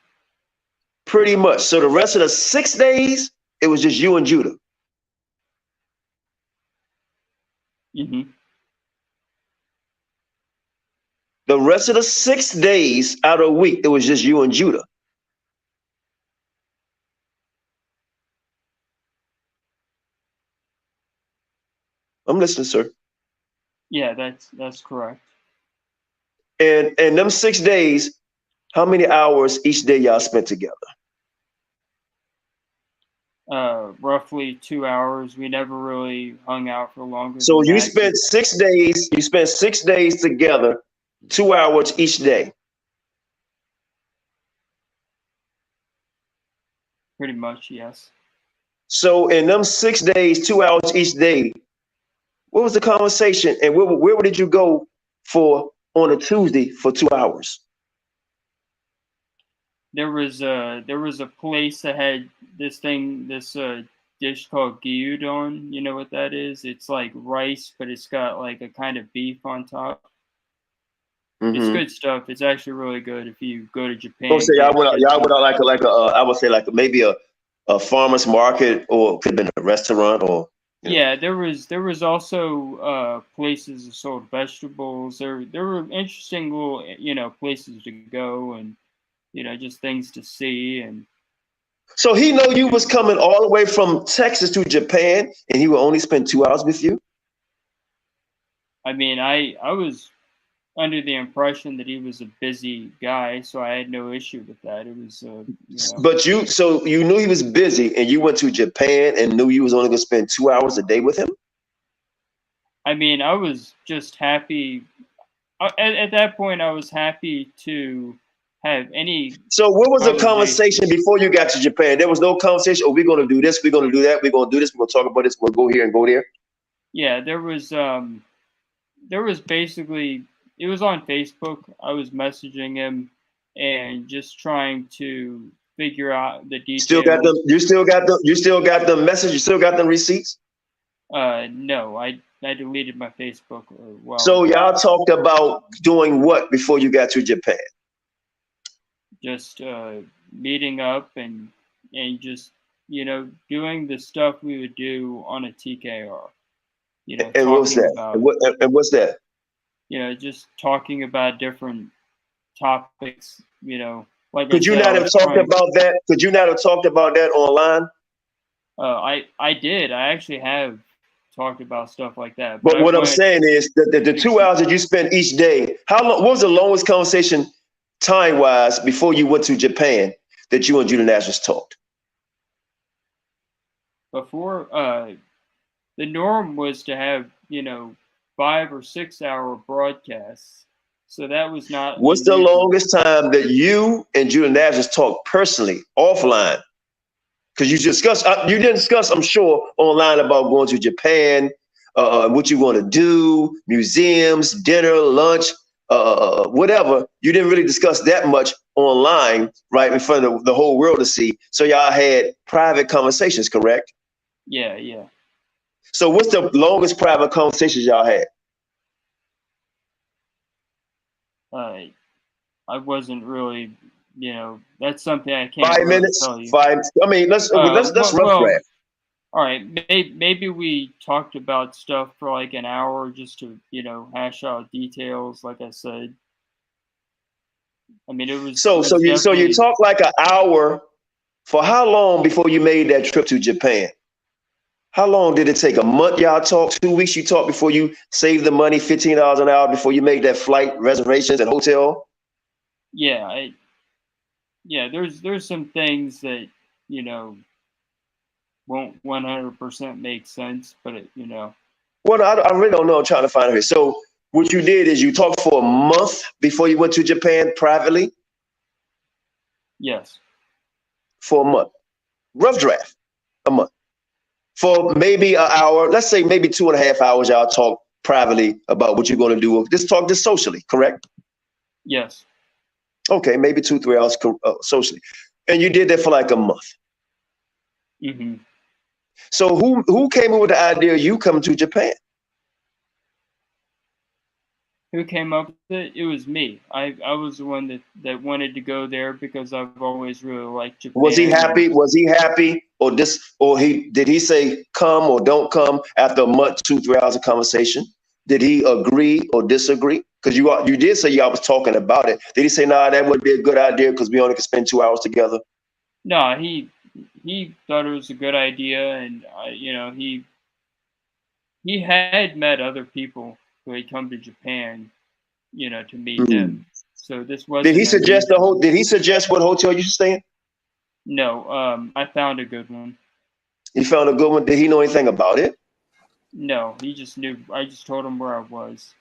Pretty much. So the rest of the 6 days, it was just you and Judah. Mm-hmm. The rest of the 6 days out of a week, it was just you and Judah. I'm listening, sir. Yeah, that's correct. And them 6 days, how many hours each day y'all spent together? Roughly 2 hours. We never really hung out for longer. So you spent 6 days. You spent 6 days together, 2 hours each day. Pretty much, yes. So in them 6 days, 2 hours each day, what was the conversation, and where did you go for on a Tuesday for 2 hours? There was a place that had this dish called gyudon. You know what that is? It's like rice, but it's got like a kind of beef on top. Mm-hmm. It's good stuff. It's actually really good if you go to Japan. So y'all went out like I would say like maybe a farmer's market, or could have been a restaurant, or yeah, there was also places that sold vegetables. There were interesting little places to go, and just things to see. And so he know you was coming all the way from Texas to Japan, and he would only spend 2 hours with you? I mean, I was under the impression that he was a busy guy, so I had no issue with that. It was But you knew he was busy, and you went to Japan and knew you was only gonna spend 2 hours a day with him? I mean, I was just happy at that point. I was happy to have any. So what was the conversation before you got to Japan? There was no conversation, we're going to do this, we're going to do that, we're going to do this, we're going to talk about this, we'll go here and go there? Yeah, there was basically, it was on Facebook. I was messaging him and just trying to figure out the details. You still got the message? You still got the receipts? No, I deleted my Facebook. So y'all talked about doing what before you got to Japan? Just meeting up and just doing the stuff we would do on a TKR. And what's that? And what's that? Just talking about different topics. Like could you not have talked about that? Could you not have talked about that online? I did. I actually have talked about stuff like that. But what I'm saying is that the 2 hours that you spent each day, how long? What was the longest conversation time-wise before you went to Japan that you and Judah Nazareth talked? Before, the norm was to have 5 or 6 hour broadcasts. So that was not. What's the longest time that you and Judah Nazareth talked personally, offline? Because you didn't discuss, I'm sure, online about going to Japan, what you want to do, museums, dinner, lunch, whatever. You didn't really discuss that much online, right, in front of the whole world to see. So y'all had private conversations, correct? Yeah. So what's the longest private conversations y'all had? I wasn't really, that's something I can't 5 really minutes, tell you. 5. I mean, let's rough Well, draft. all right, maybe we talked about stuff for like an hour just to, hash out details. Like I said, I mean, it was. So you definitely, talk like an hour. For how long before you made that trip to Japan? How long did it take? A month y'all talked? 2 weeks you talked before you saved the money, $15 an hour before you made that flight reservations and hotel? Yeah, there's some things that, won't 100% make sense, but Well, I really don't know. I'm trying to find it here. So what you did is you talked for a month before you went to Japan privately? Yes. For a month. Rough draft. A month. For maybe an hour, let's say maybe 2.5 hours, y'all talk privately about what you're going to do. Just talk this socially, correct? Yes. Okay, maybe 2-3 hours socially. And you did that for like a month. Mm-hmm. So who came up with the idea of you coming to Japan? Who came up with it? It was me. I was the one that wanted to go there because I've always really liked Japan. Was he happy? Was he happy? Or did he say come or don't come after a month, 2-3 hours of conversation? Did he agree or disagree? Because you did say y'all was talking about it. Did he say, nah, that would be a good idea because we only could spend 2 hours together? No, he thought it was a good idea, and he had met other people who had come to Japan, to meet them. So this wasn't. Did he suggest what hotel you should stay in? No, I found a good one. You found a good one. Did he know anything about it? No, he just knew. I just told him where I was.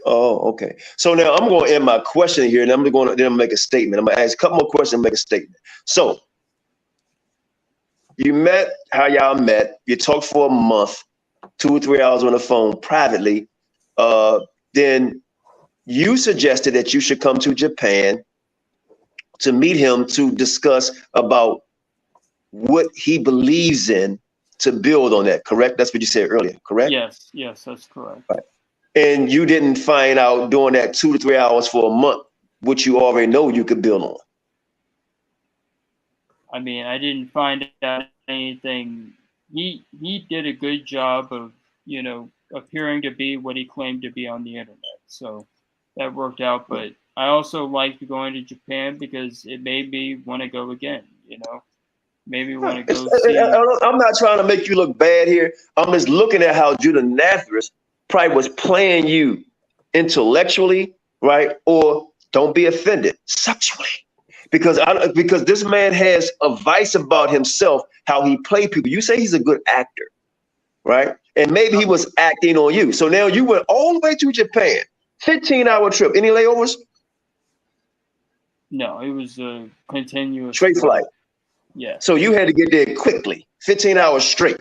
Oh, okay. So now I'm going to end my question here, and I'm going to make a statement. I'm going to ask a couple more questions and make a statement. So you met, how y'all met. You talked for a month, 2 or 3 hours on the phone privately. Then you suggested that you should come to Japan to meet him to discuss about what he believes in to build on that, correct? That's what you said earlier, correct? Yes, that's correct. Right. And you didn't find out during that 2 to 3 hours for a month what you already know you could build on. I mean, I didn't find out anything. He did a good job of, appearing to be what he claimed to be on the internet. So that worked out. But I also liked going to Japan because it made me want to go again, Maybe want to go see. I'm not trying to make you look bad here. I'm just looking at how Judah Nazareth probably was playing you intellectually, right? Or don't be offended, sexually. Because this man has a vice about himself, how he played people. You say he's a good actor, right? And maybe he was acting on you. So now you went all the way to Japan, 15-hour trip. Any layovers? No, it was a continuous straight flight. Yeah. So you had to get there quickly, 15 hours straight.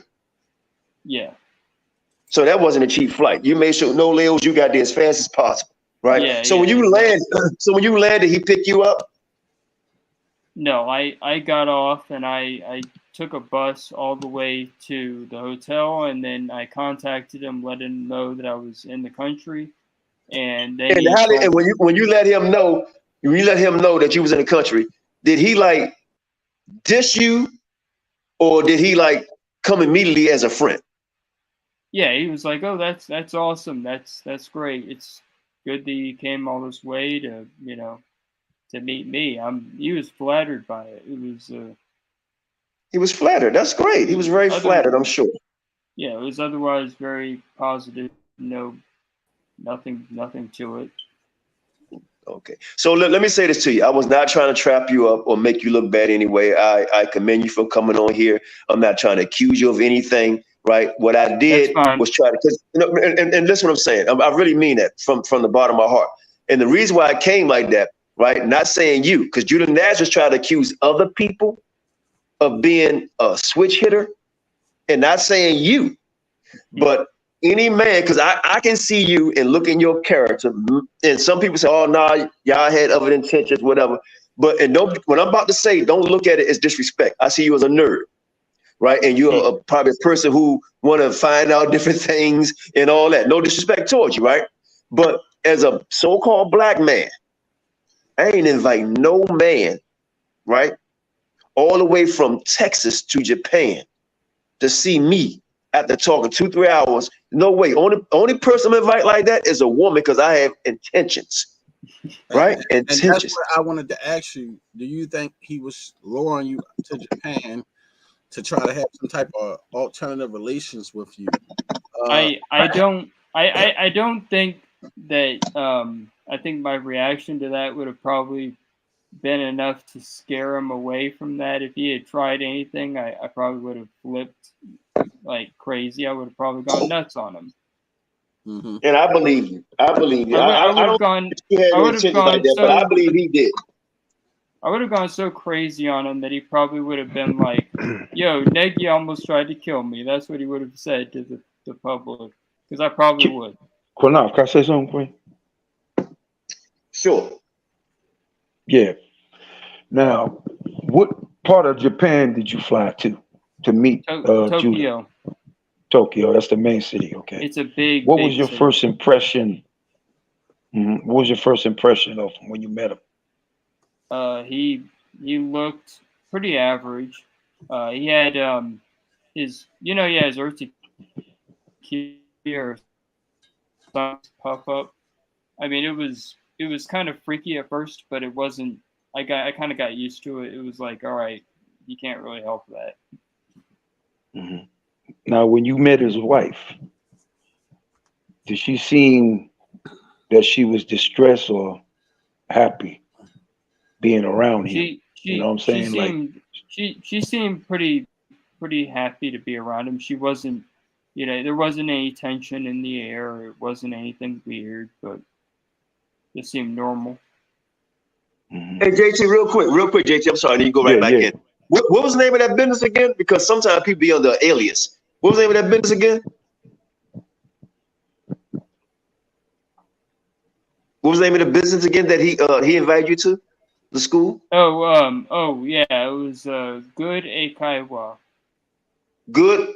Yeah. So that wasn't a cheap flight. You made sure no layovers, you got there as fast as possible, right? Yeah. So when you landed, he picked you up? No, I got off and I took a bus all the way to the hotel, and then I contacted him, let him know that I was in the country, and then when you let him know, that you was in the country, did he like diss you, or did he like come immediately as a friend? Yeah, he was like, "Oh, that's awesome. That's great. It's good that you came all this way to to meet me." He was flattered by it. He was flattered. That's great. He was very flattered, I'm sure. Yeah, it was otherwise very positive. Nothing to it. Okay. So let me say this to you. I was not trying to trap you up or make you look bad anyway. I commend you for coming on here. I'm not trying to accuse you of anything, right? What I did was try to, and listen what I'm saying. I really mean that from the bottom of my heart. And the reason why I came like that, right? Not saying you, because Judah Nazareth tried to accuse other people of being a switch hitter, and not saying you, but any man, because I can see you and look in your character. And some people say, oh, no, y'all had other intentions, whatever. But when I'm about to say, don't look at it as disrespect. I see you as a nerd, right? And you're probably a person who want to find out different things and all that. No disrespect towards you, right? But as a so-called black man, I ain't inviting no man, right, all the way from Texas to Japan to see me after talking 2-3 hours. No way. Only person I'm invite like that is a woman because I have intentions, right? And that's Intentions. what I wanted to ask you. Do you think he was luring you to Japan to try to have some type of alternative relations with you? I don't think that I think my reaction to that would have probably been enough to scare him away from that. If he had tried anything, I probably would have flipped like crazy. I would have probably gone nuts on him. Mm-hmm. And I believe you. I believe you. I would have don't gone. think he had I would have intentions gone like that, so. but I believe he did. I would have gone so crazy on him that he probably would have been like, "Yo, Negi almost tried to kill me." That's what he would have said to the public, because I probably would. Qanath, can I say something, Queen? Sure. Yeah. Now, what part of Japan did you fly to meet Tokyo. Judah? Tokyo, that's the main city. Okay. It's a big. What big was your city. first impression? What was your first impression of him when you met him? He looked pretty average. He had his earthy or puff up. I mean, it was kind of freaky at first, but it wasn't. I kind of got used to it. It was like, all right, you can't really help that. Mm-hmm. Now, when you met his wife, did she seem that she was distressed or happy being around him? You know what I'm saying? She seemed pretty happy to be around him. She wasn't, there wasn't any tension in the air. It wasn't anything weird, but it seemed normal. Mm-hmm. Hey, JT, real quick, JT. I'm sorry, you go right back in. What was the name of that business again? Because sometimes people be under alias. What was the name of that business again? What was the name of the business again that he invited you to? The school? Oh yeah, it was Good Eikaiwa. Good.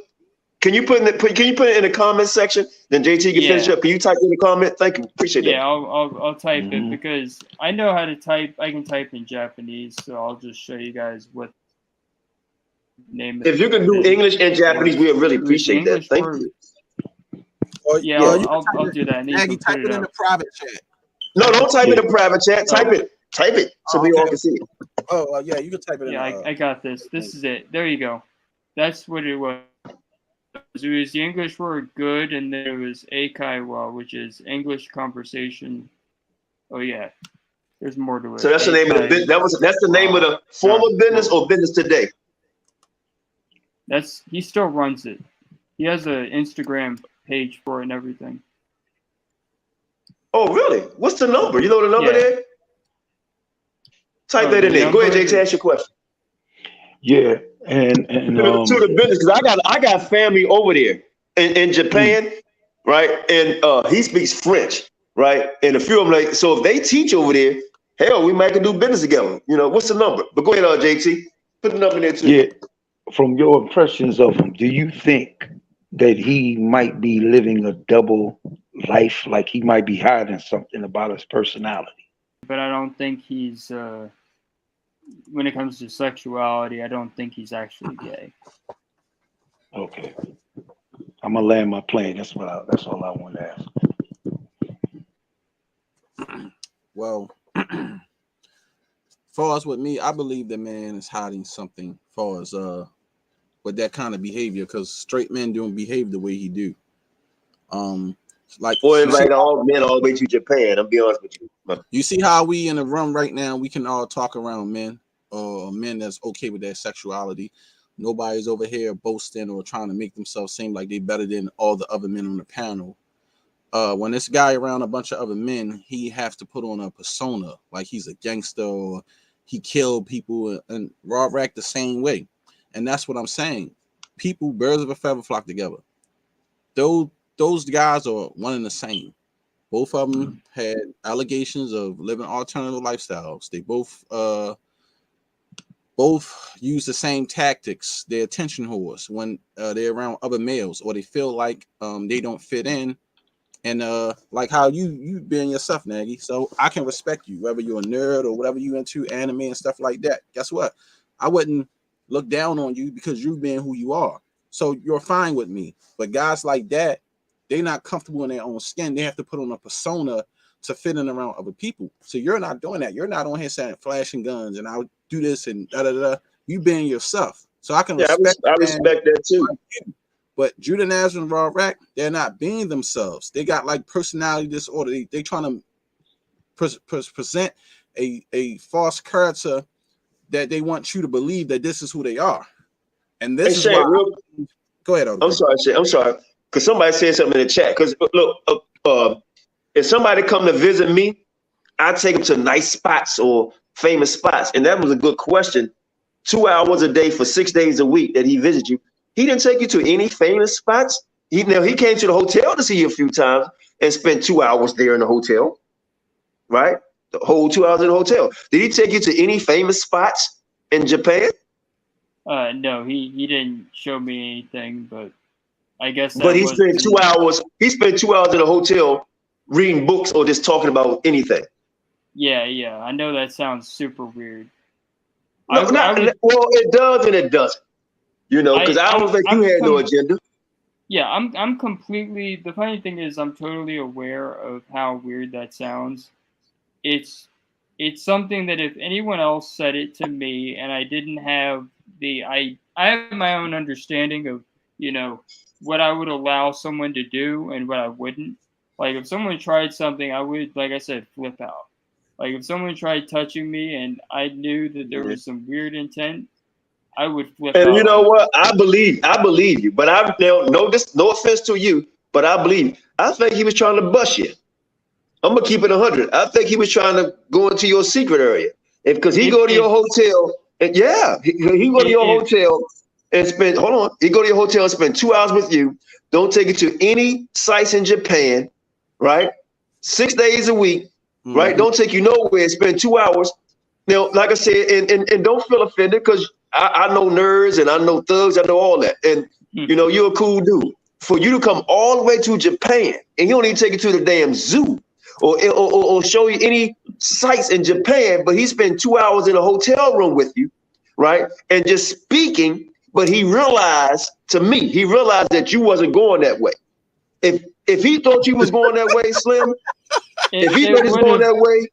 Can you put it in the comment section? Then JT can finish up. Can you type in the comment? Thank you. Appreciate that. Yeah, I'll type it because I know how to type. I can type in Japanese, so I'll just show you guys what name. If you can do English and Japanese, we would really appreciate that. Thank you. Yeah, I'll do that. Maggie, type it in the private chat. No, don't type it in the private chat. Type it so we all can see it. Oh, yeah, you can type it in. Yeah, I got this. This is it. There you go. That's what it was. It was the English word good, and then it was eikaiwa, which is English conversation. Oh yeah, there's more to it. So that's the name of the business. That's the name of the former business or business today. He still runs it. He has an Instagram page for it and everything. Oh really? What's the number? You know the number there? Type that in there. Go ahead, JT. Ask your question. Yeah, and to the business, because I got family over there in Japan, right? And he speaks French, right? And a few of them like, so if they teach over there, hell, we might can do business together. What's the number? But go ahead, JT. Put the number in there too. Yeah. From your impressions of him, do you think that he might be living a double life, like he might be hiding something about his personality? But I don't think he's when it comes to sexuality, I don't think he's actually gay. Okay. I'm gonna land my plane. That's all I want to ask. Well, far as with me, I believe the man is hiding something far as with that kind of behavior, because straight men don't behave the way he do. Like invite all men all the way to Japan. I'll be honest with you. You see how we in a room right now, we can all talk around men or men that's okay with their sexuality. Nobody's over here boasting or trying to make themselves seem like they better than all the other men on the panel. When this guy around a bunch of other men, he has to put on a persona like he's a gangster or he killed people and raw rack the same way. And that's what I'm saying. People, birds of a feather flock together. Those guys are one and the same. Both of them had allegations of living alternative lifestyles. They both use the same tactics. They're attention whores when they're around other males, or they feel like they don't fit in, And like how you being yourself, Nagy. So I can respect you, whether you're a nerd or whatever you into, anime and stuff like that. Guess what? I wouldn't look down on you because you being who you are. So you're fine with me. But guys like that, they're not comfortable in their own skin. They have to put on a persona to fit in around other people. So you're not doing that. You're not on here saying flashing guns and I'll do this and da da da. You being yourself. So I can respect. I respect that too. But Judah Nazareth and Raw Rack, they're not being themselves. They got like personality disorder. They trying to present a false character that they want you to believe that this is who they are. And this is Shay, why. Go ahead, I'm sorry, Shay. I'm sorry. Because somebody said something in the chat. Because look, if somebody come to visit me, I take them to nice spots or famous spots. And that was a good question. 2 hours a day for 6 days a week that he visited you. He didn't take you to any famous spots. He came to the hotel to see you a few times and spent 2 hours there in the hotel, right? The whole 2 hours in the hotel. Did he take you to any famous spots in Japan? No, he didn't show me anything, but I guess. But he spent 2 hours. He spent 2 hours in a hotel reading books or just talking about anything. Yeah. I know that sounds super weird. No, well, it does and it doesn't. You know, because I don't think you had no agenda. Yeah, I'm completely. The funny thing is, I'm totally aware of how weird that sounds. It's something that if anyone else said it to me and I didn't have I have my own understanding of, you know, what I would allow someone to do and what I wouldn't. Like if someone tried something, I would, like I said, flip out. Like if someone tried touching me and I knew that there was some weird intent, I would flip out. And you know what? I believe you. But no offense to you, but I believe. I think he was trying to bust you. I'm gonna keep it 100. I think he was trying to go into your secret area. Because he go to your hotel, and he go to your hotel and spend. Hold on, he go to your hotel and spend 2 hours with you. Don't take you to any sites in Japan, right? 6 days a week, right? Don't take you nowhere. Spend 2 hours. Now, like I said, and don't feel offended because I know nerds and I know thugs. I know all that, and you know you're a cool dude. For you to come all the way to Japan and he don't even take you to the damn zoo. Or show you any sites in Japan, but he spent 2 hours in a hotel room with you, right? And just speaking, but he realized that you wasn't going that way. If he thought you was going that way, Slim, if he thought he was going that way,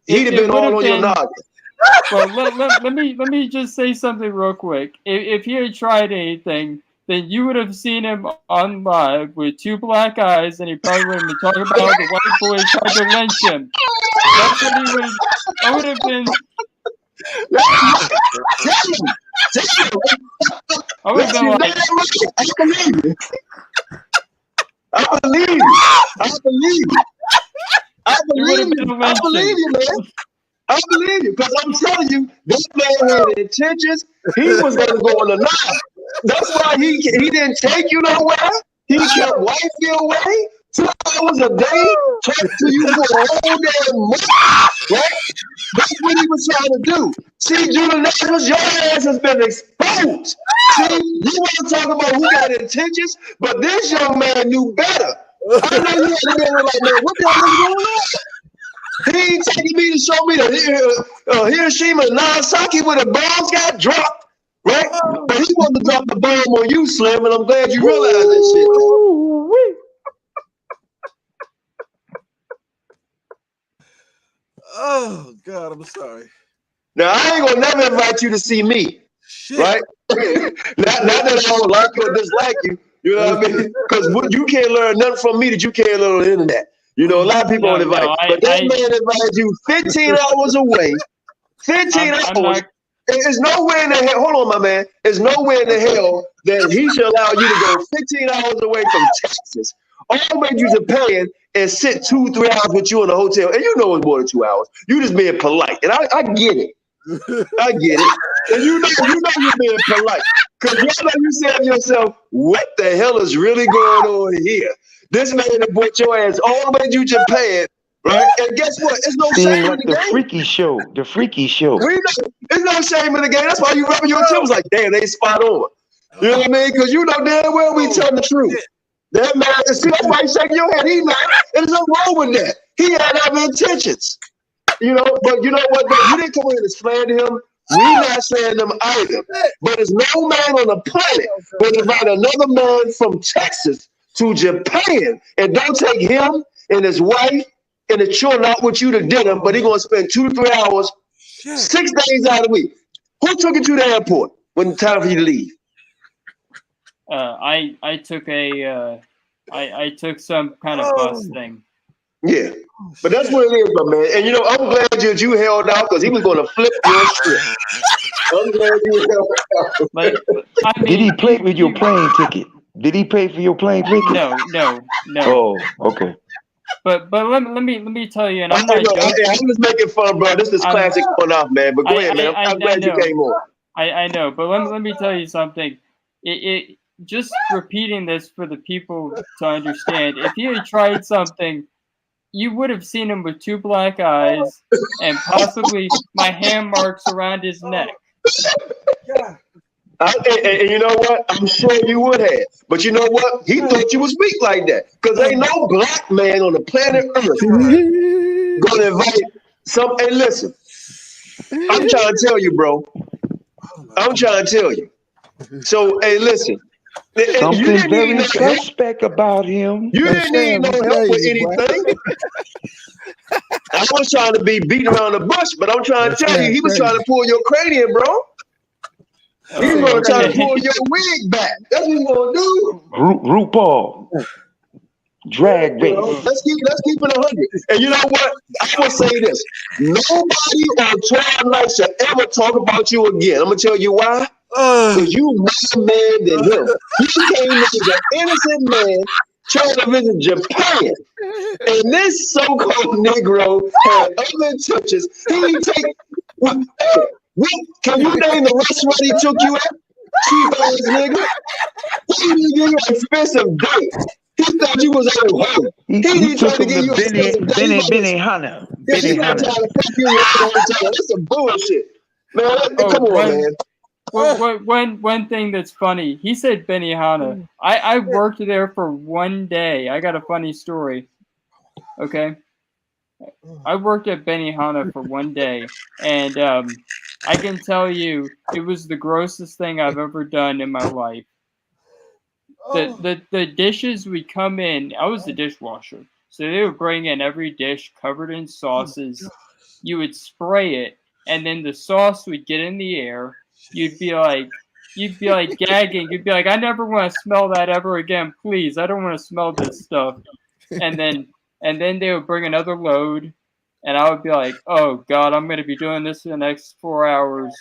he'd have been all on your noggin. Well, let me just say something real quick. If he had tried anything, then you would have seen him on live with 2 black eyes, and he probably would have been talking about the white boy tried to lynch him. That's what he would. I would have been. I would have been like. I believe you, man. I believe you, because I'm telling you, this man had intentions. He was going to go on the knob. That's why he didn't take you nowhere. He kept wifey away 2 hours a day, talking to you for a whole damn month, right? That's what he was trying to do. See, Judah Nazareth, your ass has been exposed. See, you want to talk about who got intentions, but this young man knew better. I know you had to be like, man, what the hell is going on? He ain't taking me to show me the Hiroshima and Nagasaki where the bombs got dropped, right? But he wanted to drop the bomb on you, Slim, and I'm glad you realized that shit. Oh God, I'm sorry. Now I ain't gonna never invite you to see me, right? not that I don't like you or dislike you, you know what I mean? Because you can't learn nothing from me that you can't learn on the internet. You know, a lot of people don't invite, but that man invited you 15 hours away. 15 hours. There's no way in the hell. Hold on, my man. There's no way in the hell that he should allow you to go 15 hours away from Texas, all the way to Japan, and sit 2-3 hours with you in a hotel. And you know it's more than 2 hours. You just being polite, and I get it. I get it. And you know you're being polite because you said to yourself, "What the hell is really going on here?" This man that brought your ass all the way to Japan, right? And guess what? It's no shame in the game. The freaky show. There's no shame in the game. That's why you rubbing your temples like, damn, they spot on. You know what I mean? Because you know damn well we telling the truth. That man, see, that's why he's shaking your head. He not, there's nothing wrong with that. He had other intentions. You know, but you know what? You didn't come in and slander him. We not slandering him either. But there's no man on the planet will invite another man from Texas to Japan and don't take him and his wife and the children out with you to dinner, but he's going to spend 2 to 3 hours, 6 days out of the week. Who took you to the airport when it's time for you to leave? I took some kind of bus thing. Yeah, but that's what it is, my man. And you know, I'm glad that you held out because he was going to flip your shit. I'm glad you held out. But, I mean, did he pay with your plane ticket? Did he pay for your plane ticket? No. Oh, okay. But let me tell you, and I'm I'm just making fun, bro. This is classic Qanath, man. But go ahead, man. I'm glad you came on. I know, but let me tell you something. It just repeating this for the people to understand. If you had tried something, you would have seen him with 2 black eyes and possibly my hand marks around his neck. And you know what? I'm sure you would have. But you know what? He thought you was weak like that. Because ain't no black man on the planet Earth gonna invite some. Hey, listen. I'm trying to tell you, bro. I'm trying to tell you. So, hey, listen. Something very suspect about him. You didn't need no help with anything. I was trying to be beating around the bush, but I'm trying to tell you, he was trying to pull your cranium, bro. He was trying to pull your wig back. That's what he's gonna do. RuPaul. Drag race. Let's keep it 100. And you know what? I will say this: nobody on 12 nights shall ever talk about you again. I'm gonna tell you why. Because you more man than him. He came as an innocent man trying to visit Japan, and this so-called Negro had other intentions. He didn't take. Can you name the restaurant he took you at? Cheap ass nigga. He didn't give you an expensive date. He thought you was at home. He didn't try to give you Benny Hunter. That's some bullshit. Man, come on, man. One thing that's funny, he said Benihana. I worked there for 1 day. I got a funny story. Okay. I worked at Benihana for 1 day, and I can tell you it was the grossest thing I've ever done in my life. The dishes would come in. I was the dishwasher, so they would bring in every dish covered in sauces. You would spray it, and then the sauce would get in the air. You'd be like gagging. You'd be like, I never want to smell that ever again. Please, I don't want to smell this stuff. And then they would bring another load, and I would be like, oh God, I'm going to be doing this for the next 4 hours.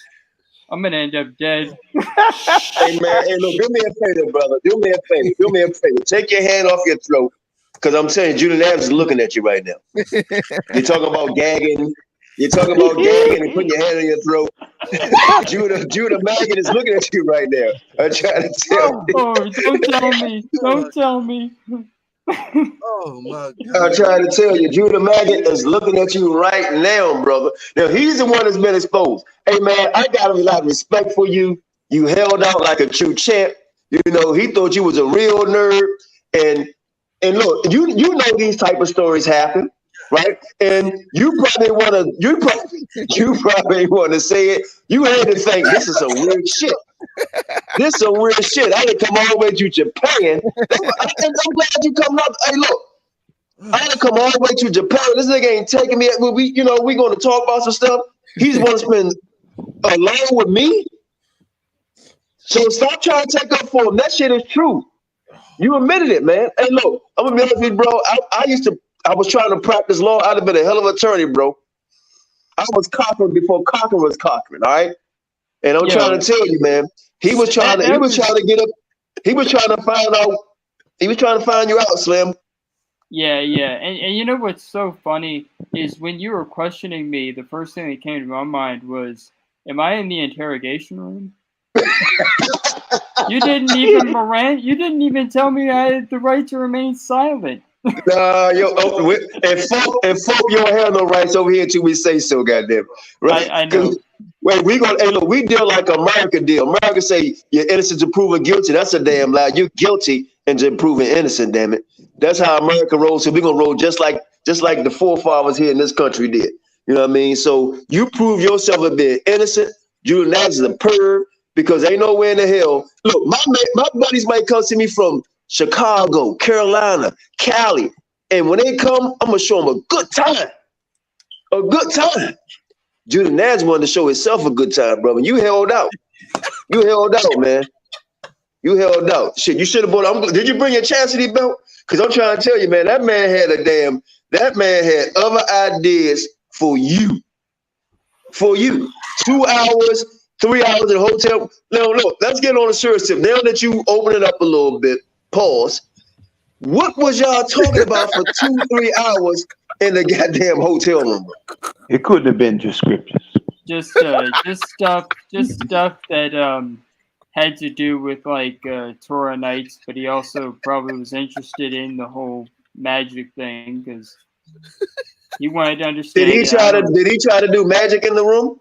I'm going to end up dead. Hey man, hey, look, do me a favor, brother. Do me a favor. Take your hand off your throat, because I'm telling you, Judah Nabs is looking at you right now. You're talking about gagging. You're talking about gagging and putting your hand on your throat. Judah Maggot is looking at you right now. I'm trying to tell you. Oh, don't tell me. Don't tell me. Oh my God. I'm trying to tell you, Judah Maggot is looking at you right now, brother. Now he's the one that's been exposed. Hey man, I got a lot of respect for you. You held out like a true champ. You know, he thought you was a real nerd. And look, you know these type of stories happen, right? And you probably want to say it. You had to think this is some weird shit. This is some weird shit. I didn't come all the way to Japan. I'm glad you come up. Hey, look, I didn't come all the way to Japan. This nigga ain't taking me. We going to talk about some stuff. He's going to spend alone with me. So stop trying to take up for him. That shit is true. You admitted it, man. Hey, look, I'm gonna be honest with you, bro. I was trying to practice law. I'd have been a hell of an attorney, bro. I was conquering before conquering was conquering. All right. And I'm trying to tell you, man, he was trying to get up. He was trying to find out. He was trying to find you out, Slim. Yeah. And you know what's so funny is when you were questioning me, the first thing that came to my mind was, am I in the interrogation room? You didn't even tell me I had the right to remain silent. Nah, and folk, you don't have no rights over here until we say so, goddamn. Right? I know. Wait, we deal like America deal. America say you're innocent to proven guilty. That's a damn lie. You're guilty and just proving innocent. Damn it, that's how America rolls. So we're gonna roll just like the forefathers here in this country did. You know what I mean? So you prove yourself a bit innocent. Judah Nash is a perv because ain't nowhere in the hell. Look, my buddies might come to me from Chicago, Carolina, Cali, and when they come, I'm gonna show them a good time. A good time. Judah Nash wanted to show himself a good time, brother. You held out. You held out, man. You held out. Shit, you should have bought. Did you bring your chastity belt? Because I'm trying to tell you, man, that man had other ideas for you. For you. 2 hours, 3 hours in a hotel. Now, look, let's get on a serious tip. Now that you open it up a little bit, pause. What was y'all talking about for 2-3 hours in the goddamn hotel room? It couldn't have been just scriptures. Just stuff that had to do with like Torah nights, but he also probably was interested in the whole magic thing because he wanted to understand. Did he try to do magic in the room?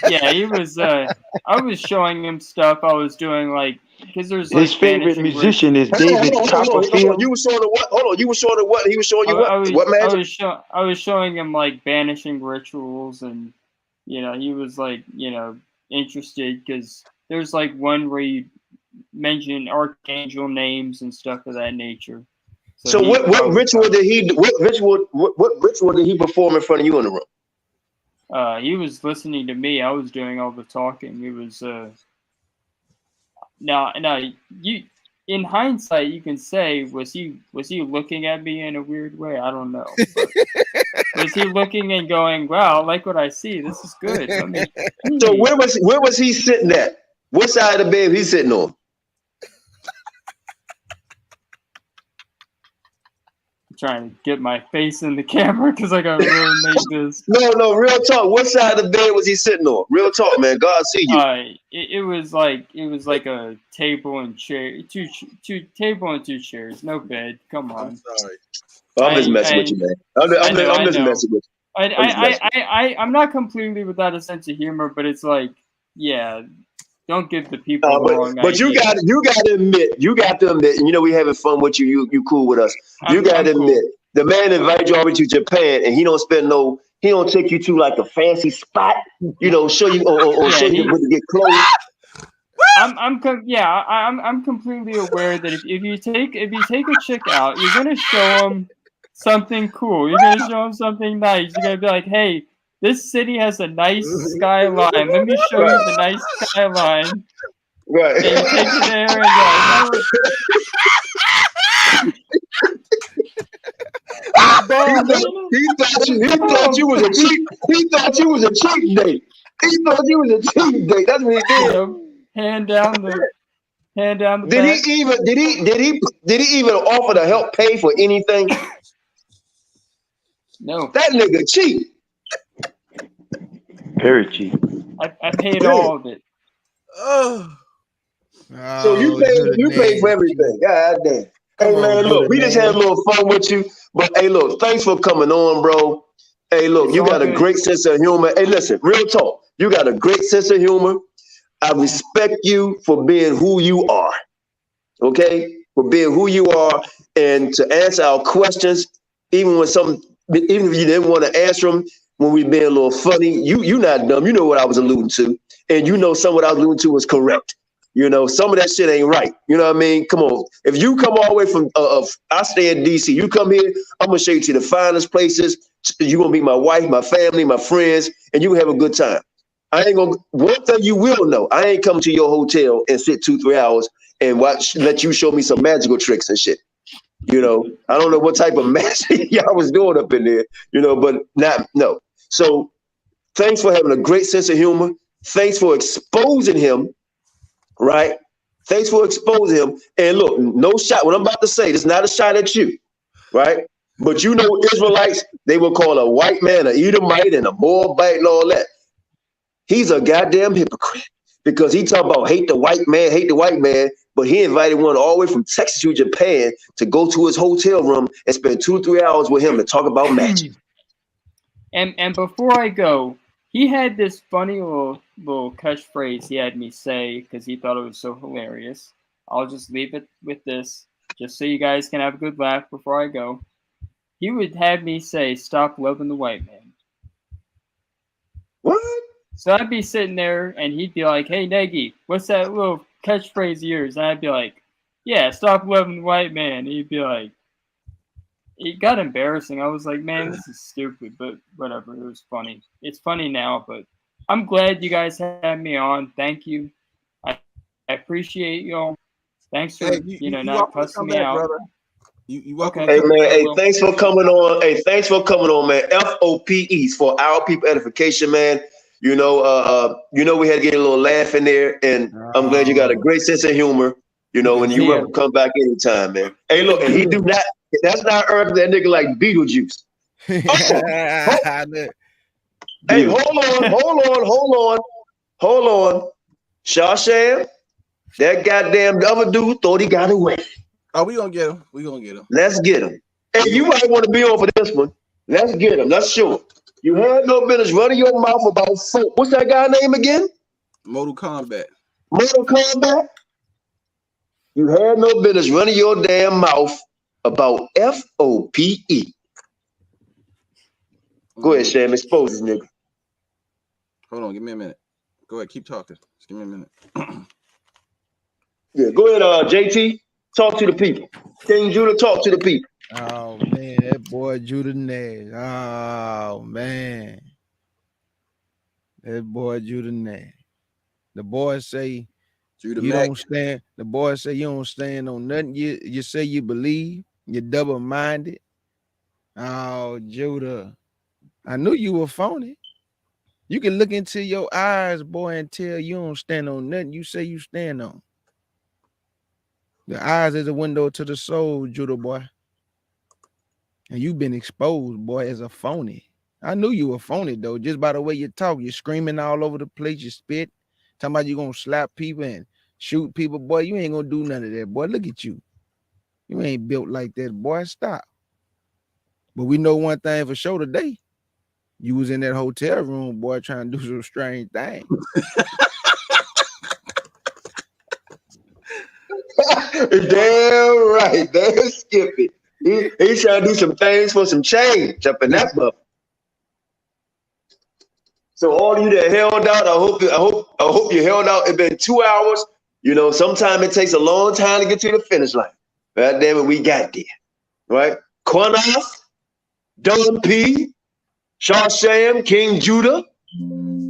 Yeah, he was. I was showing him stuff. I was doing like because there's like his favorite musician is David Copperfield. You were showing him what? Hold on, you were showing him what? He was showing you what? What magic? I was showing him like banishing rituals, and he was like interested because there's like one where you mention archangel names and stuff of that nature. So what ritual did he perform in front of you in the room? He was listening to me. I was doing all the talking. It was now you in hindsight you can say was he looking at me in a weird way? I don't know. Was he looking and going, "Wow, I like what I see. This is good." So where was he sitting at? What side of the bed he sitting on? Trying to get my face in the camera because I gotta really make this. No, real talk. What side of the bed was he sitting on? Real talk, man. God see you. It was like a table and chair, two table and 2 chairs, no bed. Come on. I'm sorry. I'm just messing with you, man. I'm just messing with you. I'm not completely without a sense of humor, but it's like, yeah. Don't give the people the wrong idea. But you got to admit, and we having fun with you. You cool with us. You got to admit, the man invited you over to Japan, and he don't take you to like a fancy spot, show you or show you where to get clothes. I'm completely aware that if you take a chick out, you're gonna show them something cool. You're gonna show them something nice. You're gonna be like, hey. This city has a nice skyline. Let me show you the nice skyline. Right. And you take it there and he thought you was a cheap. He thought you was a cheap date. He thought you was a cheap date. That's what he did. Hand down the. Did he even offer to help pay for anything? No. That nigga cheap. Very cheap. I paid all of it. So you paid for everything. God damn. Hey man, look, we just had a little fun with you. But hey, look, thanks for coming on, bro. Hey, look, you got a great sense of humor. Hey, listen, real talk. You got a great sense of humor. I respect you for being who you are. Okay? For being who you are and to answer our questions, even if you didn't want to answer them. When we being a little funny, you not dumb. You know what I was alluding to. And some of what I was alluding to was correct. Some of that shit ain't right. You know what I mean? Come on. If you come all the way from, I stay in D.C. You come here, I'm going to show you to the finest places. You're going to meet my wife, my family, my friends, and you have a good time. One thing you will know, I ain't come to your hotel and sit 2-3 hours and let you show me some magical tricks and shit. I don't know what type of magic y'all was doing up in there, but no. So thanks for having a great sense of humor. Thanks for exposing him, right? Thanks for exposing him. And look, no shot. What I'm about to say, this is not a shot at you, right? But Israelites, they will call a white man an Edomite and a Moabite and all that. He's a goddamn hypocrite because he talking about hate the white man, but he invited one all the way from Texas to Japan to go to his hotel room and spend 2-3 hours with him to talk about magic. And before I go, he had this funny little catchphrase he had me say because he thought it was so hilarious. I'll just leave it with this, just so you guys can have a good laugh before I go. He would have me say, "Stop loving the white man." What? So I'd be sitting there, and he'd be like, "Hey, Nagy, what's that little catchphrase of yours?" And I'd be like, "Yeah, stop loving the white man." And he'd be like, it got embarrassing. I was like, man, this is stupid, but whatever. It was funny. It's funny now, but I'm glad you guys had me on. Thank you. I appreciate y'all. Thanks for, not cussing me out. Brother. You welcome. Okay. Hey man, hey, thanks for coming on. Hey, thanks for coming on, man. F.O.P.E for Our People Edification, man. We had to get a little laugh in there, and I'm glad you got a great sense of humor. And you welcome come back anytime, man. Hey, look, and he do not. That's not Earth. That nigga like Beetlejuice. Hey, hold on. Shar Sham, that goddamn other dude thought he got away. Oh, we gonna get him. Let's get him. Hey, you might want to be on for this one. Let's get him. Let's show him. You had no business running your mouth about F.O.P.E. What's that guy name again? Mortal Kombat. You had no business running your damn mouth about F.O.P.E. Go ahead, Sham. Expose this nigga. Hold on. Give me a minute. Go ahead. Keep talking. Just give me a minute. Yeah, go ahead, JT. Talk to the people. King Judah, talk to the people. Oh man, that boy Judah Nash. Oh man, that boy Judah Nash. The boy say Judah you Mac. don't stand. The boy say you don't stand on nothing. You say you believe. You're double-minded. Oh, Judah, I knew you were phony. You can look into your eyes, boy, and tell you don't stand on nothing you say you stand on. The eyes is a window to the soul, Judah boy. And you've been exposed, boy, as a phony. I knew you were phony, though, just by the way you talk. You're screaming all over the place. You spit. Talking about you going to slap people and shoot people. Boy, you ain't going to do none of that, boy. Look at you. You ain't built like that, boy. Stop. But we know one thing for sure today. You was in that hotel room, boy, trying to do some strange things. Damn right. Damn Skippy. He's trying to do some things for some change up in that buff. So all you that held out, I hope you held out. It's been 2 hours. Sometimes it takes a long time to get to the finish line. God damn it, we got there. Right? Qanath, Don P, Shar Sham, King Judah.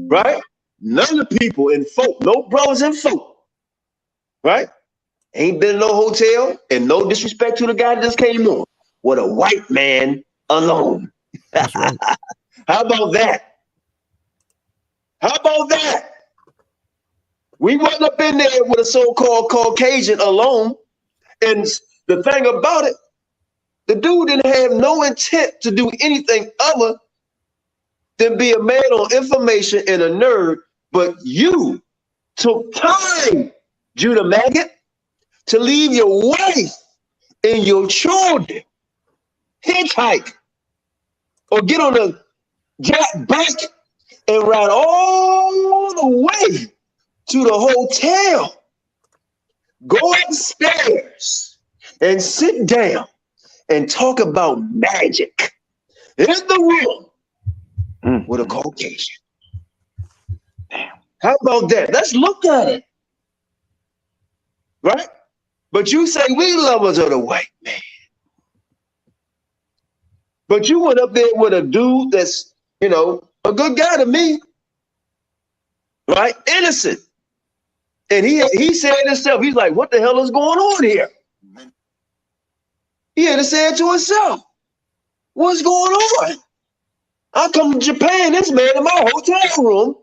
Right? None of the people in F.O.P.E, no brothers in F.O.P.E. Right? Ain't been in no hotel, and no disrespect to the guy that just came on. With a white man alone. That's right. How about that? We wasn't up in there with a so-called Caucasian alone. And the thing about it, the dude didn't have no intent to do anything other than be a man on information and a nerd. But you took time, Judah Maggot, to leave your wife and your children, hitchhike, or get on a jet bike and ride all the way to the hotel. Go upstairs and sit down and talk about magic in the room with a Caucasian. Damn. How about that? Let's look at it. Right? But you say we lovers of the white man. But you went up there with a dude that's, a good guy to me. Right? Innocent. And he said himself, he's like, what the hell is going on here? He had to say it to himself. What's going on? I come to Japan, this man in my hotel room,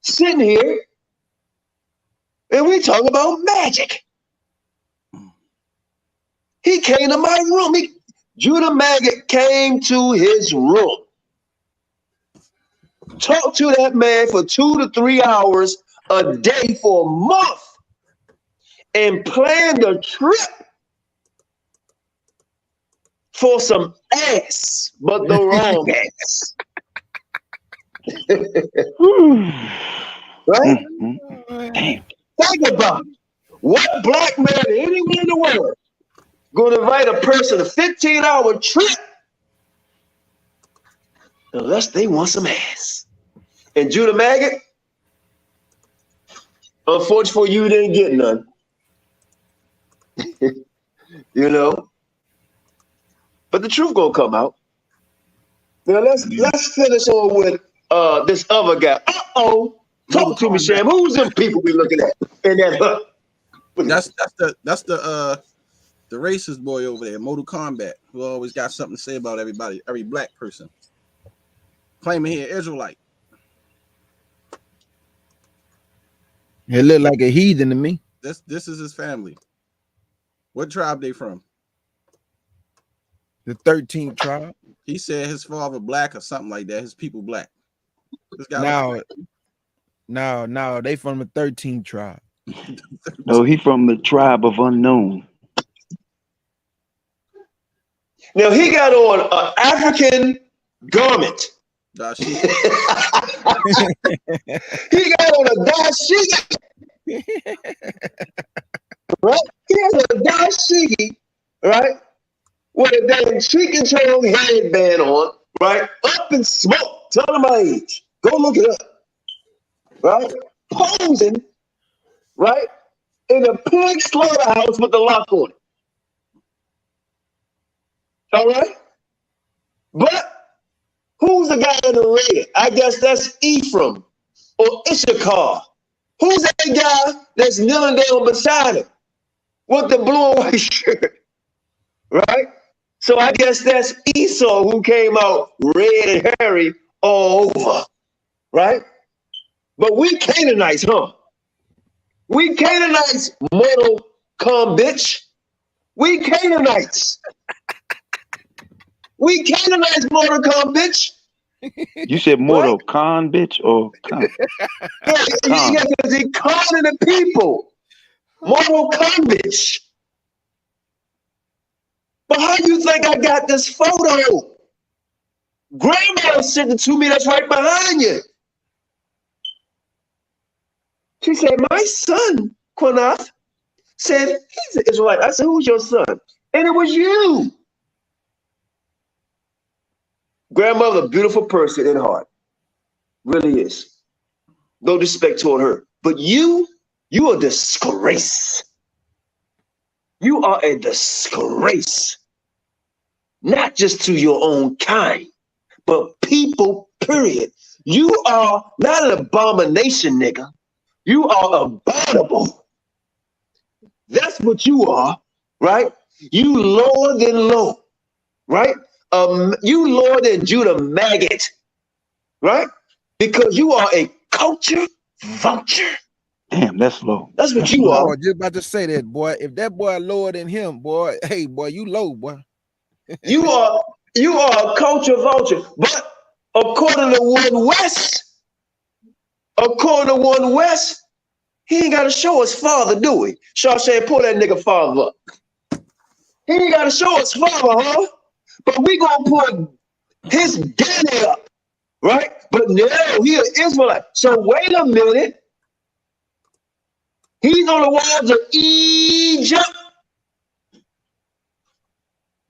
sitting here, and we talk about magic. He came to my room. Judah Maggot came to his room. Talked to that man for 2 to 3 hours a day for a month and planned a trip for some ass, but the wrong ass. Right? Think about it. What black man anywhere in the world going to invite a person a 15-hour trip unless they want some ass? And Judah Maggot, unfortunately for you, didn't get none. You know? But the truth gonna come out. Now let's finish on with this other guy. Talk to me, Sham. Who's them people we looking at in that hut? That's the racist boy over there, Mortal Kombat, who always got something to say about everybody, every black person. Claiming he an Israelite. He look like a heathen to me. This is his family. What tribe they from? The 13th tribe. He said his father black or something like that. His people black. This guy No, they from the 13th tribe. No, he from the tribe of unknown. Now he got on an African garment. He got on a dashiki. Right? He has a dashiki, right? With a damn chicken tail headband on, right? Up in smoke. Tell him my age. Go look it up. Right? Posing, right? In a pig slaughterhouse with the lock on it. All right? But who's the guy in the red? I guess that's Ephraim or Issachar. Who's that guy that's kneeling down beside him with the blue and white shirt? Right? So I guess that's Esau, who came out red and hairy all over. Right? But we Canaanites, huh? We Canaanites, mortal come bitch. We Canaanites. We Canaanites, mortal come bitch. You said mortal con bitch or con? Yeah, because he calling the people. Mortal con bitch. But how do you think I got this photo? Grandma sent it to me. That's right behind you. She said, my son, Qanath, said he's an Israelite. I said, who's your son? And it was you. Grandmother, beautiful person in heart. Really is. No disrespect toward her. But you a disgrace. You are a disgrace. Not just to your own kind, but people, period. You are not an abomination, nigga. You are abominable. That's what you are, right? You lower than low, right? You lower than Judah Maggot, right? Because you are a culture vulture. Damn, that's low. That's what you are. I was just about to say that, boy. If that boy lower than him, boy, hey, boy, you low, boy. You are a culture vulture. But according to One West, he ain't got to show his father, do he? Shar Sham, pull that nigga father up. He ain't got to show his father, huh? But we gonna put his daddy up, right? But no, he an Israelite. So wait a minute. He's on the walls of Egypt.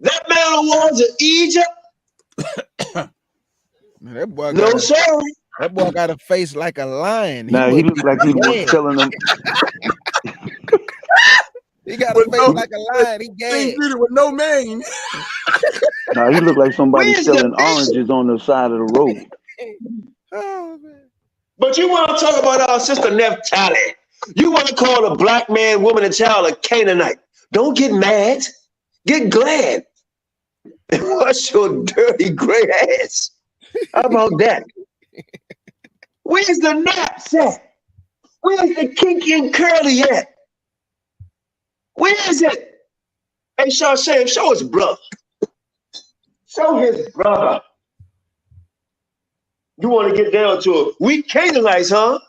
That man on the walls of Egypt. Man, that boy no, sir. That boy got a face like a lion. Nah, he looked like he was telling them. He got a face like a lion. He gagged. With no mane. Nah, he looked like somebody selling oranges on the side of the road. Oh, man. But you want to talk about our sister Naphtali. You want to call a black man, woman, and child a Canaanite. Don't get mad. Get glad. And wash your dirty gray ass. How about that? Where's the naps at? Where's the kinky and curly at? Where is it? Hey, Shar Sham, show his brother. Show his brother. You want to get down to it? We Canaanites, huh?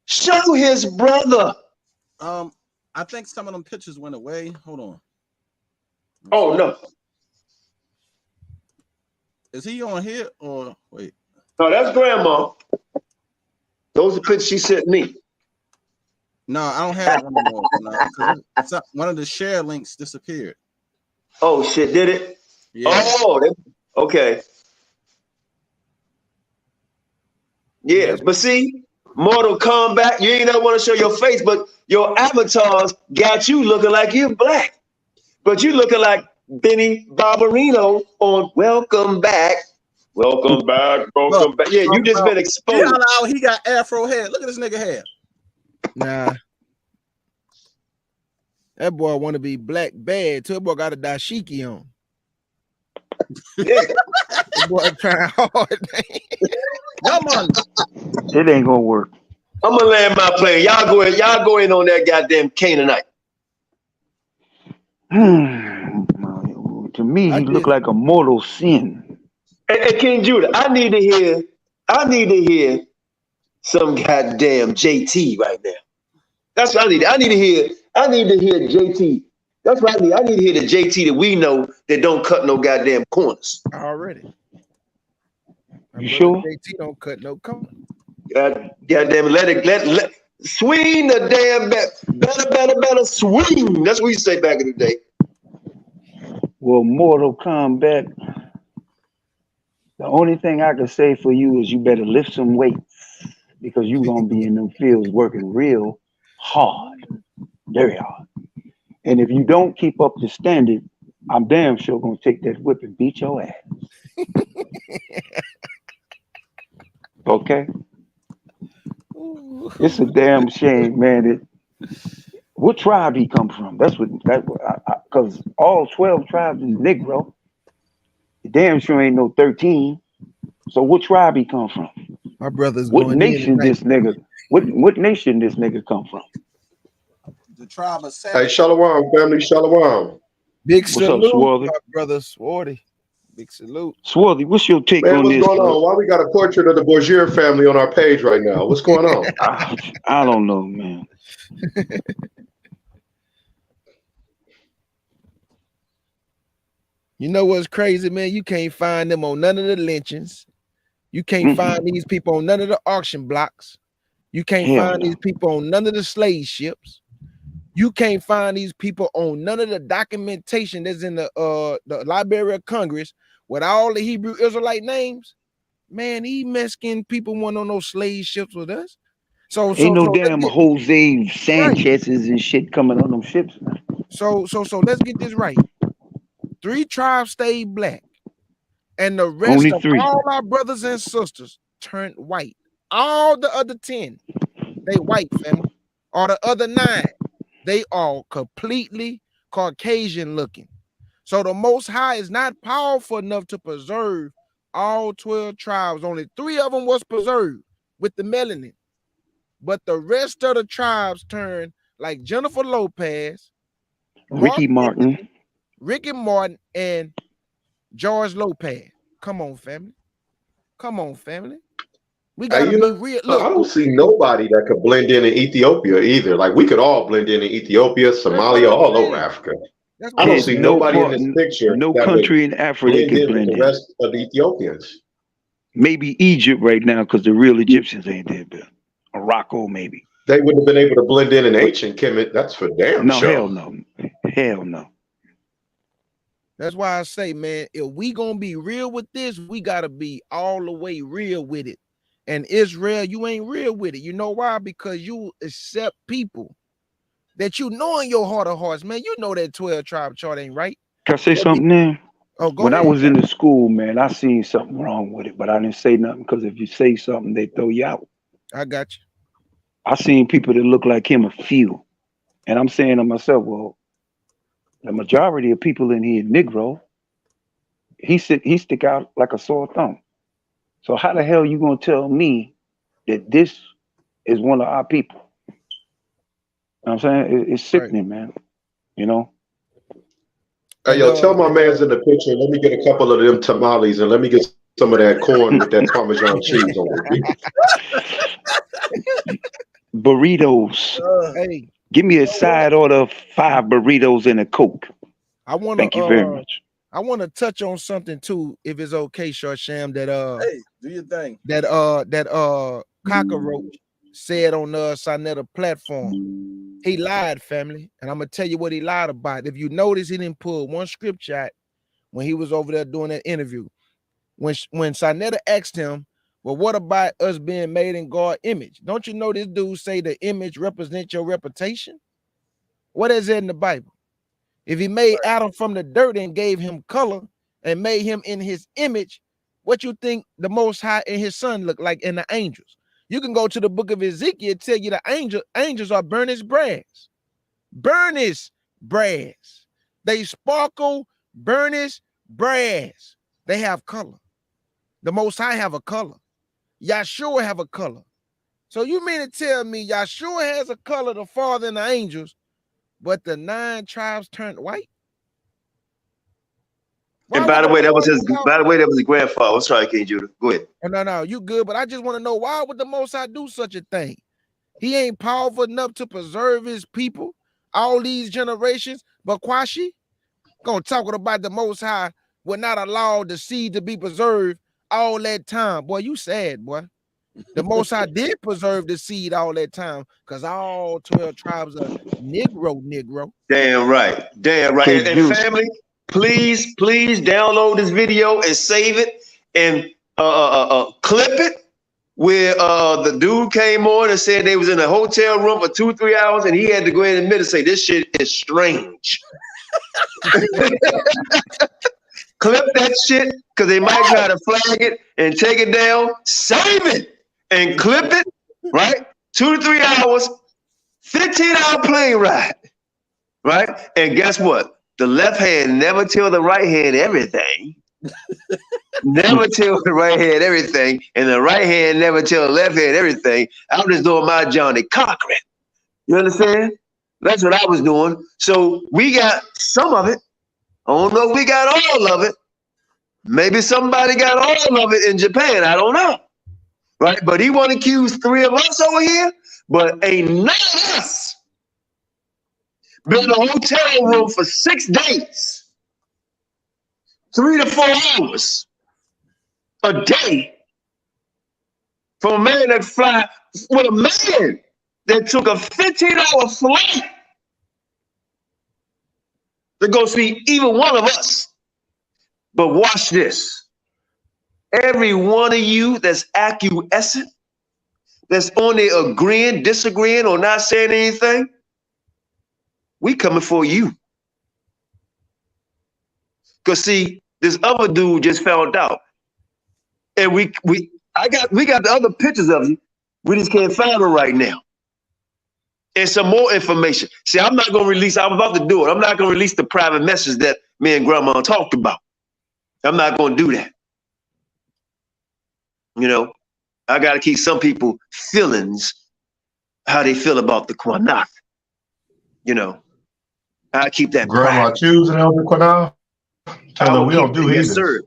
Show his brother. I think some of them pictures went away. Hold on. Oh, no. Is he on here or wait? No, that's grandma. Those are pictures she sent me. No, I don't have it anymore. No, one of the share links disappeared. Oh shit, did it? Yeah. Okay. Yeah, but see, Mortal Kombat, you ain't never want to show your face, but your avatars got you looking like you're black. But you looking like Benny Barbarino on Welcome Back. Welcome back. Yeah, you just been exposed. He got afro hair. Look at this nigga hair. Nah. That boy want to be black bad. Too. That boy got a dashiki on. That boy trying hard. Come on. It ain't gonna work. I'm gonna land my plane. Y'all go in on that goddamn Canaanite. To me, he looked like a mortal sin. Hey, King Judah, I need to hear some goddamn JT right now. That's what I need. I need to hear JT. That's what I need. I need to hear the JT that we know that don't cut no goddamn corners. Already. You sure? JT don't cut no corners. Goddamn it, let swing the damn better swing. That's what we say back in the day. Well, Mortal Kombat, the only thing I can say for you is you better lift some weights because you're going to be in them fields working real hard, very hard. And if you don't keep up the standard, I'm damn sure going to take that whip and beat your ass. Okay? It's a damn shame, man. What tribe he come from? That's what because all 12 tribes is Negro. Damn sure ain't no 13. So what tribe he come from? My brother's what going nation this nigga? What nation this nigga come from? The tribe of Hey, Shalom, family, Shalom. Big What's salute, up, Swarthy? my brother Swarthy. Big salute. Swarthy, what's your take Man, on what's this? going on? Why we got a portrait of the Bourgier family on our page right now? What's going on? I don't know, man. You know what's crazy, man? You can't find them on none of the lynchings. You can't find these people on none of the auction blocks. You can't find these people on none of the slave ships. You can't find these people on none of the documentation that's in the Library of Congress with all the Hebrew Israelite names. Man, these Mexican people weren't on those slave ships with us. So ain't no damn Jose Sanchez's and shit coming on them ships, man. So let's get this right. 3 tribes stayed black, and the rest Only of 3. all our brothers and sisters turned white. All the other 10, they white, family. Or the other 9, they all completely Caucasian looking. So the Most High is not powerful enough to preserve all 12 tribes. Only 3 of them was preserved with the melanin. But the rest of the tribes turned like Jennifer Lopez, Ricky Martin, and George Lopez. Come on, family. We gotta be real. Look, I don't see nobody that could blend in Ethiopia either. Like we could all blend in Ethiopia, Somalia, all over Africa. I don't see nobody in this picture. No country in Africa can blend in. The rest of the Ethiopians. Maybe Egypt right now because the real Egyptians ain't there, but Morocco maybe. They wouldn't have been able to blend in ancient Kemet. That's for damn sure. Hell no. That's why I say, man, if we gonna be real with this, we gotta be all the way real with it. And Israel, you ain't real with it. You know why? Because you accept people that you know in your heart of hearts, man. You know that 12 tribe chart ain't right. Can I say something now? Oh, go when ahead. I was in the school, man, I seen something wrong with it, but I didn't say nothing because if you say something, they throw you out. I got you. I seen people that look like him a few. And I'm saying to myself, well, the majority of people in here, Negro, he stick out like a sore thumb. So how the hell you gonna tell me that this is one of our people? You know what I'm saying? It's sickening, man. You know? Hey, yo, tell my man's in the picture, let me get a couple of them tamales and let me get some of that corn with that Parmesan cheese on it. Burritos. Hey, give me a side order of 5 burritos and a Coke. Thank you very much. I want to touch on something too, if it's okay, Shar Sham, that hey, do your thing. That cockroach said on the Sonetta platform. He lied, family, and I'm gonna tell you what he lied about. If you notice, he didn't pull one scripture out when he was over there doing that interview. When Sonetta asked him, well, what about us being made in God's image? Don't you know this dude say the image represents your reputation? What is it in the Bible? If he made Adam from the dirt and gave him color and made him in his image, what you think the Most High and his son look like in the angels? You can go to the book of Ezekiel and tell you the angels are burnished brass. Burnished brass. They sparkle, burnished brass. They have color. The Most High have a color. Yahshua have a color. So you mean to tell me Yahshua has a color the Father and the angels, but the 9 tribes turned white? And by the way, that was his grandfather. I'm sorry, King Judah. Go ahead. No, you good, but I just want to know, why would the Most High do such a thing? He ain't powerful enough to preserve his people all these generations. But Kwashi gonna talk about the Most High would not allow the seed to be preserved all that time. Boy, you sad, boy. The Most High did preserve the seed all that time, because all 12 tribes are Negro. Damn right. And family, please download this video and save it and clip it where the dude came on and said they was in a hotel room for 2-3 hours, and he had to go ahead and admit and say this shit is strange. Clip that shit, because they might try to flag it and take it down. Save it and clip it, right? 2 to 3 hours, 15-hour plane ride, right? And guess what? The left hand never tell the right hand everything. Never tell the right hand everything, and the right hand never tell the left hand everything. I'm just doing my Johnny Cochran. You understand? That's what I was doing. So we got some of it. I don't know if we got all of it. Maybe somebody got all of it in Japan. I don't know. Right? But he want to accuse 3 of us over here, but ain't none of us been in a hotel room for 6 days, 3 to 4 hours a day from a man that fly with a man that took a 15-hour flight to go see even one of us. But watch this. Every one of you that's acquiescent, that's only agreeing, disagreeing, or not saying anything, we coming for you. Because see, this other dude just found out. And we got the other pictures of you. We just can't find them right now. And some more information. See, I'm not gonna release, I'm about to do it. I'm not gonna release the private message that me and Grandma talked about. I'm not gonna do that. You know, I gotta keep some people feelings how they feel about the Qanath. You know, I keep that Grandma private. choosing Elder Qanath. Tell her we don't do yes, either. sir.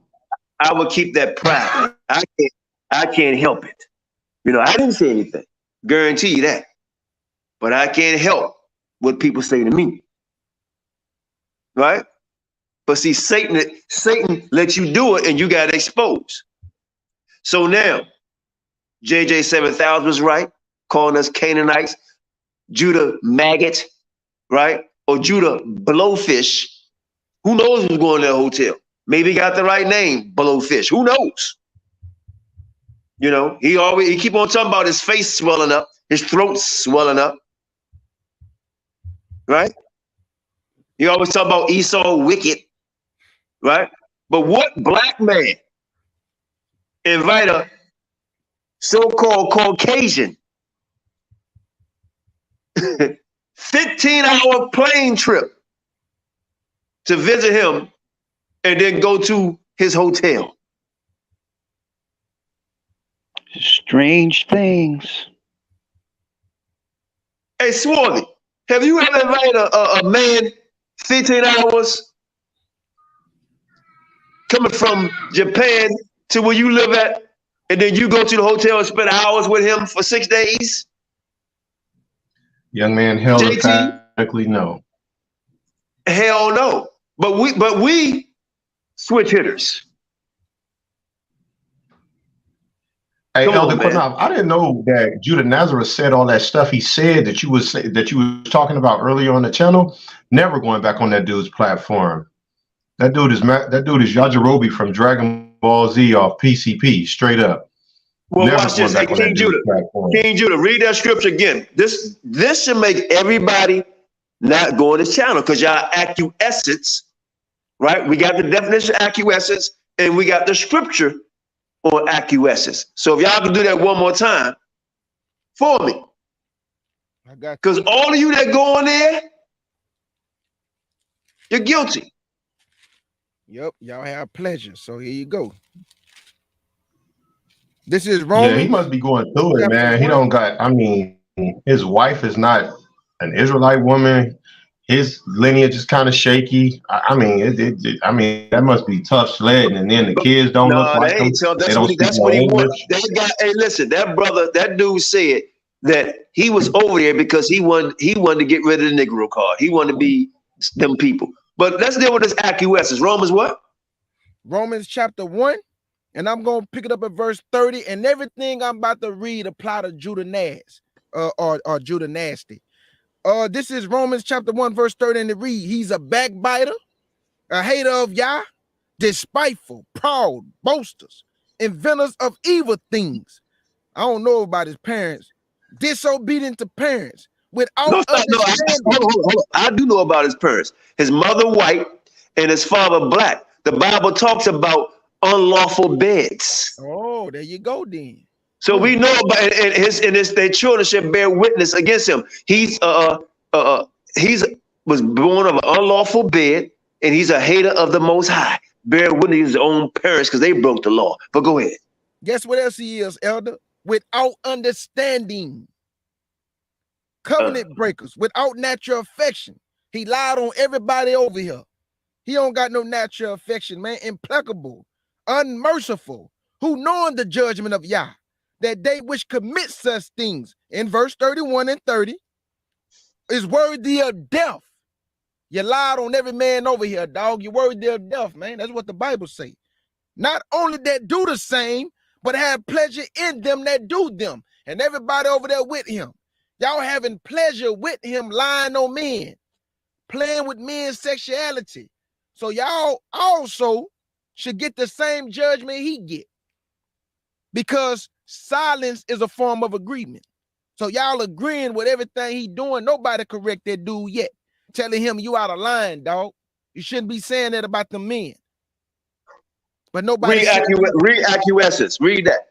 I will keep that private. I can't help it. You know, I didn't say anything. Guarantee you that. But I can't help what people say to me. Right? But see, Satan lets you do it and you got exposed. So now, JJ 7000 was right, calling us Canaanites, Judah maggot, right? Or Judah blowfish. Who knows who's going to that hotel? Maybe he got the right name, blowfish. Who knows? You know, he keep on talking about his face swelling up, his throat swelling up. Right? He always talk about Esau wicked, right? But what black man invite a so-called Caucasian 15-hour plane trip to visit him and then go to his hotel? Strange things. Hey, Swarthy, have you ever invited a man 15 hours coming from Japan to where you live at, and then you go to the hotel and spend hours with him for 6 days? Young man, held emphatically no. Hell no. But we switch hitters. Hey, Come Elder on, man. Qanath, I didn't know that Judah Nazareth said all that stuff he said that you was talking about earlier on the channel. Never going back on that dude's platform. That dude is Yajirobe from Dragon Ball Z off PCP, straight up. Well, Never watch going this. Hey, back on that King dude's Judah. platform. King Judah, read that scripture again. This should make everybody not go on this channel because y'all acquiescence, right? We got the definition of acquiescence and we got the scripture on acquiescence. So if y'all can do that one more time for me. I got because all of you that go on there, you're guilty. Yep, y'all have pleasure. So here you go. This is Yeah, Romans. he must be going through it, man. He 1. don't got, I mean, his wife is not an Israelite woman. His lineage is kind of shaky. I mean, I mean, that must be tough sledding. And then the kids don't look No, like they him. ain't tell. They That's don't what speak that's no what he English. wanted. That guy. Hey, listen, that dude said that he was over there because he wanted to get rid of the Negro card. He wanted to be them people. But let's deal with this acquiescence. Romans what? Romans chapter 1, and I'm gonna pick it up at verse 30. And everything I'm about to read apply to Judah Naz, or Judah Nasty. This is Romans chapter 1, verse 30, and it reads, he's a backbiter, a hater of Yah, despiteful, proud, boasters, inventors of evil things. I don't know about his parents, disobedient to parents, without understanding. Hold on. I do know about his parents. His mother white and his father black. The Bible talks about unlawful beds. Oh, there you go then. So we know about their children should bear witness against him. He's was born of an unlawful bed, and he's a hater of the Most High. Bear witness to his own parents because they broke the law. But go ahead. Guess what else he is, elder? Without understanding. Covenant breakers, without natural affection. He lied on everybody over here. He don't got no natural affection, man. Implacable, unmerciful, who knowing the judgment of Yah, that they which commit such things, in verse 31 and 30, is worthy of death. You lied on every man over here, dog. You're worthy of death, man. That's what the Bible say. Not only that do the same, but have pleasure in them that do them. And everybody over there with him. Y'all having pleasure with him lying on men, playing with men's sexuality. So y'all also should get the same judgment he get. Because silence is a form of agreement. So y'all agreeing with everything he doing. Nobody correct that dude yet. Telling him you out of line, dog. You shouldn't be saying that about the men. But nobody Reacquiescence. Read that.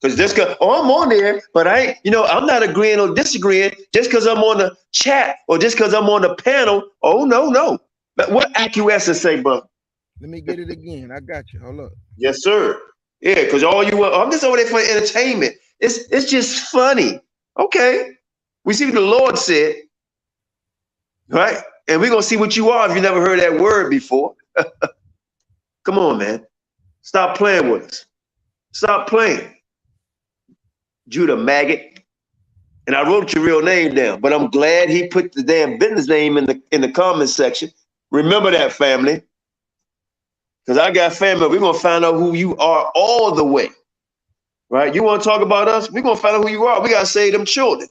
Because I'm on there, but I'm not agreeing or disagreeing just because I'm on the chat or just because I'm on the panel. Oh, no. But what acquiescence say, bro? Let me get it again. I got you. Hold up. Yes, sir. Yeah, because I'm just over there for entertainment. It's just funny. Okay. We see what the Lord said. Right? And we're going to see what you are if you never heard that word before. Come on, man. Stop playing with us. Stop playing. Judah maggot. And I wrote your real name down, but I'm glad he put the damn business name in the comment section. Remember that, family. Because I got family. We're going to find out who you are all the way. Right? You want to talk about us? We're going to find out who you are. We got to save them children.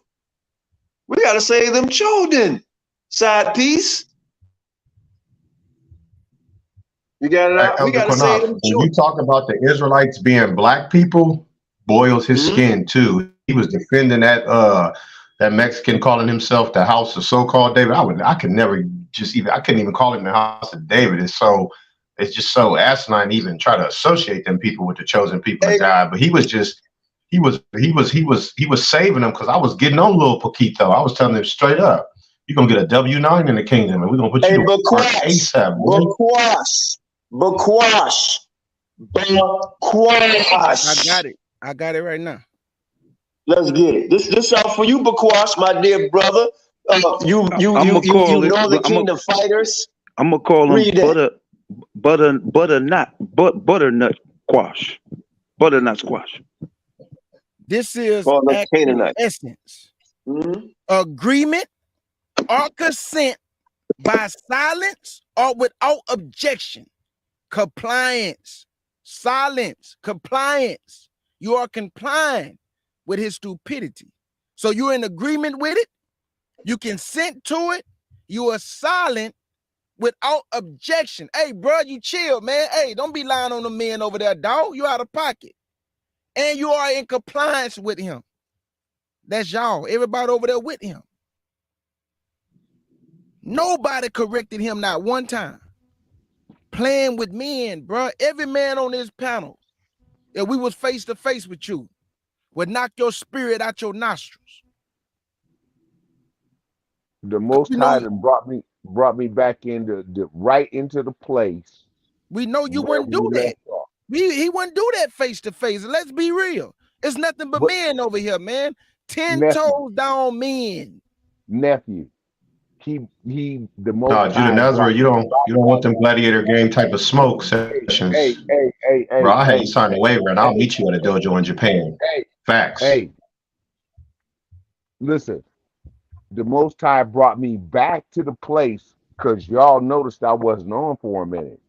We got to save them children. Side piece. You got it out? We got to save them children. When you talk about the Israelites being black people, boils his skin too. He was defending that Mexican calling himself the house of so-called David. I couldn't even call him the house of David. It's just so asinine to even try to associate them people with the chosen people of God. But he was saving them because I was getting on little Poquito. I was telling him straight up, you're gonna get a W-9 in the kingdom, and we're gonna put you to work ASAP. Bakwash. I got it right now. Let's get it. This out for you, Bakwash, my dear brother. You know the kingdom fighters. I'm gonna call him butternut squash. Butternut squash. This is essence. Agreement or consent by silence or without objection. Compliance. Silence. Compliance. You are complying with his stupidity. So you're in agreement with it. You consent to it. You are silent without objection. Hey, bro, you chill, man. Hey, don't be lying on the men over there, dog. You out of pocket. And you are in compliance with him. That's y'all. Everybody over there with him. Nobody corrected him not one time. Playing with men, bro. Every man on this panel, if we was face to face with you, would knock your spirit out your nostrils. The Most High brought me back right into the place. We know you wouldn't do that. He wouldn't do that face to face. Let's be real. It's nothing but men over here, man. 10 toes down men. Nephew. He the most. No, Judah Nazareth, you don't want them gladiator game type of smoke sessions. Hey, bro, I had you sign a waiver and I'll meet you at a dojo in Japan. Facts. Hey, listen, the Most High brought me back to the place because y'all noticed I wasn't on for a minute,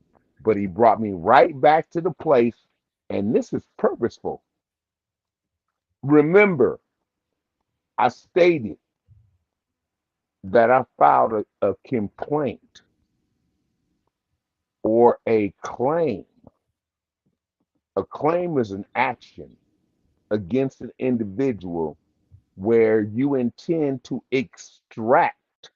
but he brought me right back to the place, and this is purposeful. Remember, I stated that I filed a complaint or a claim. A claim is an action against an individual where you intend to extract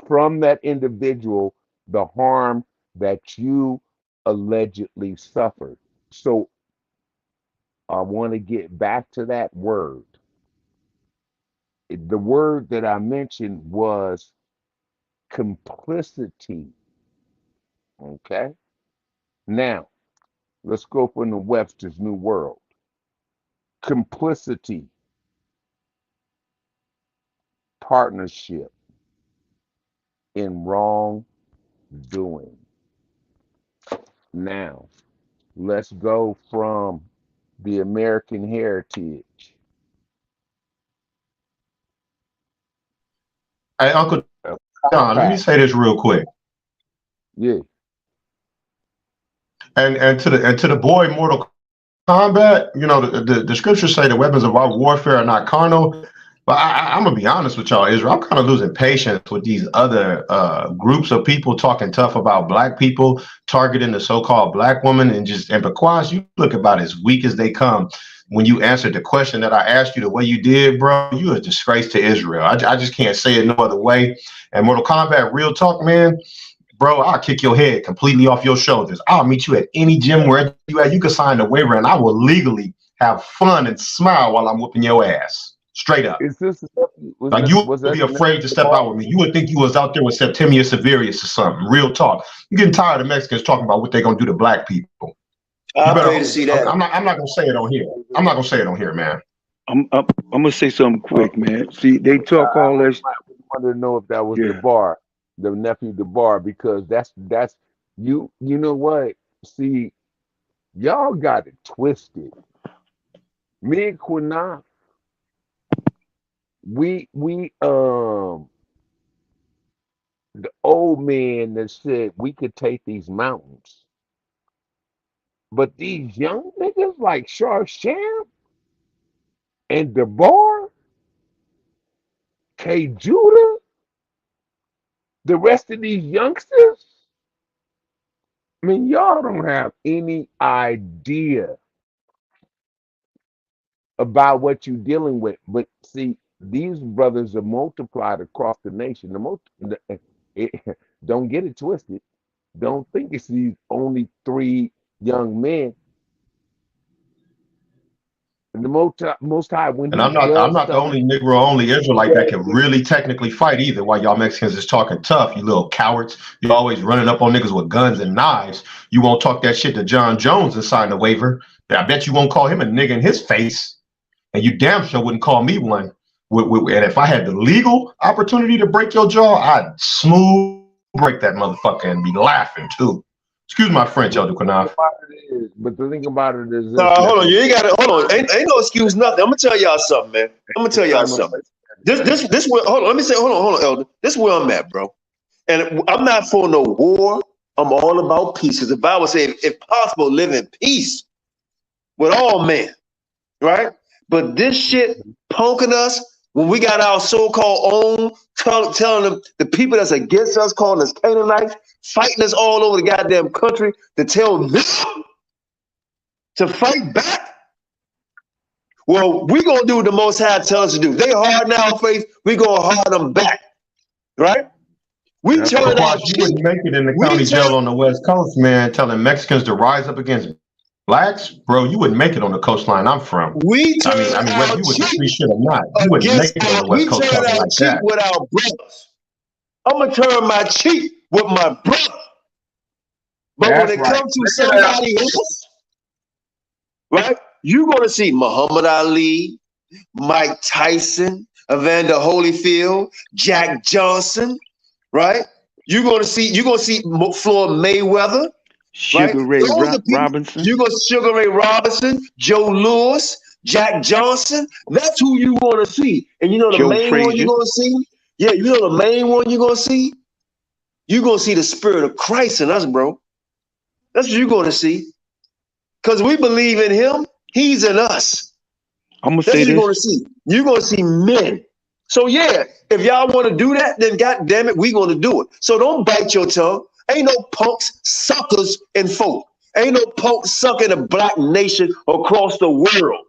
from that individual the harm that you allegedly suffered. So I want to get back to that word. The word that I mentioned was complicity. Okay? Now, let's go from the Webster's New World. Complicity, partnership in wrongdoing. Now, let's go from the American heritage. Hey, Uncle John, let me say this real quick. Yeah. And to the boy Mortal Kombat, you know, the scriptures say the weapons of our warfare are not carnal. But I'm gonna be honest with y'all, Israel. I'm kind of losing patience with these other groups of people talking tough about black people, targeting the so-called black woman, and because you look about as weak as they come. When you answered the question that I asked you the way you did, bro, you a disgrace to Israel. I just can't say it no other way. And Mortal Kombat, real talk, man. Bro, I'll kick your head completely off your shoulders. I'll meet you at any gym where you at. You can sign the waiver, and I will legally have fun and smile while I'm whooping your ass. Straight up. Like you would be afraid to step out with me. You would think you was out there with Septimius Severus or something. Real talk. You're getting tired of Mexicans talking about what they're gonna do to black people. I'll pay to see that. I'm not gonna say it on here. I'm not gonna say it on here, man. I'm gonna say something quick, man. See, they talk all this. I wanted to know if that was the bar, the nephew the bar, because that's you know what? See, y'all got it twisted. Me and Qanath, we the old man that said we could take these mountains. But these young niggas like Shar Sham and DeBar, K Judah, the rest of these youngsters, I mean, y'all don't have any idea about what you're dealing with. But see, these brothers are multiplied across the nation. Don't get it twisted. Don't think it's these only 3 young men. And the most high when and I'm not the only Negro only Israelite that can really technically fight either. While y'all Mexicans is talking tough, you little cowards. You're always running up on niggas with guns and knives. You won't talk that shit to John Jones and sign the waiver. I bet you won't call him a nigga in his face. And you damn sure wouldn't call me one. And if I had the legal opportunity to break your jaw, I'd smooth break that motherfucker and be laughing too. Excuse my French, Elder Qanath. But the thing about it is, hold on, you ain't got it. Hold on, ain't no excuse nothing. I'm gonna tell y'all something, man. I'm gonna tell y'all something. This where, hold on. Let me say, hold on, Elder. This is where I'm at, bro. And I'm not for no war. I'm all about peace. Because the Bible says, if possible, live in peace with all men, right? But this shit punking us when we got our so-called own, telling them the people that's against us, calling us Canaanites, fighting us all over the goddamn country to tell them to fight back. Well, we gonna do what the Most High tell us to do. They harden our faith, we gonna harden them back, right? We turn our You wouldn't make it in the county jail on the West Coast, man, telling Mexicans to rise up against blacks, bro. You wouldn't make it on the coastline I'm from. We turn I mean, whether you would appreciate it or not, you wouldn't make it on the West Coast talking like that. With our brothers. I'm gonna turn my cheek with my brother. But when it comes to somebody else, right? You're gonna see Muhammad Ali, Mike Tyson, Evander Holyfield, Jack Johnson, right? You're gonna see Floyd Mayweather, Sugar Ray Robinson. You're gonna Sugar Ray Robinson, Joe Louis, Jack Johnson. That's who you gonna see. And you know the main one you're gonna see? Yeah, you know the main one you're gonna see? You're gonna see the spirit of Christ in us, bro. That's what you're gonna see. Because we believe in him, he's in us. I'm gonna That's say what you're this. gonna see. You're gonna see men. So yeah, if y'all want to do that, then god damn it, we gonna do it. So don't bite your tongue. Ain't no punks, suckers in folk. Ain't no punk sucking a black nation across the world.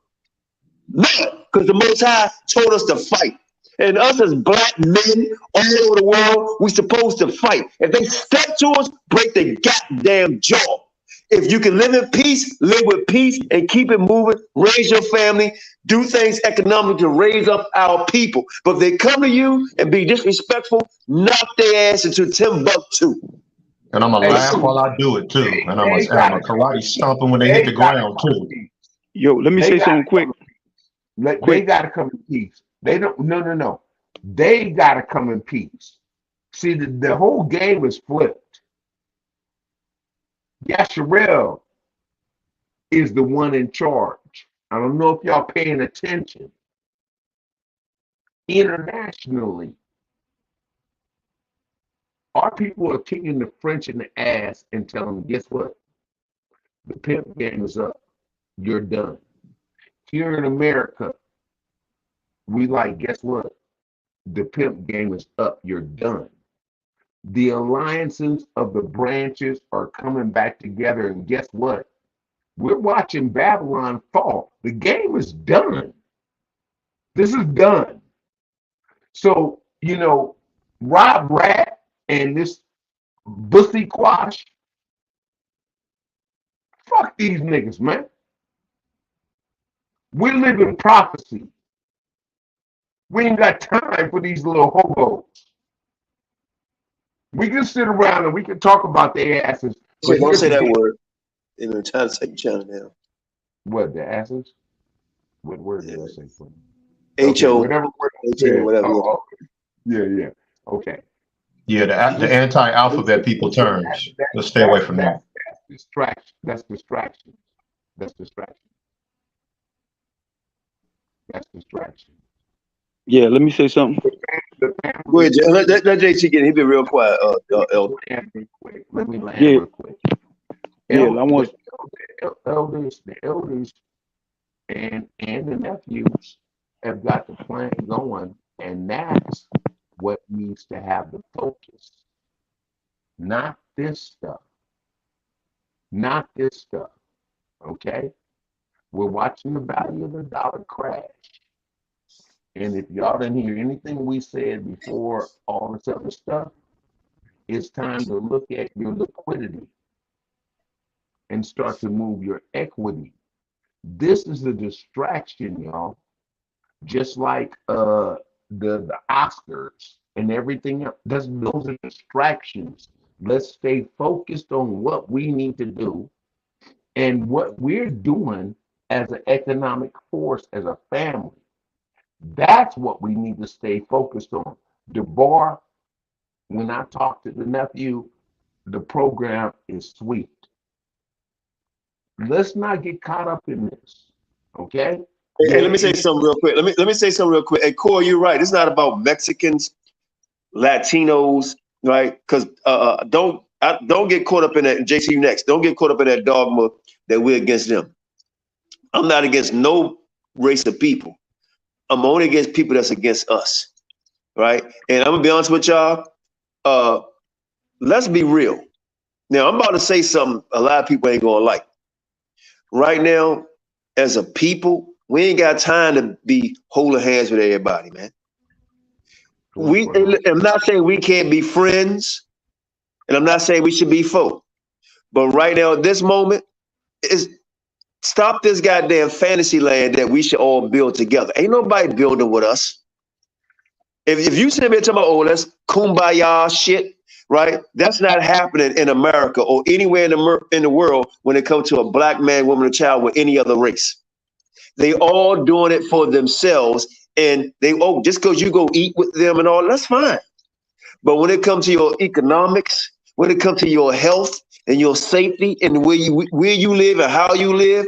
No, because the Most High told us to fight. And us as black men all over the world, we supposed to fight. If they step to us, break their goddamn jaw. If you can live in peace, live with peace and keep it moving, raise your family, do things economically to raise up our people. But if they come to you and be disrespectful, knock their ass into Timbuktu. And I'm gonna laugh while I do it too. And I'm gonna karate stomp them when they hit the ground too. Yo, let me say something quick. They gotta come in peace. They don't. No. They gotta come in peace. See, the whole game is flipped. Yasharel is the one in charge. I don't know if y'all paying attention. Internationally, our people are kicking the French in the ass and telling them, guess what? The pimp game is up. You're done. Here in America, we like, guess what? The pimp game is up. You're done. The alliances of the branches are coming back together. And guess what? We're watching Babylon fall. The game is done. This is done. So, Rob Rat and this Bussy Quash, fuck these niggas, man. We live in prophecy. We ain't got time for these little hobos. We can sit around and we can talk about their asses. But don't say that word. They're trying to take the channel down. What, the asses? What word did I say for them? H-O. Whatever word. H-O, whatever. Yeah. Okay. Yeah, the anti-alphabet people terms. Let's stay away from that. That's distraction. Yeah, let me say something. Go ahead, let JT get it. He been real quiet, Elder. Let me land real quick. Yeah, I want the elders and the nephews have got the plan going, and that's what needs to have the focus. Not this stuff. Okay? We're watching the value of the dollar crash. And if y'all didn't hear anything we said before all this other stuff, it's time to look at your liquidity and start to move your equity. This is a distraction, y'all. Just like the Oscars and everything else. Those are distractions. Let's stay focused on what we need to do and what we're doing as an economic force, as a family. That's what we need to stay focused on. DeBar, when I talk to the nephew, the program is sweet. Let's not get caught up in this, okay? Hey, let me say something real quick. Let me say something real quick. Hey, Corey, you're right. It's not about Mexicans, Latinos, right? Because don't get caught up in that. JT, you next. Don't get caught up in that dogma that we're against them. I'm not against no race of people. I'm only against people that's against us, right? And I'm gonna be honest with y'all. Let's be real. Now, I'm about to say something a lot of people ain't gonna like. Right now, as a people, we ain't got time to be holding hands with everybody, man. I'm not saying we can't be friends, and I'm not saying we should be foe. But right now, at this moment, is stop this goddamn fantasy land that we should all build together. Ain't nobody building with us. If you sit there talking about, oh, that's kumbaya shit, right? That's not happening in America or anywhere in the world when it comes to a black man, woman, or child with any other race. They all doing it for themselves, and just because you go eat with them and all, that's fine. But when it comes to your economics, when it comes to your health and your safety and where you live and how you live,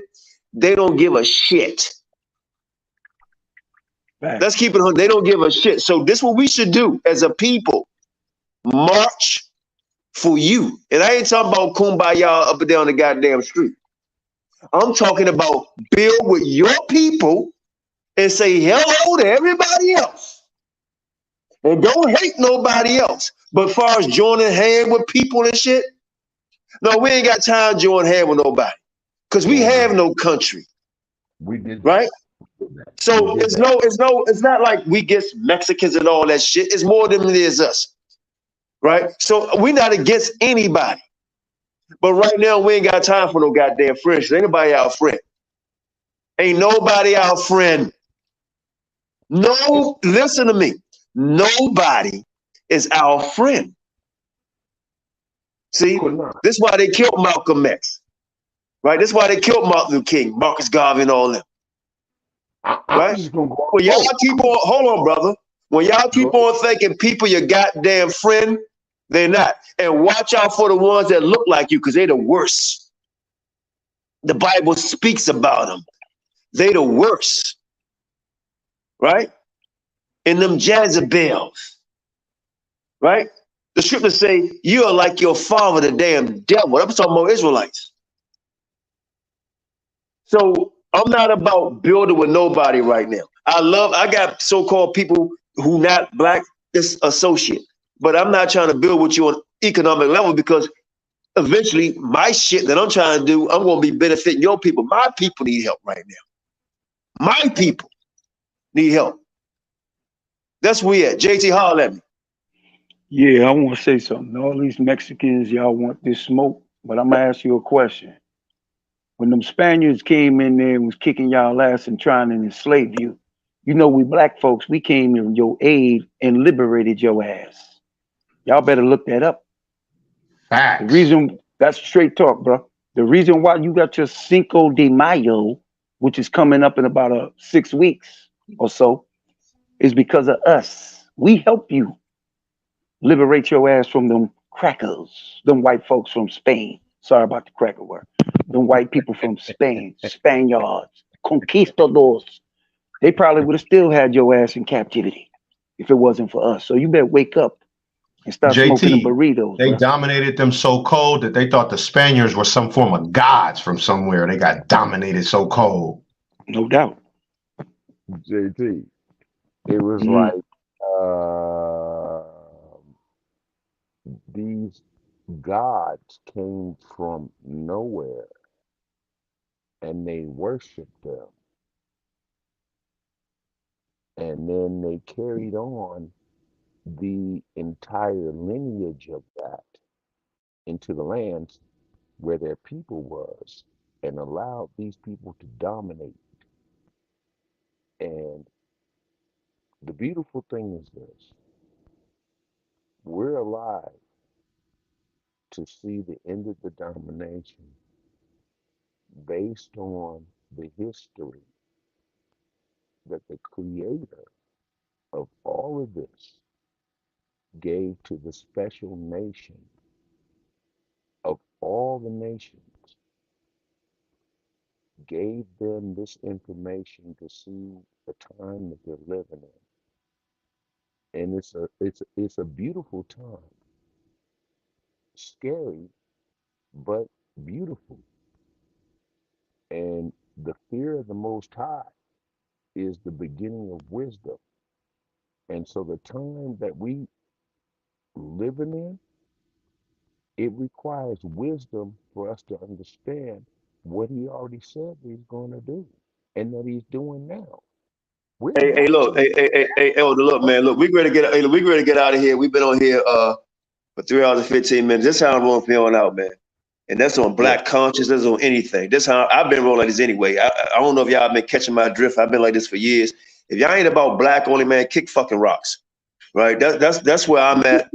they don't give a shit. Let's keep it on. They don't give a shit. So this is what we should do as a people. March for you. And I ain't talking about kumbaya up and down the goddamn street. I'm talking about build with your people and say hello to everybody else. And don't hate nobody else. But as far as joining hand with people and shit, no, we ain't got time to join hand with nobody. Because we have no country. We did right? So it's not like we get Mexicans and all that shit. It's more than it is us. Right? So we're not against anybody. But right now we ain't got time for no goddamn friends. Ain't nobody our friend. Ain't nobody our friend. No, listen to me. Nobody is our friend. See, this is why they killed Malcolm X. Right? This is why they killed Martin Luther King, Marcus Garvey, and all them. Right? Well, y'all keep on, hold on, brother. When y'all keep on thinking people your goddamn friend, they're not. And watch out for the ones that look like you, because they're the worst. The Bible speaks about them. They the worst. Right? And them Jezebels. Right? The scriptures say, you are like your father, the damn devil. I'm talking about Israelites. So I'm not about building with nobody right now. I got so-called people who not black, this associate. But I'm not trying to build with you on economic level, because eventually my shit that I'm trying to do, I'm going to be benefiting your people. My people need help right now. My people need help. That's where we at. JT, holler at me. Yeah, I want to say something. All these Mexicans, y'all want this smoke, but I'm going to ask you a question. When them Spaniards came in there and was kicking y'all ass and trying to enslave you, you know, we black folks, we came in your aid and liberated your ass. Y'all better look that up. Facts. The reason, that's straight talk, bro. The reason why you got your Cinco de Mayo, which is coming up in about 6 weeks or so, is because of us. We help you liberate your ass from them crackers, them white folks from Spain. Sorry about the cracker word. Them white people from Spain, Spaniards, conquistadors. They probably would have still had your ass in captivity if it wasn't for us. So you better wake up and start smoking them JT, burritos. they Bro. dominated them so cold that they thought the Spaniards were some form of gods from somewhere. They got dominated so cold. No doubt. JT, it was like these gods came from nowhere and they worshiped them. And then they carried on the entire lineage of that into the lands where their people was and allowed these people to dominate. And the beautiful thing is this: we're alive to see the end of the domination based on the history that the creator of all of this gave to the special nation of all the nations, gave them this information to see the time that they're living in. And it's a beautiful time. Scary, but beautiful. And the fear of the Most High is the beginning of wisdom. And so the time that we living in, it requires wisdom for us to understand what he already said he's going to do and that he's doing now. We're Hey, look, watching. Elder, look, man, look, we ready to get, we ready to get out of here. We've been on here for 3 hours and 15 minutes. This is how I'm rolling from here on out, man. And that's on Yeah. Black consciousness, on anything. This how I've been rolling like this anyway. I don't know if y'all been catching my drift. I've been like this for years. If y'all ain't about black only, man, kick fucking rocks, right? That's where I'm at.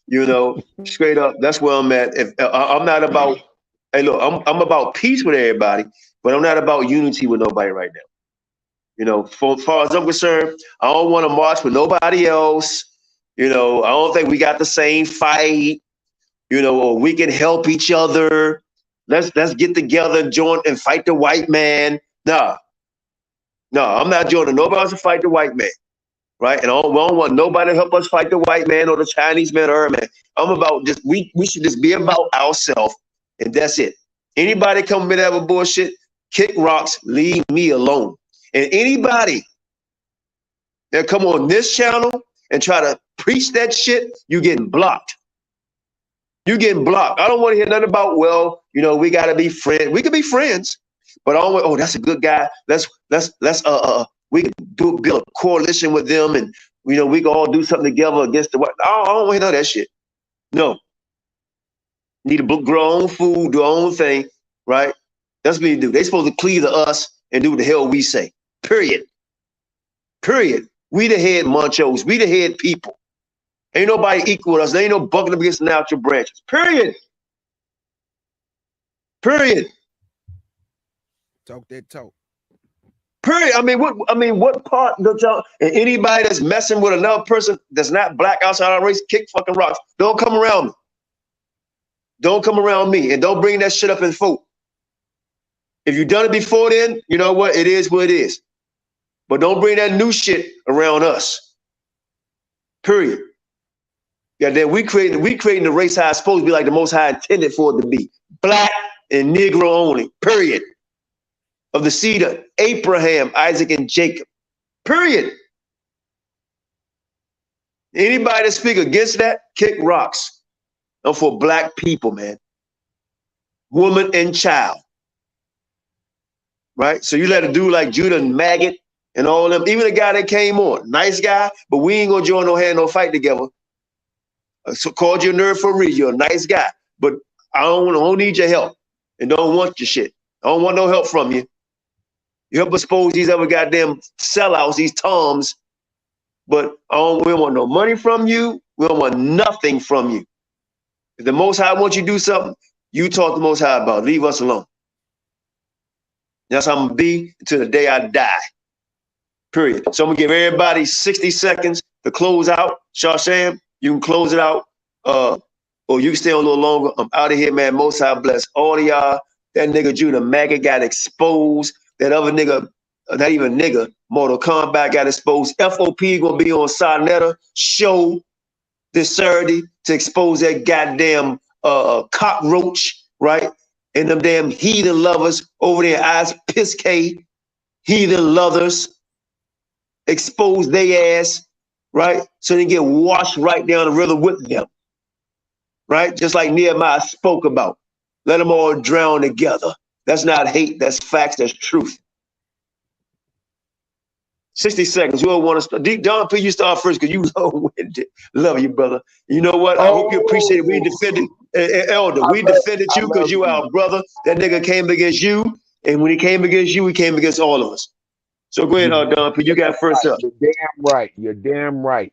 You know, straight up. That's where I'm at. If I'm not about, hey, look, I'm about peace with everybody, but I'm not about unity with nobody right now. You know, for as far as I'm concerned, I don't want to march with nobody else. You know, I don't think we got the same fight. You know, or we can help each other. Let's get together and join and fight the white man. Nah, no, I'm not joining nobody else to fight the white man, right? And we don't want nobody to help us fight the white man or the Chinese man or man. I'm about just we should just be about ourselves, and that's it. Anybody come with that bullshit, kick rocks, leave me alone. And anybody that come on this channel and try to preach that shit, you getting blocked. You getting blocked. I don't want to hear nothing about, well, you know, we got to be friends. We can be friends, but I don't want, oh, that's a good guy. We can build a coalition with them, and you know, we can all do something together against the white. I don't want to hear none of that shit. No. Need to grow our own food, do our own thing, right? That's what we do. They supposed to cleave to us and do what the hell we say. Period. Period. We the head munchos. We the head people. Ain't nobody equal with us. There ain't no bucking up against the natural branches. Period. Period. Talk that talk. Period. What part does y'all, and anybody that's messing with another person that's not black outside our race, kick fucking rocks. Don't come around me. Don't come around me, and don't bring that shit up in folk. If you done it before then, you know what? It is what it is. But don't bring that new shit around us. Period. Yeah, then we creating the race how it's supposed to be, like the Most High intended for it to be. Black and Negro only. Period. Of the seed of Abraham, Isaac, and Jacob. Period. Anybody that speak against that, kick rocks. I'm for black people, man. Woman and child. Right? So you let a dude like Judah and Maggot and all them, even the guy that came on, nice guy, but we ain't gonna join no hand, no fight together. So called you a nerd for a reason. You're a nice guy, but I don't need your help and don't want your shit. I don't want no help from you. You help expose these other goddamn sellouts, these Toms, but we don't want no money from you. We don't want nothing from you. If the Most High wants you to do something, you talk to the Most High about it. Leave us alone. That's how I'm gonna be until the day I die. Period. So I'm gonna give everybody 60 seconds to close out. Shar Sham, you can close it out. Or you can stay on a little longer. I'm out of here, man. Most High bless all of y'all. That nigga Judah Maggot got exposed. That other nigga, not even nigga, Mortal Kombat got exposed. F.O.P.E gonna be on Sonetta show this Saturday to expose that goddamn cockroach, right? And them damn heathen lovers over there, eyes piss K, heathen lovers, expose their ass, right? So they get washed right down the river with them, right? Just like Nehemiah spoke about. Let them all drown together. That's not hate, that's facts, that's truth. 60 seconds. You don't want to start. Don, please you start first because you long-winded. Love you, brother. You know what? I hope you appreciate it. We defended, Elder. We defended you because you our brother. That nigga came against you. And when he came against you, he came against all of us. So go ahead, Don, you got first up. You're damn right. You're damn right.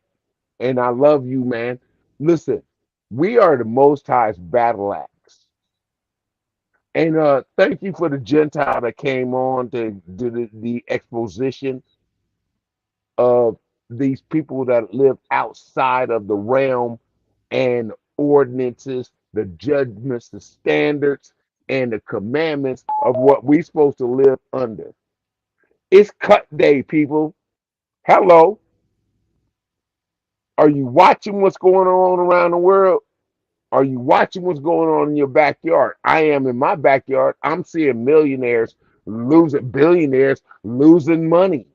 And I love you, man. Listen, we are the Most High's battle axe. And thank you for the Gentile that came on to do the exposition of these people that live outside of the realm and ordinances, the judgments, the standards, and the commandments of what we're supposed to live under. It's cut day, people. Hello. Are you watching what's going on around the world? Are you watching what's going on in your backyard? I am in my backyard. I'm seeing millionaires losing billionaires, losing money.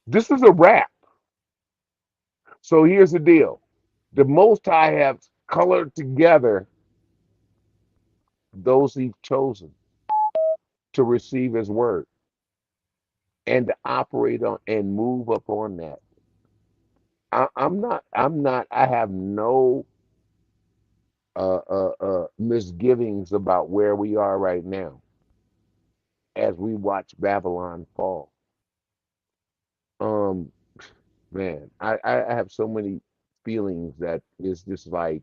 This is a wrap. So here's the deal. The Most High have colored together those he's chosen to receive his word and to operate on and move up on that. I have no misgivings about where we are right now as we watch Babylon fall. Man, I have so many feelings that it's just like,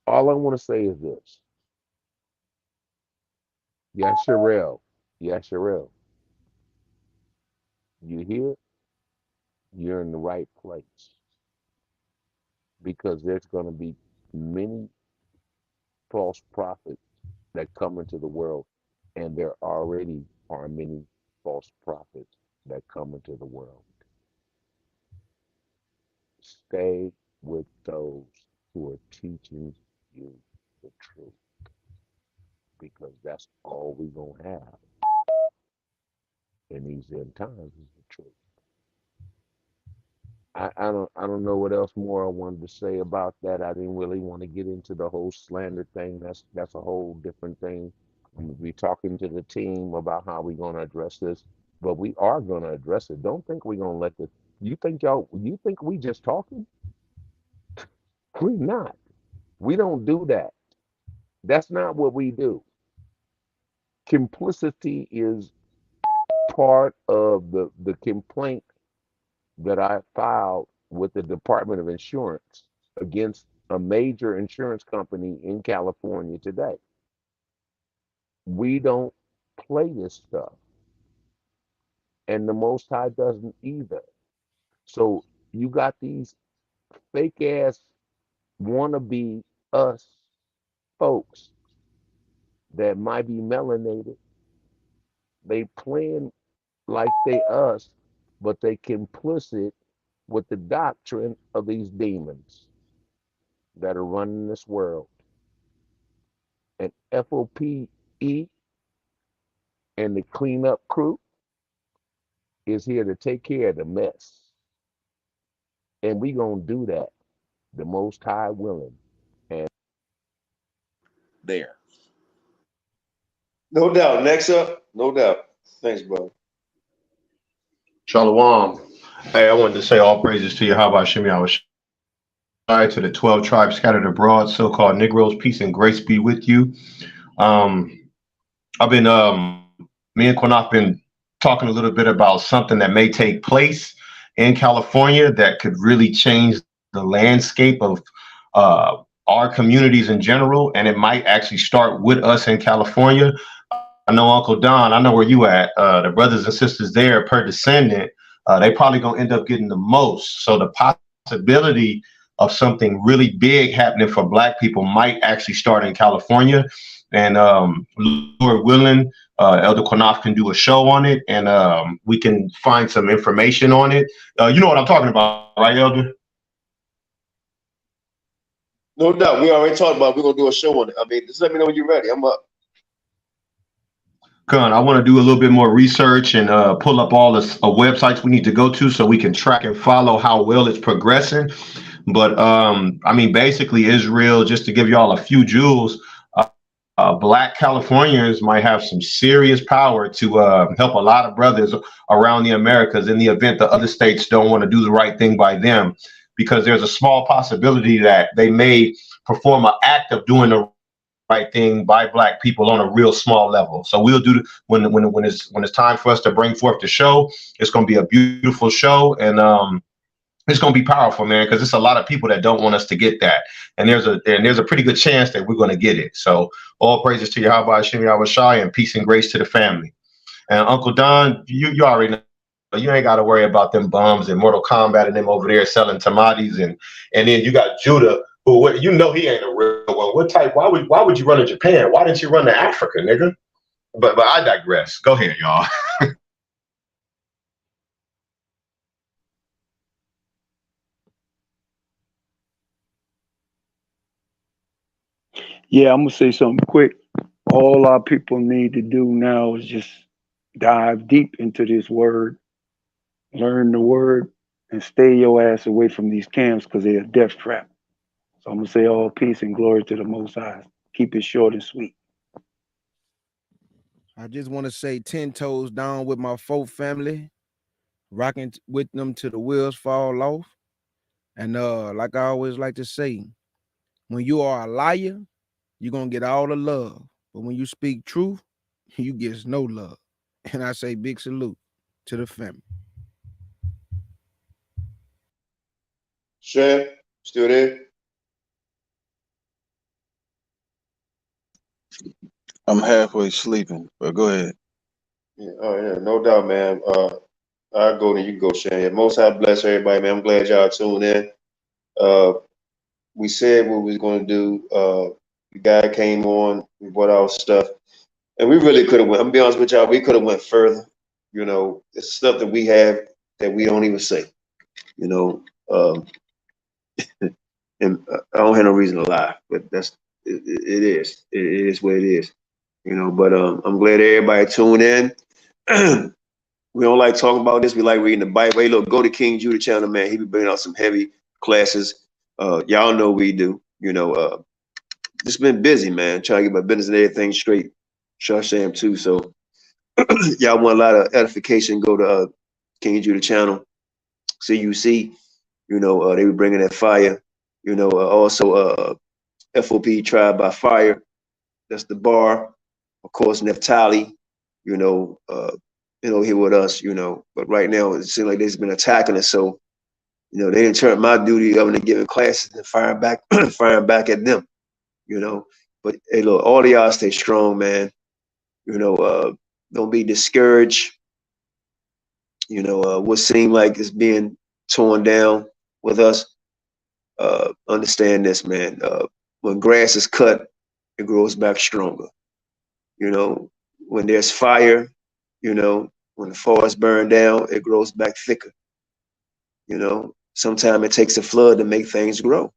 all I want to say is this. Yasharel, Yasharel, you hear? You're in the right place, because there's going to be many false prophets that come into the world, and there already are many false prophets that come into the world. Stay with those who are teaching you the truth, because that's all we're going to have in these end times is the truth. I don't know what else more I wanted to say about that. I didn't really want to get into the whole slander thing. That's a whole different thing. I'm gonna be talking to the team about how we're gonna address this, but we are gonna address it. Don't think we're gonna let this. You think we just talking? We're not. We don't do that. That's not what we do. Complicity is part of the complaint that I filed with the Department of Insurance against a major insurance company in California today. We don't play this stuff, and the Most High doesn't either. So you got these fake ass wannabe us folks that might be melanated. They playing like they us, but they complicit with the doctrine of these demons that are running this world. And F.O.P.E and the cleanup crew is here to take care of the mess. And we gonna do that, the Most High willing. And There. No doubt. Next up, no doubt. Thanks, brother. Shalom. Hey, I wanted to say all praises to Yahawashi Yahawashi, to the 12 tribes scattered abroad, so-called Negroes. Peace and grace be with you. I've been, me and Qanath been talking a little bit about something that may take place in California that could really change the landscape of our communities in general, and it might actually start with us in California. I know Uncle Don, I know where you at. The brothers and sisters there, per descendant, they probably gonna end up getting the most. So the possibility of something really big happening for Black people might actually start in California. And Lord willing, Elder Qanath can do a show on it, and we can find some information on it. You know what I'm talking about, right, Elder? No doubt. We already talked about it. We're going to do a show on it. I mean, just let me know when you're ready. I'm up. I want to do a little bit more research and pull up all the websites we need to go to so we can track and follow how well it's progressing. But I mean, basically, Israel, just to give y'all a few jewels, Black Californians might have some serious power to help a lot of brothers around the Americas in the event the other states don't want to do the right thing by them, because there's a small possibility that they may perform an act of doing the right thing by Black people on a real small level. So we'll do when it's time for us to bring forth the show. It's going to be a beautiful show, and it's going to be powerful, man, because there's a lot of people that don't want us to get that, and there's a pretty good chance that we're going to get it. So all praises to Yahawashi Yahawashi, and peace and grace to the family. And Uncle Don, you already know. You ain't got to worry about them bums and Mortal Kombat and them over there selling tamales, and then you got Judah, who you know he ain't a real one. What type? Why would you run to Japan? Why didn't you run to Africa, nigga? But I digress. Go ahead, y'all. Yeah, I'm gonna say something quick. All our people need to do now is just dive deep into this word, learn the word, and stay your ass away from these camps because they're a death trap. So I'm going to say all peace and glory to the Most High. Keep it short and sweet. I just want to say 10 toes down with my folk family, rocking with them till the wheels fall off. And like I always like to say, when you are a liar, you're going to get all the love. But when you speak truth, you get no love. And I say big salute to the family. Sham, still there? I'm halfway sleeping, but go ahead. Yeah, oh yeah, no doubt, man. I'll go, then you can go, Sham. Yeah, Most High bless everybody, man. I'm glad y'all tuned in. We said what we was going to do. The guy came on, we brought our stuff, and we really could have went. I'm gonna be honest with y'all, we could have went further. You know, it's stuff that we have that we don't even say. You know, and I don't have no reason to lie, but that's it is. It is what it is. You know, but I'm glad everybody tuned in. We don't like talking about this. We like reading the Bible. Hey, look, go to King Judah channel, man. He be bringing out some heavy classes. Y'all know we do. You know, just been busy, man, trying to get my business and everything straight. Shar Sham too. So y'all want a lot of edification, go to King Judah channel. CUC, you know, they were bringing that fire. You know, also F.O.P.E Tribe by Fire. That's the bar. Of course, Naphtali, you know, here with us, you know. But right now, it seems like they've been attacking us. So, you know, they didn't turn my duty of them giving classes and firing back at them, you know. But hey, look, all of y'all stay strong, man. You know, don't be discouraged. You know, what seemed like it's being torn down with us. Understand this, man. When grass is cut, it grows back stronger. You know, when there's fire, you know, when the forest burn down, it grows back thicker. You know, sometimes it takes a flood to make things grow.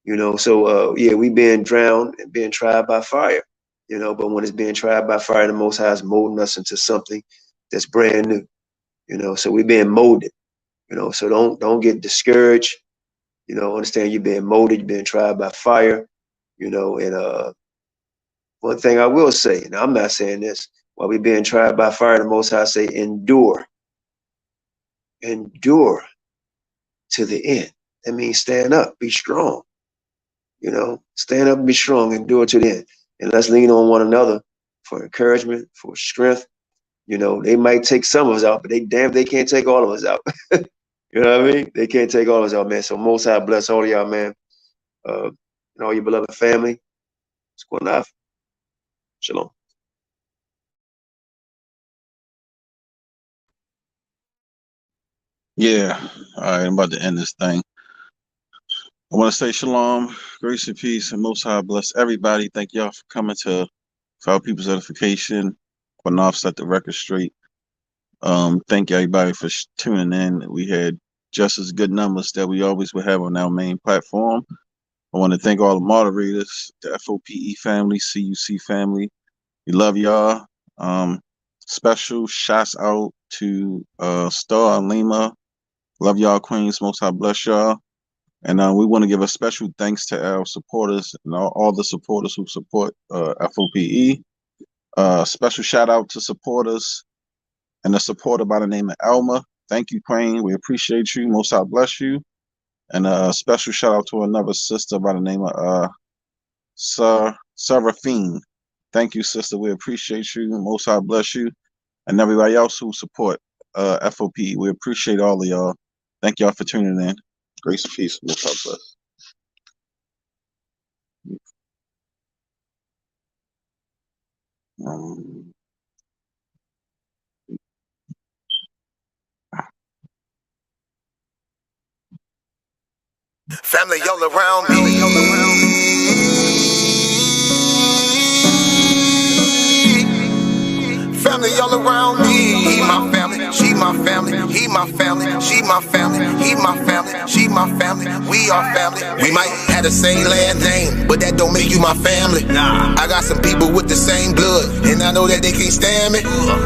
You know, so yeah, we being drowned and being tried by fire. You know, but when it's being tried by fire, the Most High is molding us into something that's brand new. You know, so we're being molded. You know, so don't get discouraged. You know, understand you're being molded, you're being tried by fire. You know, and one thing I will say, and I'm not saying this, while we're being tried by fire, the Most High say, endure. Endure to the end. That means stand up, be strong. You know, stand up and be strong, endure to the end. And let's lean on one another for encouragement, for strength. You know, they might take some of us out, but they can't take all of us out. You know what I mean? They can't take all of us out, man. So Most High bless all of y'all, man. And all your beloved family. It's Qanath. Shalom. Yeah. All right, I'm about to end this thing. I want to say shalom, grace and peace, and Most High bless everybody. Thank y'all for coming to our people's edification. Qanath set the record straight. Thank everybody for tuning in. We had just as good numbers that we always would have on our main platform. I want to thank all the moderators, the F.O.P.E family, CUC family. We love y'all. Special shouts out to Star and Lima. Love y'all, Queens. Most High bless y'all. And we want to give a special thanks to our supporters and all the supporters who support F.O.P.E. Special shout out to supporters and a supporter by the name of Alma. Thank you, Queen. We appreciate you. Most High bless you. And a special shout out to another sister by the name of Seraphine. Thank you, sister. We appreciate you. Most High bless you. And everybody else who support F.O.P.E. We appreciate all of y'all. Thank y'all for tuning in. Grace and peace. Most High bless. Family all around me. Family all around me. He my family, she my family, he my family, she my family, he my family, she my family. family. We are family. We might have the same last name, but that don't make you my family. I got some people with the same blood, and I know that they can't stand me.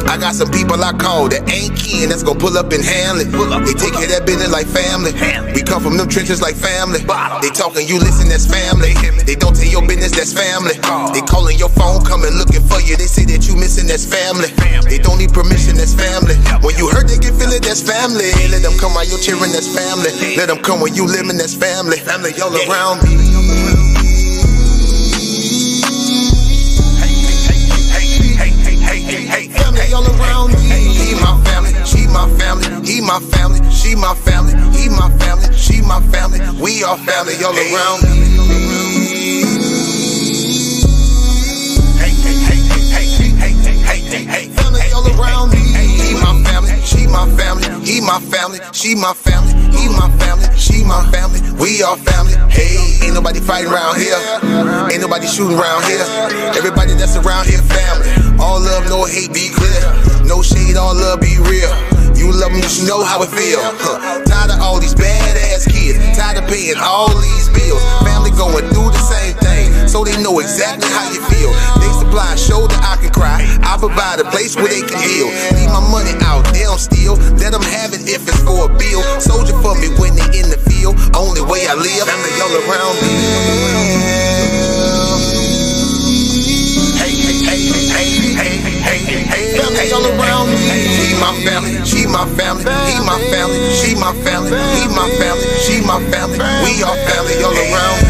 I got some people I call that ain't kin that's gonna pull up and handle it. They take care of that business like family. We come from them trenches like family. They talking, you listen, that's family. They don't tell your business, that's family. They calling your phone, coming looking for you. They say that you missing, that's family. They don't need permission, that's family. When you hurt, they can feel it, that's family. Let them come while you're cheering, that's family. Let them come when you living, that's family. Family all around me. Family all around me. He my family, she my family. He my family, she my family. He my family, she my family. We are family all around me. Family all around me. He my family, she my family. He my family, she my family. He my family, she my family. We are family. Hey, ain't nobody fighting around here. Ain't nobody shooting around here. Everybody that's around here, family. All love, no hate, be clear. No shade, all love, be real. You love them, you should know how it feel. Tired of all these badass kids. Tired of paying all these bills. Family going through the same thing, so they know exactly how you feel. They supply a shoulder I can cry. I provide a place where they can heal. Leave my money out, they don't steal. Let them have it if it's for a bill. Soldier for me when they in the field. Only way I live, family all around me. Family all around me. He my family, she my family. He my family, she my family. He my family, she my family. We are family all around me.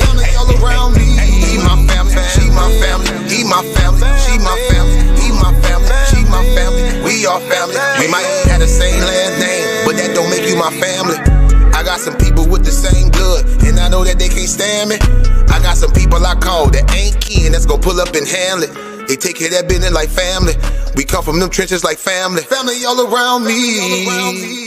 Family all around me. He my family, she my family. He my family, she my family. He my family, she my family. We are family. We might have the same last name, but that don't make you my family. I got some people with the same blood, and I know that they can't stand me. I got some people I call that ain't kin that's gonna pull up and handle it. They take care of that business like family. We come from them trenches like family. Family all around me.